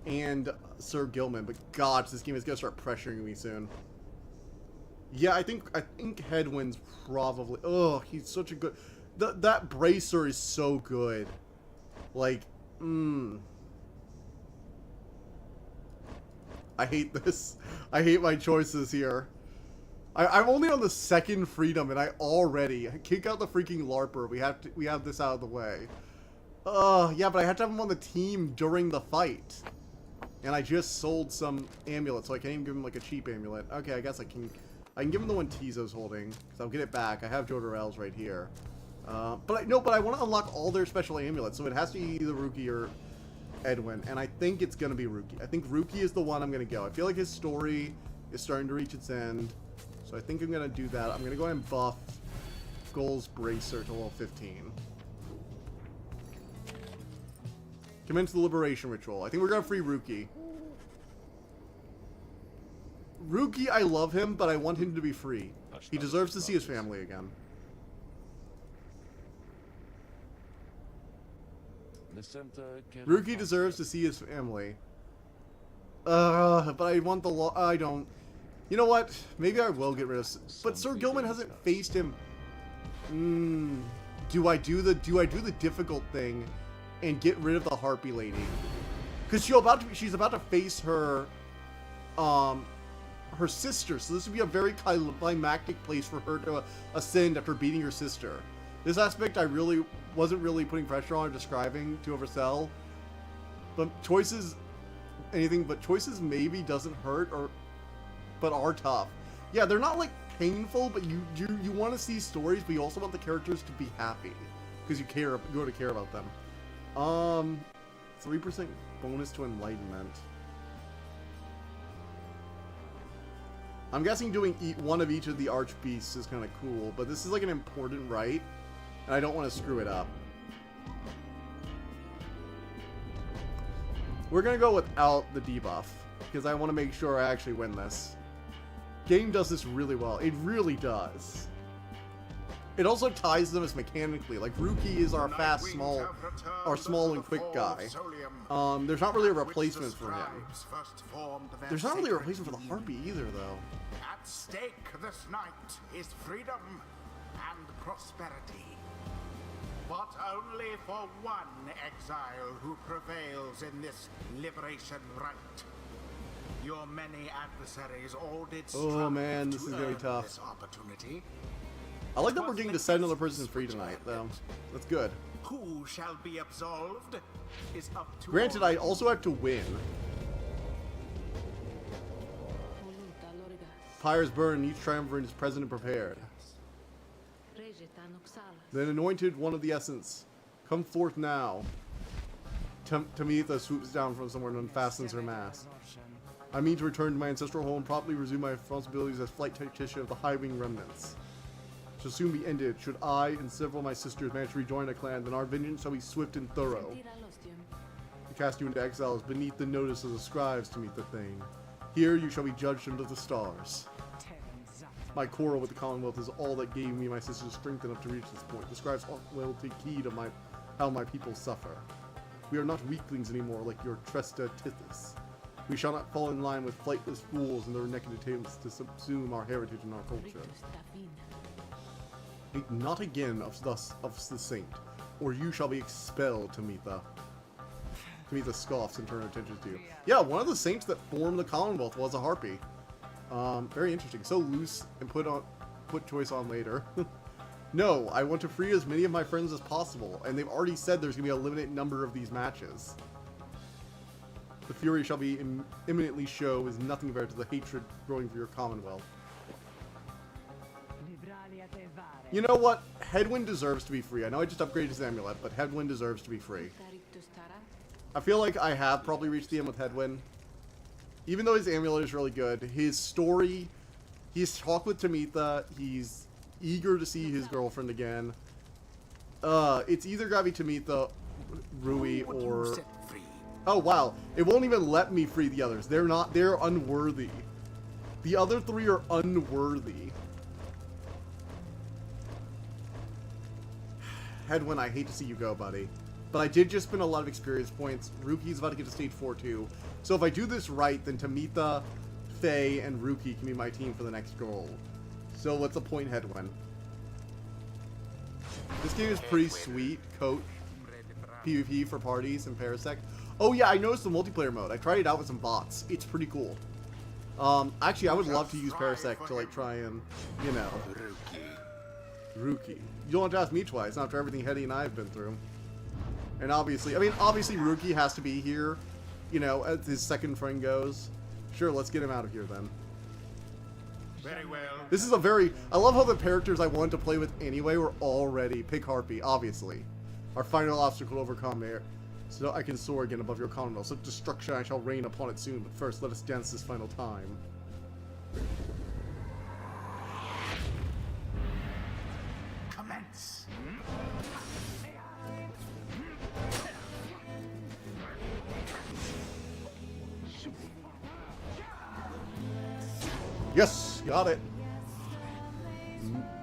and Sir Gilman, but God, this game is going to start pressuring me soon. Yeah, I think Hedwyn's probably... Ugh, he's such a good... That Bracer is so good. Like, I hate this. I hate my choices here. I'm only on the second freedom, and I already kick out the freaking LARPer. We have this out of the way. Yeah, but I have to have him on the team during the fight. And I just sold some amulets, so I can't even give him like a cheap amulet. Okay, I guess I can give him the one Tizo's holding, because I'll get it back. I have Jodorel's right here. But I want to unlock all their special amulets, so it has to be either Ruki or Edwin, and I think it's going to be Ruki. I think Ruki is the one I'm going to go. I feel like his story is starting to reach its end, so I think I'm going to do that. I'm going to go ahead and buff Goal's Bracer to level 15. Commence the Liberation Ritual. I think we're going to free Ruki. Ruki, I love him, but I want him to be free. He deserves to see his family again. Ruki deserves to see his family. But I want the law. I don't. You know what? Maybe I will get rid of. But Sir Gilman hasn't faced him. Do I do the difficult thing and get rid of the Harpy lady? Because she's about to face her her sister. So this would be a very climactic place for her to ascend after beating her sister. This aspect I really wasn't really putting pressure on or describing to oversell. But choices, anything but choices maybe doesn't hurt but are tough. Yeah, they're not like painful, but you want to see stories, but you also want the characters to be happy because you go to care about them. 3% bonus to enlightenment. I'm guessing doing one of each of the archbeasts is kind of cool, but this is like an important rite, and I don't want to screw it up. We're gonna go without the debuff because I want to make sure I actually win this. Game does this really well. It really does. It also ties them as mechanically. Like Ruki is our fast, small and quick guy. There's not really a replacement for him. There's not really a replacement for the Harpy either, though.
At stake this night is freedom and prosperity. But only for one exile who prevails in this liberation rite. Your many adversaries all did
strive this is very tough.
This opportunity.
I like that we're getting to set another person free tonight, though. That's good.
Who shall be absolved is up to
Granted, I also have to win. Pyre's burned, each triumvirate is present and prepared. Then anointed one of the essence. Come forth now. Tamitha swoops down from somewhere and unfastens her mask. I mean to return to my ancestral home and promptly resume my responsibilities as flight tactician of the High Wing remnants. Shall soon be ended. Should I and several of my sisters manage to rejoin a clan, then our vengeance shall be swift and thorough. To cast you into exile is beneath the notice of the scribes to meet the thing. Here you shall be judged under the stars. My quarrel with the Commonwealth is all that gave me my sisters strength enough to reach this point. The scribes will take heed of how my people suffer. We are not weaklings anymore like your Tresta Tithys. We shall not fall in line with flightless fools and their naked attempts to subsume our heritage and our culture. Not again of the saint, or you shall be expelled, Tamitha. Tamitha scoffs and turns her attention to you. Yeah, one of the saints that formed the Commonwealth was a Harpy. Very interesting. So loose and put choice on later. No, I want to free as many of my friends as possible, and they've already said there's going to be a limited number of these matches. The fury shall be imminently show is nothing compared to the hatred growing for your Commonwealth. You know what? Headwind deserves to be free. I know I just upgraded his amulet, but Headwind deserves to be free. I feel like I have probably reached the end with Headwind. Even though his amulet is really good, his story, he's talked with Tamitha, he's eager to see his girlfriend again. It's either gotta be Tamitha, Rui, or... Oh wow, it won't even let me free the others. They're unworthy. The other three are unworthy. Headwind, I hate to see you go, buddy. But I did just spend a lot of experience points. Ruki's about to get to stage 4 too. So if I do this right, then Tamitha, Faye, and Ruki can be my team for the next goal. So let's appoint Headwind. This game is pretty sweet. Coat PvP for parties and Parasect. Oh yeah, I noticed the multiplayer mode. I tried it out with some bots. It's pretty cool. Actually, I would love to use Parasect to like try and, you know, Ruki. You don't have to ask me twice after everything Hetty and I have been through. And obviously, obviously Ruki has to be here, you know, as his second friend goes. Sure, let's get him out of here then.
Very well.
This is I love how the characters I wanted to play with anyway were already Pig Harpy, obviously. Our final obstacle to overcome here, so I can soar again above your Commonwealth. So destruction I shall rain upon it soon, but first let us dance this final time.
Commence.
Yes, got it.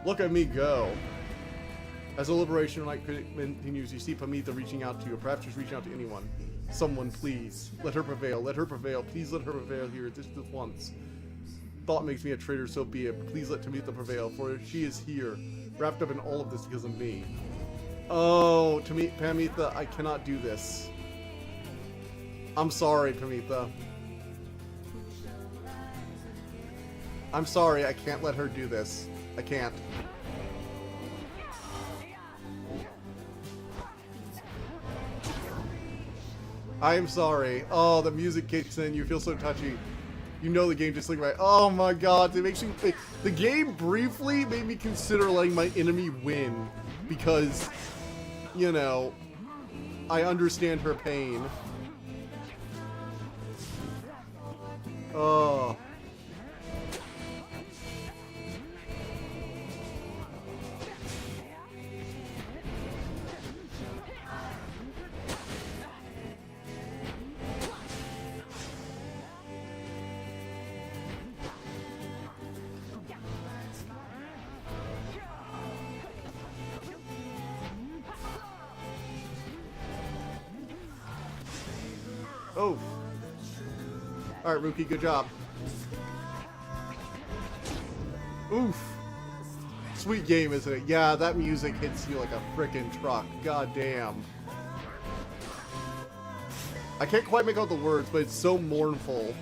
Look at me go. As the liberation night continues, you see Tamitha reaching out to you, or perhaps just reaching out to anyone. Someone, please. Let her prevail. Let her prevail. Please let her prevail here. Just this once. Thought makes me a traitor, so be it. Please let Tamitha prevail, for she is here, wrapped up in all of this because of me. Oh, Pamitha, I cannot do this. I'm sorry, Pamitha. I'm sorry, I can't let her do this. I can't. I am sorry. Oh, the music kicks in. You feel so touchy. You know the game just like right. Oh my god, it makes me. The game briefly made me consider letting my enemy win because, you know, I understand her pain. Oh. Oh. Alright, Rookie, good job. Oof. Sweet game, isn't it? Yeah, that music hits you like a frickin' truck. God damn. I can't quite make out the words, but it's so mournful.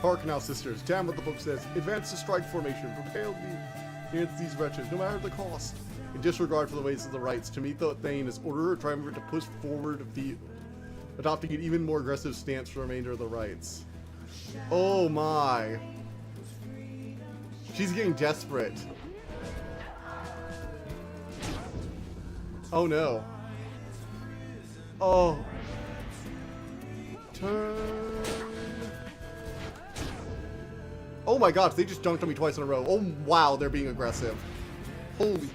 Hark now, sisters. Damn what the book says. Advance to strike formation. Prepare against these wretches, no matter the cost. In disregard for the ways of the rights, Tamitha Thane has ordered her triumvirate to push forward, adopting an even more aggressive stance for the remainder of the rights. Oh my. She's getting desperate. Oh no. Oh. Turn. Oh my gosh, they just dunked on me twice in a row. Oh wow, they're being aggressive. Holy.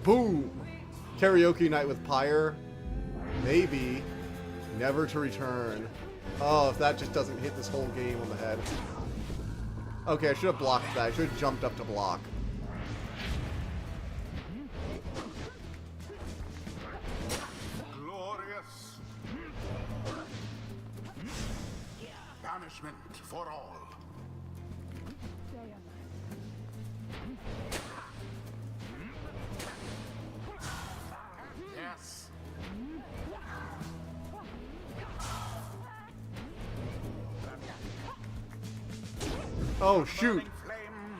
Boom! Karaoke night with Pyre. Maybe. Never to return. Oh, if that just doesn't hit this whole game on the head. Okay, I should have blocked that. I should have jumped up to block.
Glorious. Banishment for all. Yes.
Oh, shoot.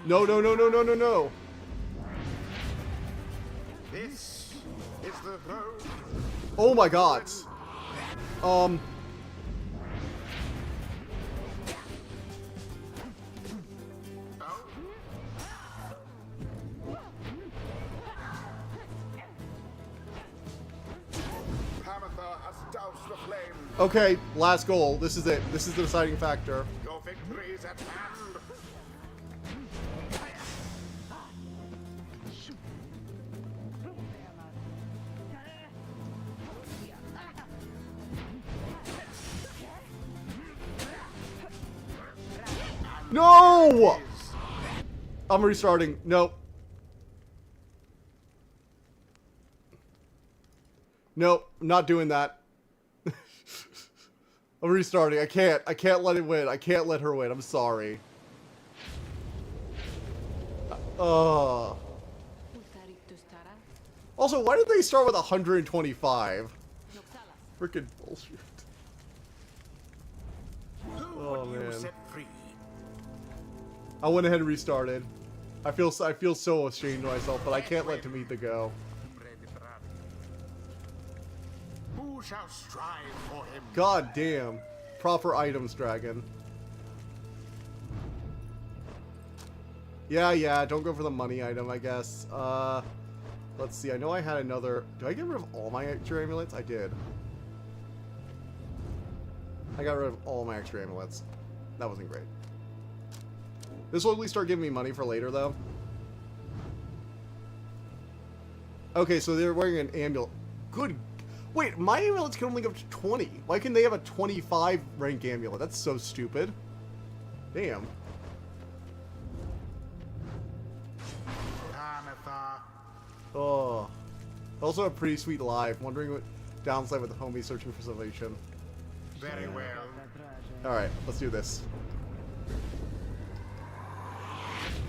No, no, no, no, no, no, no.
This is the road.
Oh my god.
Pamitha has doused the flame.
Okay, last goal. This is it. This is the deciding factor.
Your victory is at hand.
No! I'm restarting. Nope. Nope, I'm not doing that. I'm restarting. I can't let it win. I can't let her win. I'm sorry. Also, why did they start with 125? Freaking bullshit. Oh man. I went ahead and restarted. I feel so ashamed of myself, but I can't let Tamitha go.
Who shall strive for him?
God damn. Proper items, dragon. Yeah, don't go for the money item, I guess. Let's see, I know I had another... Do I get rid of all my extra amulets? I did. I got rid of all my extra amulets. That wasn't great. This will at least start giving me money for later, though. Okay, so they're wearing an amulet. Good. Wait, my amulets can only go up to 20. Why can they have a 25 rank amulet? That's so stupid. Damn. Oh. Also a pretty sweet life. Wondering what downside with the homie searching for salvation.
Very well.
Alright, let's do this.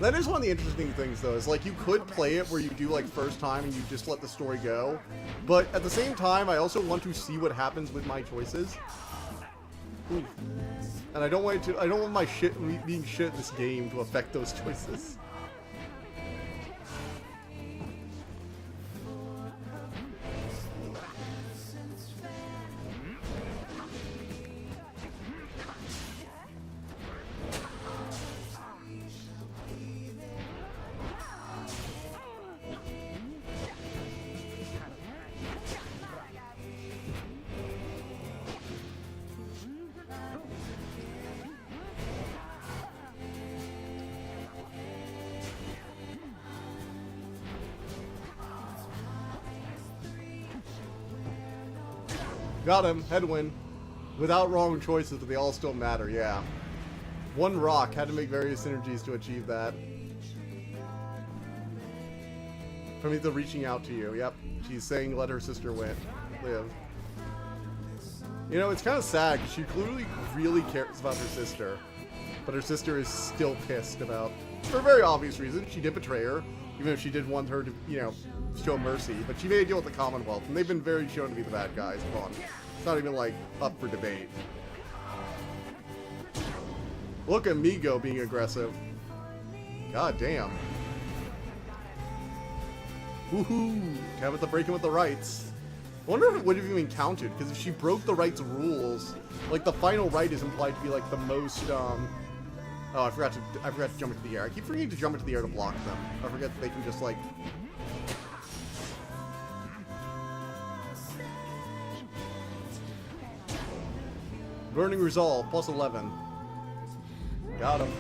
That is one of the interesting things, though, is like you could play it where you do like first time and you just let the story go, but at the same time, I also want to see what happens with my choices. Ooh. And I don't want my me being shit in this game to affect those choices. Got him. Headwind. Without wrong choices, but they all still matter, yeah. One rock. Had to make various synergies to achieve that. From either reaching out to you. Yep. She's saying let her sister live. You know, it's kind of sad because she clearly really cares about her sister. But her sister is still pissed about, for very obvious reasons. She did betray her. Even if she did want her to, you know, show mercy, but she made a deal with the Commonwealth, and they've been very shown to be the bad guys. Come on. It's not even, like, up for debate. Look at me go being aggressive. God damn. Woohoo! Tabitha breaking with the rights. I wonder if it would have even counted, because if she broke the rights rules, like, the final right is implied to be, like, the most, Oh, I forgot to jump into the air. I keep forgetting to jump into the air to block them. I forget that they can just, like... Burning Resolve, plus 11. Got him.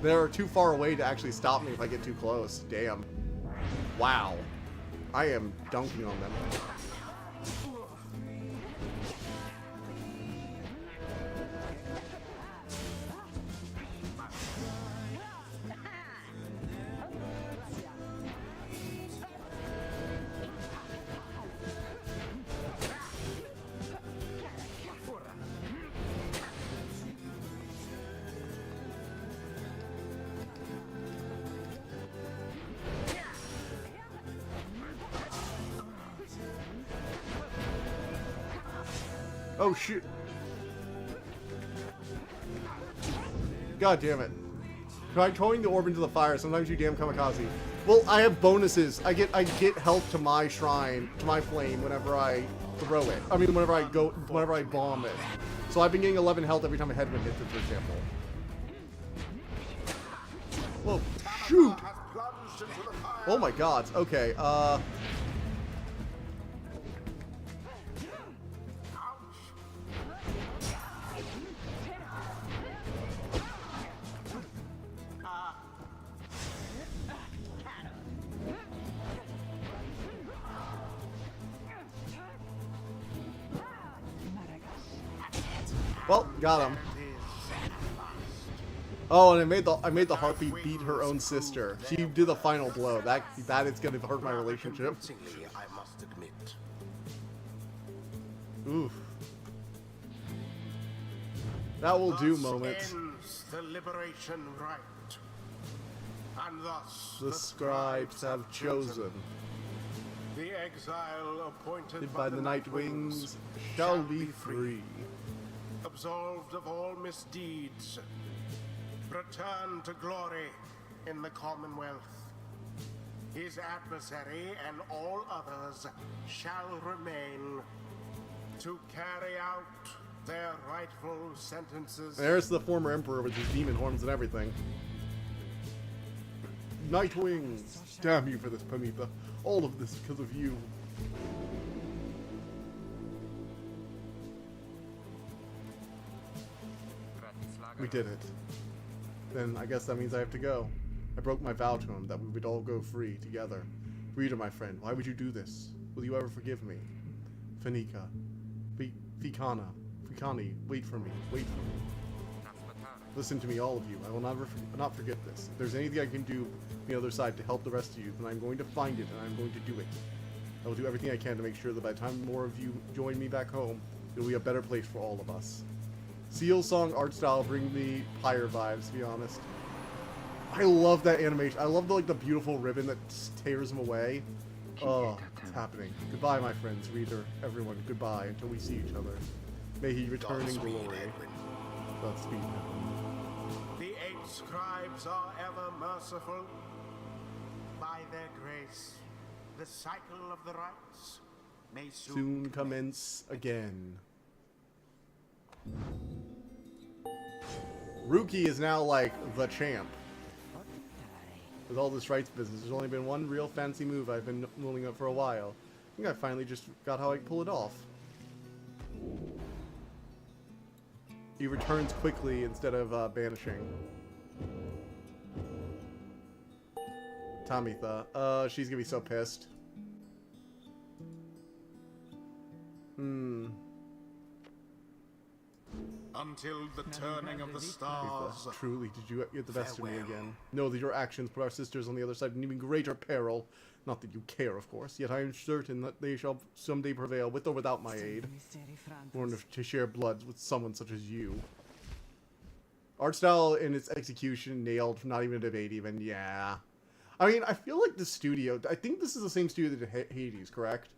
They're too far away to actually stop me if I get too close. Damn. Wow. I am dunking on them. Oh, shoot. God damn it. Try throwing the orb into the fire. Sometimes you damn kamikaze. Well, I have bonuses. I get health to my shrine, to my flame, whenever I throw it. I mean, whenever I bomb it. So I've been getting 11 health every time a headwind hits it, for example. Whoa, shoot! Oh my god. Okay, well, got him. Oh, and I made the harpy beat her own sister. She did the final blow. That is going to hurt my relationship.
I must admit.
Oof. That will do, moment.
Ends the liberation rite, and thus
The scribes have chosen.
the exile appointed
By the night wings shall be free.
absolved of all misdeeds, return to glory in the Commonwealth. His adversary and all others shall remain to carry out their rightful sentences.
There's the former emperor with his demon horns and everything. Nightwing! Damn you for this, Pamitha. All of this because of you. We did it. Then I guess that means I have to go. I broke my vow to him that we would all go free together. Reader, my friend, why would you do this? Will you ever forgive me? Fanika. Fikani, wait for me. Wait for me. Listen to me, all of you. I will not forget this. If there's anything I can do on the other side to help the rest of you, then I'm going to find it, and I'm going to do it. I will do everything I can to make sure that by the time more of you join me back home, it will be a better place for all of us. Seal song art style bring me Pyre vibes, to be honest. I love that animation. I love the beautiful ribbon that tears him away. Oh, it's happening. Goodbye, my friends, reader, everyone. Goodbye until we see each other. May he return in glory. Godspeed.
The 8 scribes are ever merciful. By their grace, the cycle of the rites may
Soon commence again. Ruki is now like the champ. With all this rights business, there's only been one real fancy move I've been mulling up for a while. I think I finally just got how I can pull it off. He returns quickly instead of banishing. Tamitha. She's gonna be so pissed.
until the turning of the stars.
Truly, did you get the best of me again? Know that your actions put our sisters on the other side in even greater peril. Not that you care, of course, yet I am certain that they shall someday prevail, with or without my aid. Born to share blood with someone such as you. Art style and its execution nailed, not even a debate even, yeah. I mean, I feel like the studio, I think this is the same studio that did Hades, correct?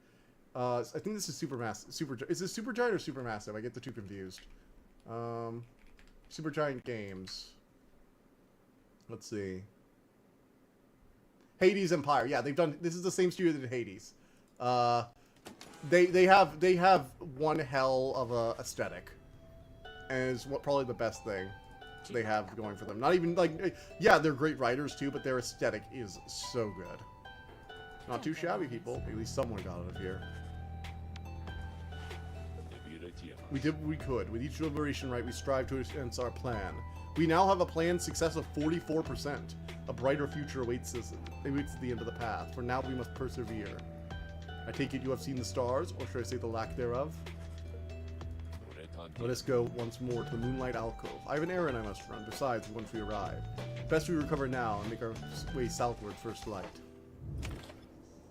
I think this is is this Supergiant or Supermassive? I get the two confused. Supergiant Games. Let's see. Hades and Pyre. Yeah, they've done, this is the same studio that did Hades. They have one hell of a aesthetic. And it's probably the best thing they have going for them. Not even, like, yeah, they're great writers too, but their aesthetic is so good. Not too shabby, people. At least someone got out of here. We did what we could. With each deliberation right, we strive to advance our plan. We now have a planned success of 44%. A brighter future awaits us at the end of the path. For now, we must persevere. I take it you have seen the stars, or should I say the lack thereof? Let us go once more to the Moonlight Alcove. I have an errand I must run, besides, once we arrive. Best we recover now and make our way southward first light.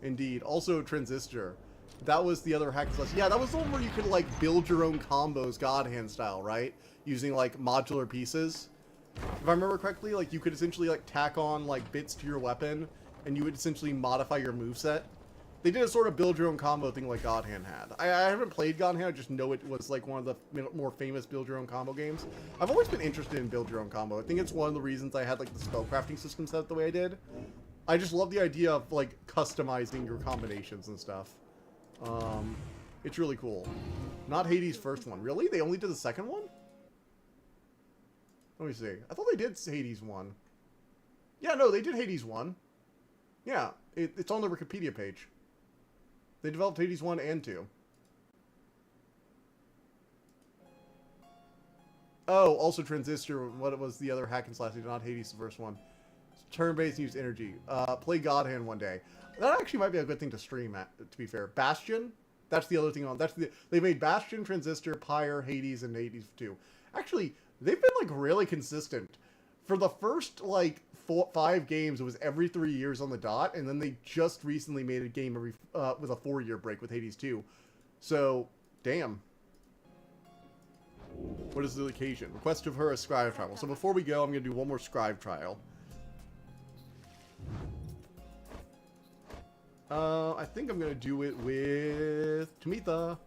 Indeed. Also, Transistor. That was the other hack and slash. Yeah, that was the one where you could, like, build your own combos God Hand style, right? Using, like, modular pieces. If I remember correctly, like, you could essentially, like, tack on, like, bits to your weapon, and you would essentially modify your moveset. They did a sort of build your own combo thing like God Hand had. I haven't played God Hand, I just know it was, like, one of the more famous build your own combo games. I've always been interested in build your own combo. I think it's one of the reasons I had, like, the spellcrafting system set up the way I did. I just love the idea of, like, customizing your combinations and stuff. It's really cool. Not Hades' first one. Really? They only did the second one? Let me see. I thought they did Hades 1. Yeah, no, they did Hades 1. Yeah, it's on the Wikipedia page. They developed Hades 1 and 2. Oh, also Transistor, what was the other hack and slash, not Hades, the first one. Turn-based, use energy. Play God Hand one day. That actually might be a good thing to stream at, to be fair. Bastion? That's the other thing on, they made Bastion, Transistor, Pyre, Hades, and Hades 2. Actually, they've been, like, really consistent. For the first, like, 5 games, it was every 3 years on the dot, and then they just recently made a game every, with a 4-year break with Hades 2. So, damn. What is the occasion? Request of her a scribe trial. So before we go, I'm going to do one more scribe trial. I think I'm going to do it with Tamitha.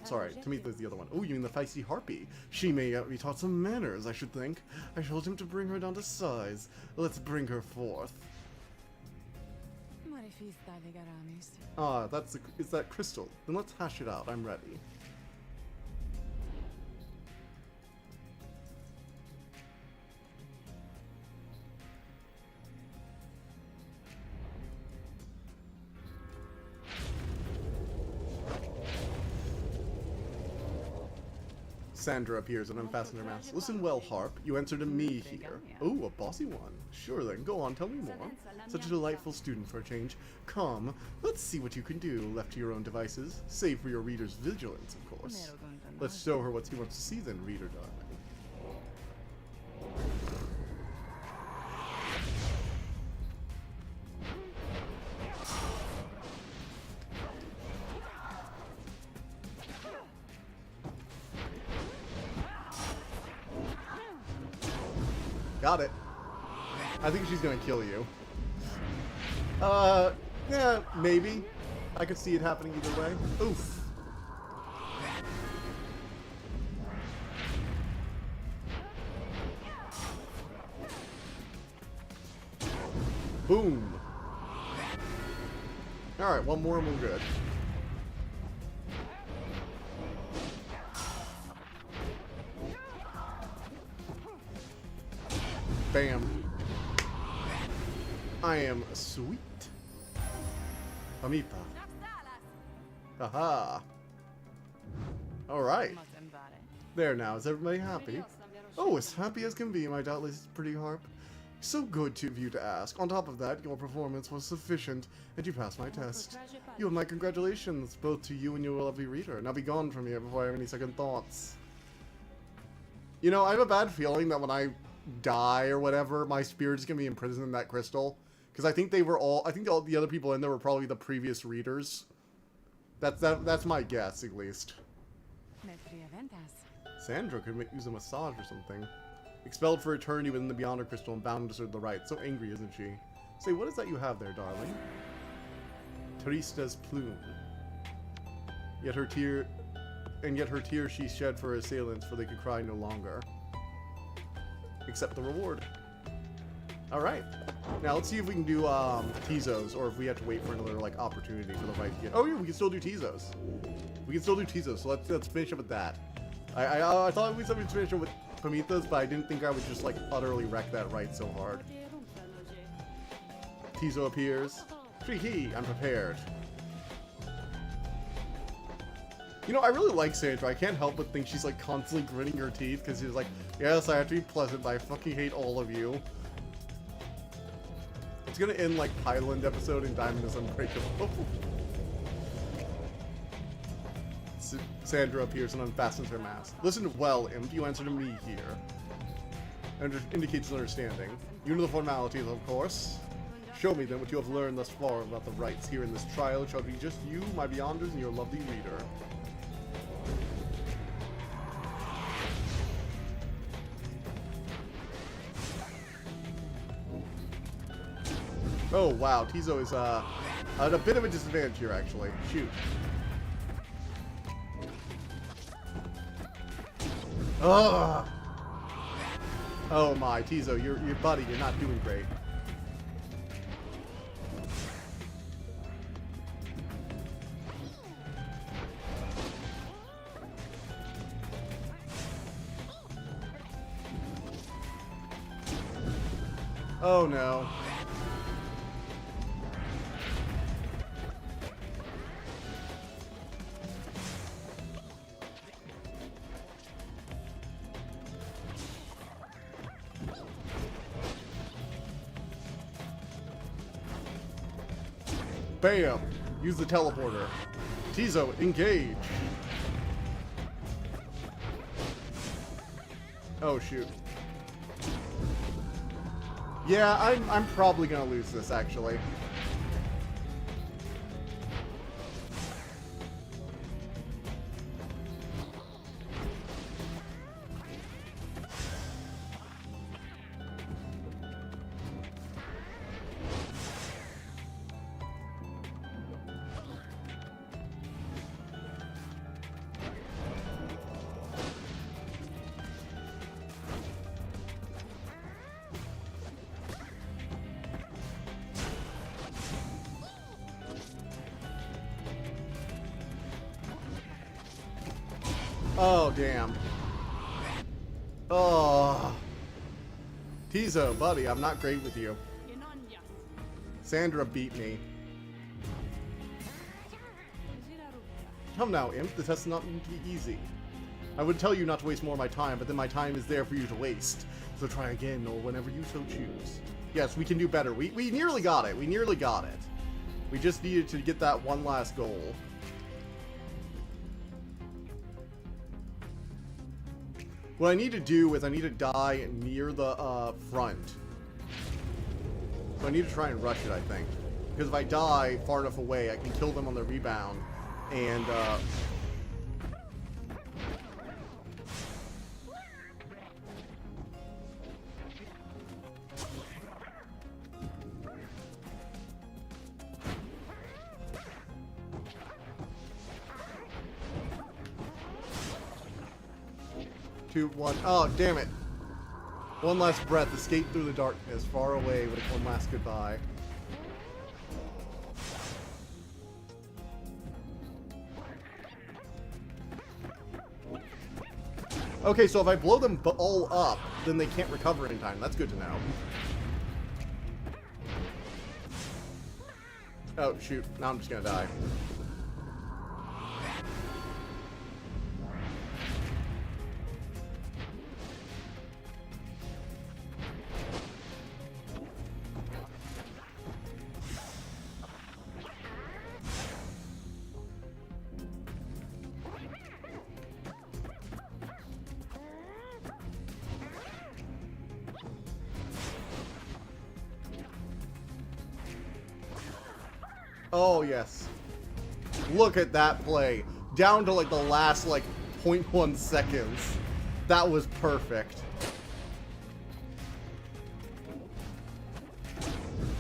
Sorry, Tamitha's the other one. Oh, you mean the feisty harpy? She may be taught some manners, I should think. I told him to bring her down to size. Let's bring her forth. Ah, is that crystal? Then let's hash it out. I'm ready. Sandra appears and unfastens her mask. Listen well, Harp. You answer to me here. Oh, a bossy one. Sure then, go on, tell me more. Such a delightful student for a change. Come, let's see what you can do, left to your own devices. Save for your reader's vigilance, of course. Let's show her what she wants to see then, reader darling. Got it. I think she's gonna kill you. Yeah, maybe. I could see it happening either way. Oof. Boom. Alright, one more and we're good. Bam. I am sweet. Amita. Haha. Alright. There now, is everybody happy? Oh, as happy as can be, my doubtless pretty harp. So good of you to ask. On top of that, your performance was sufficient, and you passed my test. You have my congratulations, both to you and your lovely reader. Now be gone from here before I have any second thoughts. You know, I have a bad feeling that when I die or whatever, my spirit's gonna be imprisoned in that crystal. Because I think they were all, I think all the other people in there were probably the previous readers. That's my guess, at least. Sandra could use a massage or something. Expelled for eternity within the Beyonder crystal and bound to serve the right. So angry, isn't she? Say, what is that you have there, darling? Trista's plume. Yet her tears she shed for her assailants, for they could cry no longer. Accept the reward. Alright. Now let's see if we can do Tizos, or if we have to wait for another like opportunity for the fight to get. Oh yeah, we can still do Tizos. We can still do Tizos, so let's finish up with that. I thought we'd finish up with Pamitas, but I didn't think I would just like utterly wreck that right so hard. Tizo appears. Hee, I'm prepared. You know, I really like Sandra. I can't help but think she's like constantly gritting her teeth because she's like, yes, I have to be pleasant, but I fucking hate all of you. It's gonna end like Pyland episode and Diamond is Unbreakable. Sandra appears and unfastens her mask. Listen well, imp, you answer to me here. And it indicates understanding. You know the formalities, of course. Show me then what you have learned thus far about the rites here in this trial. It shall be just you, my Beyonders, and your lovely reader. Oh wow, Tizo is at a bit of a disadvantage here actually. Shoot. Ugh. Oh my, Tizo, your buddy, you're not doing great. Oh no. Bam! Use the teleporter. Tizo, engage! Oh shoot. Yeah, I'm probably gonna lose this actually. Oh, damn. Oh. Tizo, buddy, I'm not great with you. Sandra beat me. Come now, imp. The test is not meant to be easy. I would tell you not to waste more of my time, but then my time is there for you to waste. So try again, or whenever you so choose. Yes, we can do better. We nearly got it. We nearly got it. We just needed to get that one last goal. What I need to do is I need to die near the front. So I need to try and rush it, I think. Because if I die far enough away, I can kill them on the rebound. And, 2, 1. Oh, damn it. One last breath. Escape through the darkness. Far away with one last goodbye. Okay, so if I blow them all up, then they can't recover in time. That's good to know. Oh, shoot. Now I'm just gonna die. Oh, yes. Look at that play. Down to, like, the last, like, 0.1 seconds. That was perfect.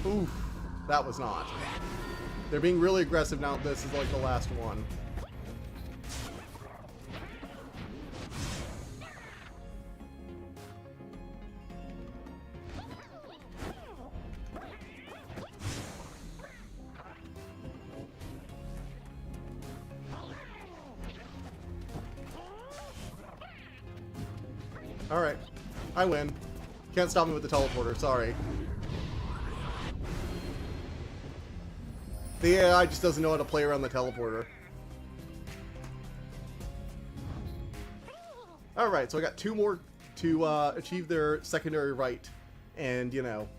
Oof. That was not. They're being really aggressive now. This is, like, the last one. Alright. I win. Can't stop me with the teleporter, sorry. The AI just doesn't know how to play around the teleporter. Alright, so I got 2 more to achieve their secondary right and, you know,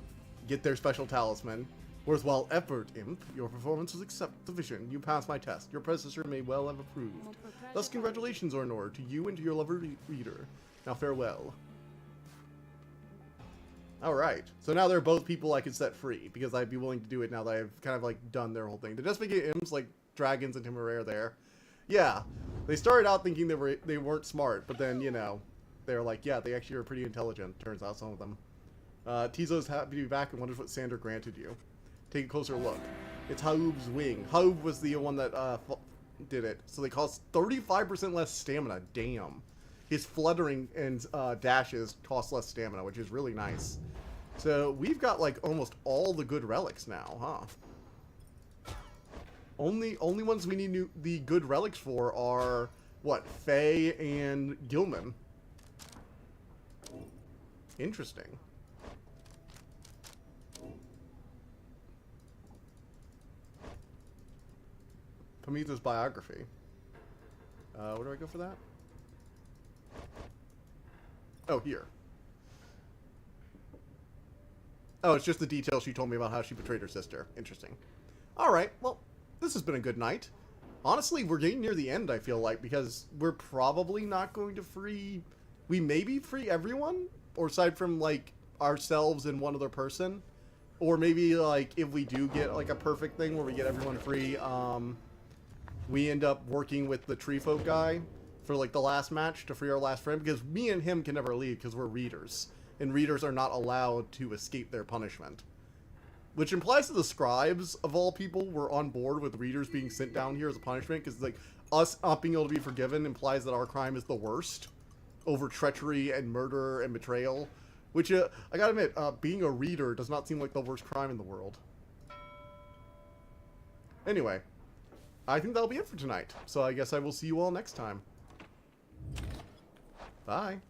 get their special talisman. Worthwhile effort, Imp. Your performance was sufficient. You passed my test. Your predecessor may well have approved. Thus, congratulations, Ornor, to you and to your lovely reader. Now, farewell. Alright, so now they're both people I could set free, because I'd be willing to do it now that I've kind of, like, done their whole thing. They're just making imps like dragons and Temeraire there. Yeah, they started out thinking they weren't smart, but then, you know, they're like, yeah, they actually are pretty intelligent, turns out, some of them. Tizo's happy to be back and wonders what Sander granted you. Take a closer look. It's Haub's wing. Haub was the one that did it, so they cost 35% less stamina. Damn. His fluttering and dashes cost less stamina, which is really nice. So we've got like almost all the good relics now, huh? Only ones we need the good relics for are what, Faye and Gilman. Interesting. Pamita's biography. Where do I go for that? Oh, here. Oh, it's just the details she told me about how she betrayed her sister. Interesting. Alright, well, this has been a good night. Honestly, we're getting near the end, I feel like, because we're probably not going to free... We maybe free everyone? Or aside from, like, ourselves and one other person? Or maybe, like, if we do get, like, a perfect thing where we get everyone free, we end up working with the tree folk guy for, like, the last match to free our last friend, because me and him can never leave because we're readers, and readers are not allowed to escape their punishment. Which implies that the scribes, of all people, were on board with readers being sent down here as a punishment, because, like, us not being able to be forgiven implies that our crime is the worst over treachery and murder and betrayal, which, I gotta admit, being a reader does not seem like the worst crime in the world. Anyway, I think that'll be it for tonight, so I guess I will see you all next time. Bye.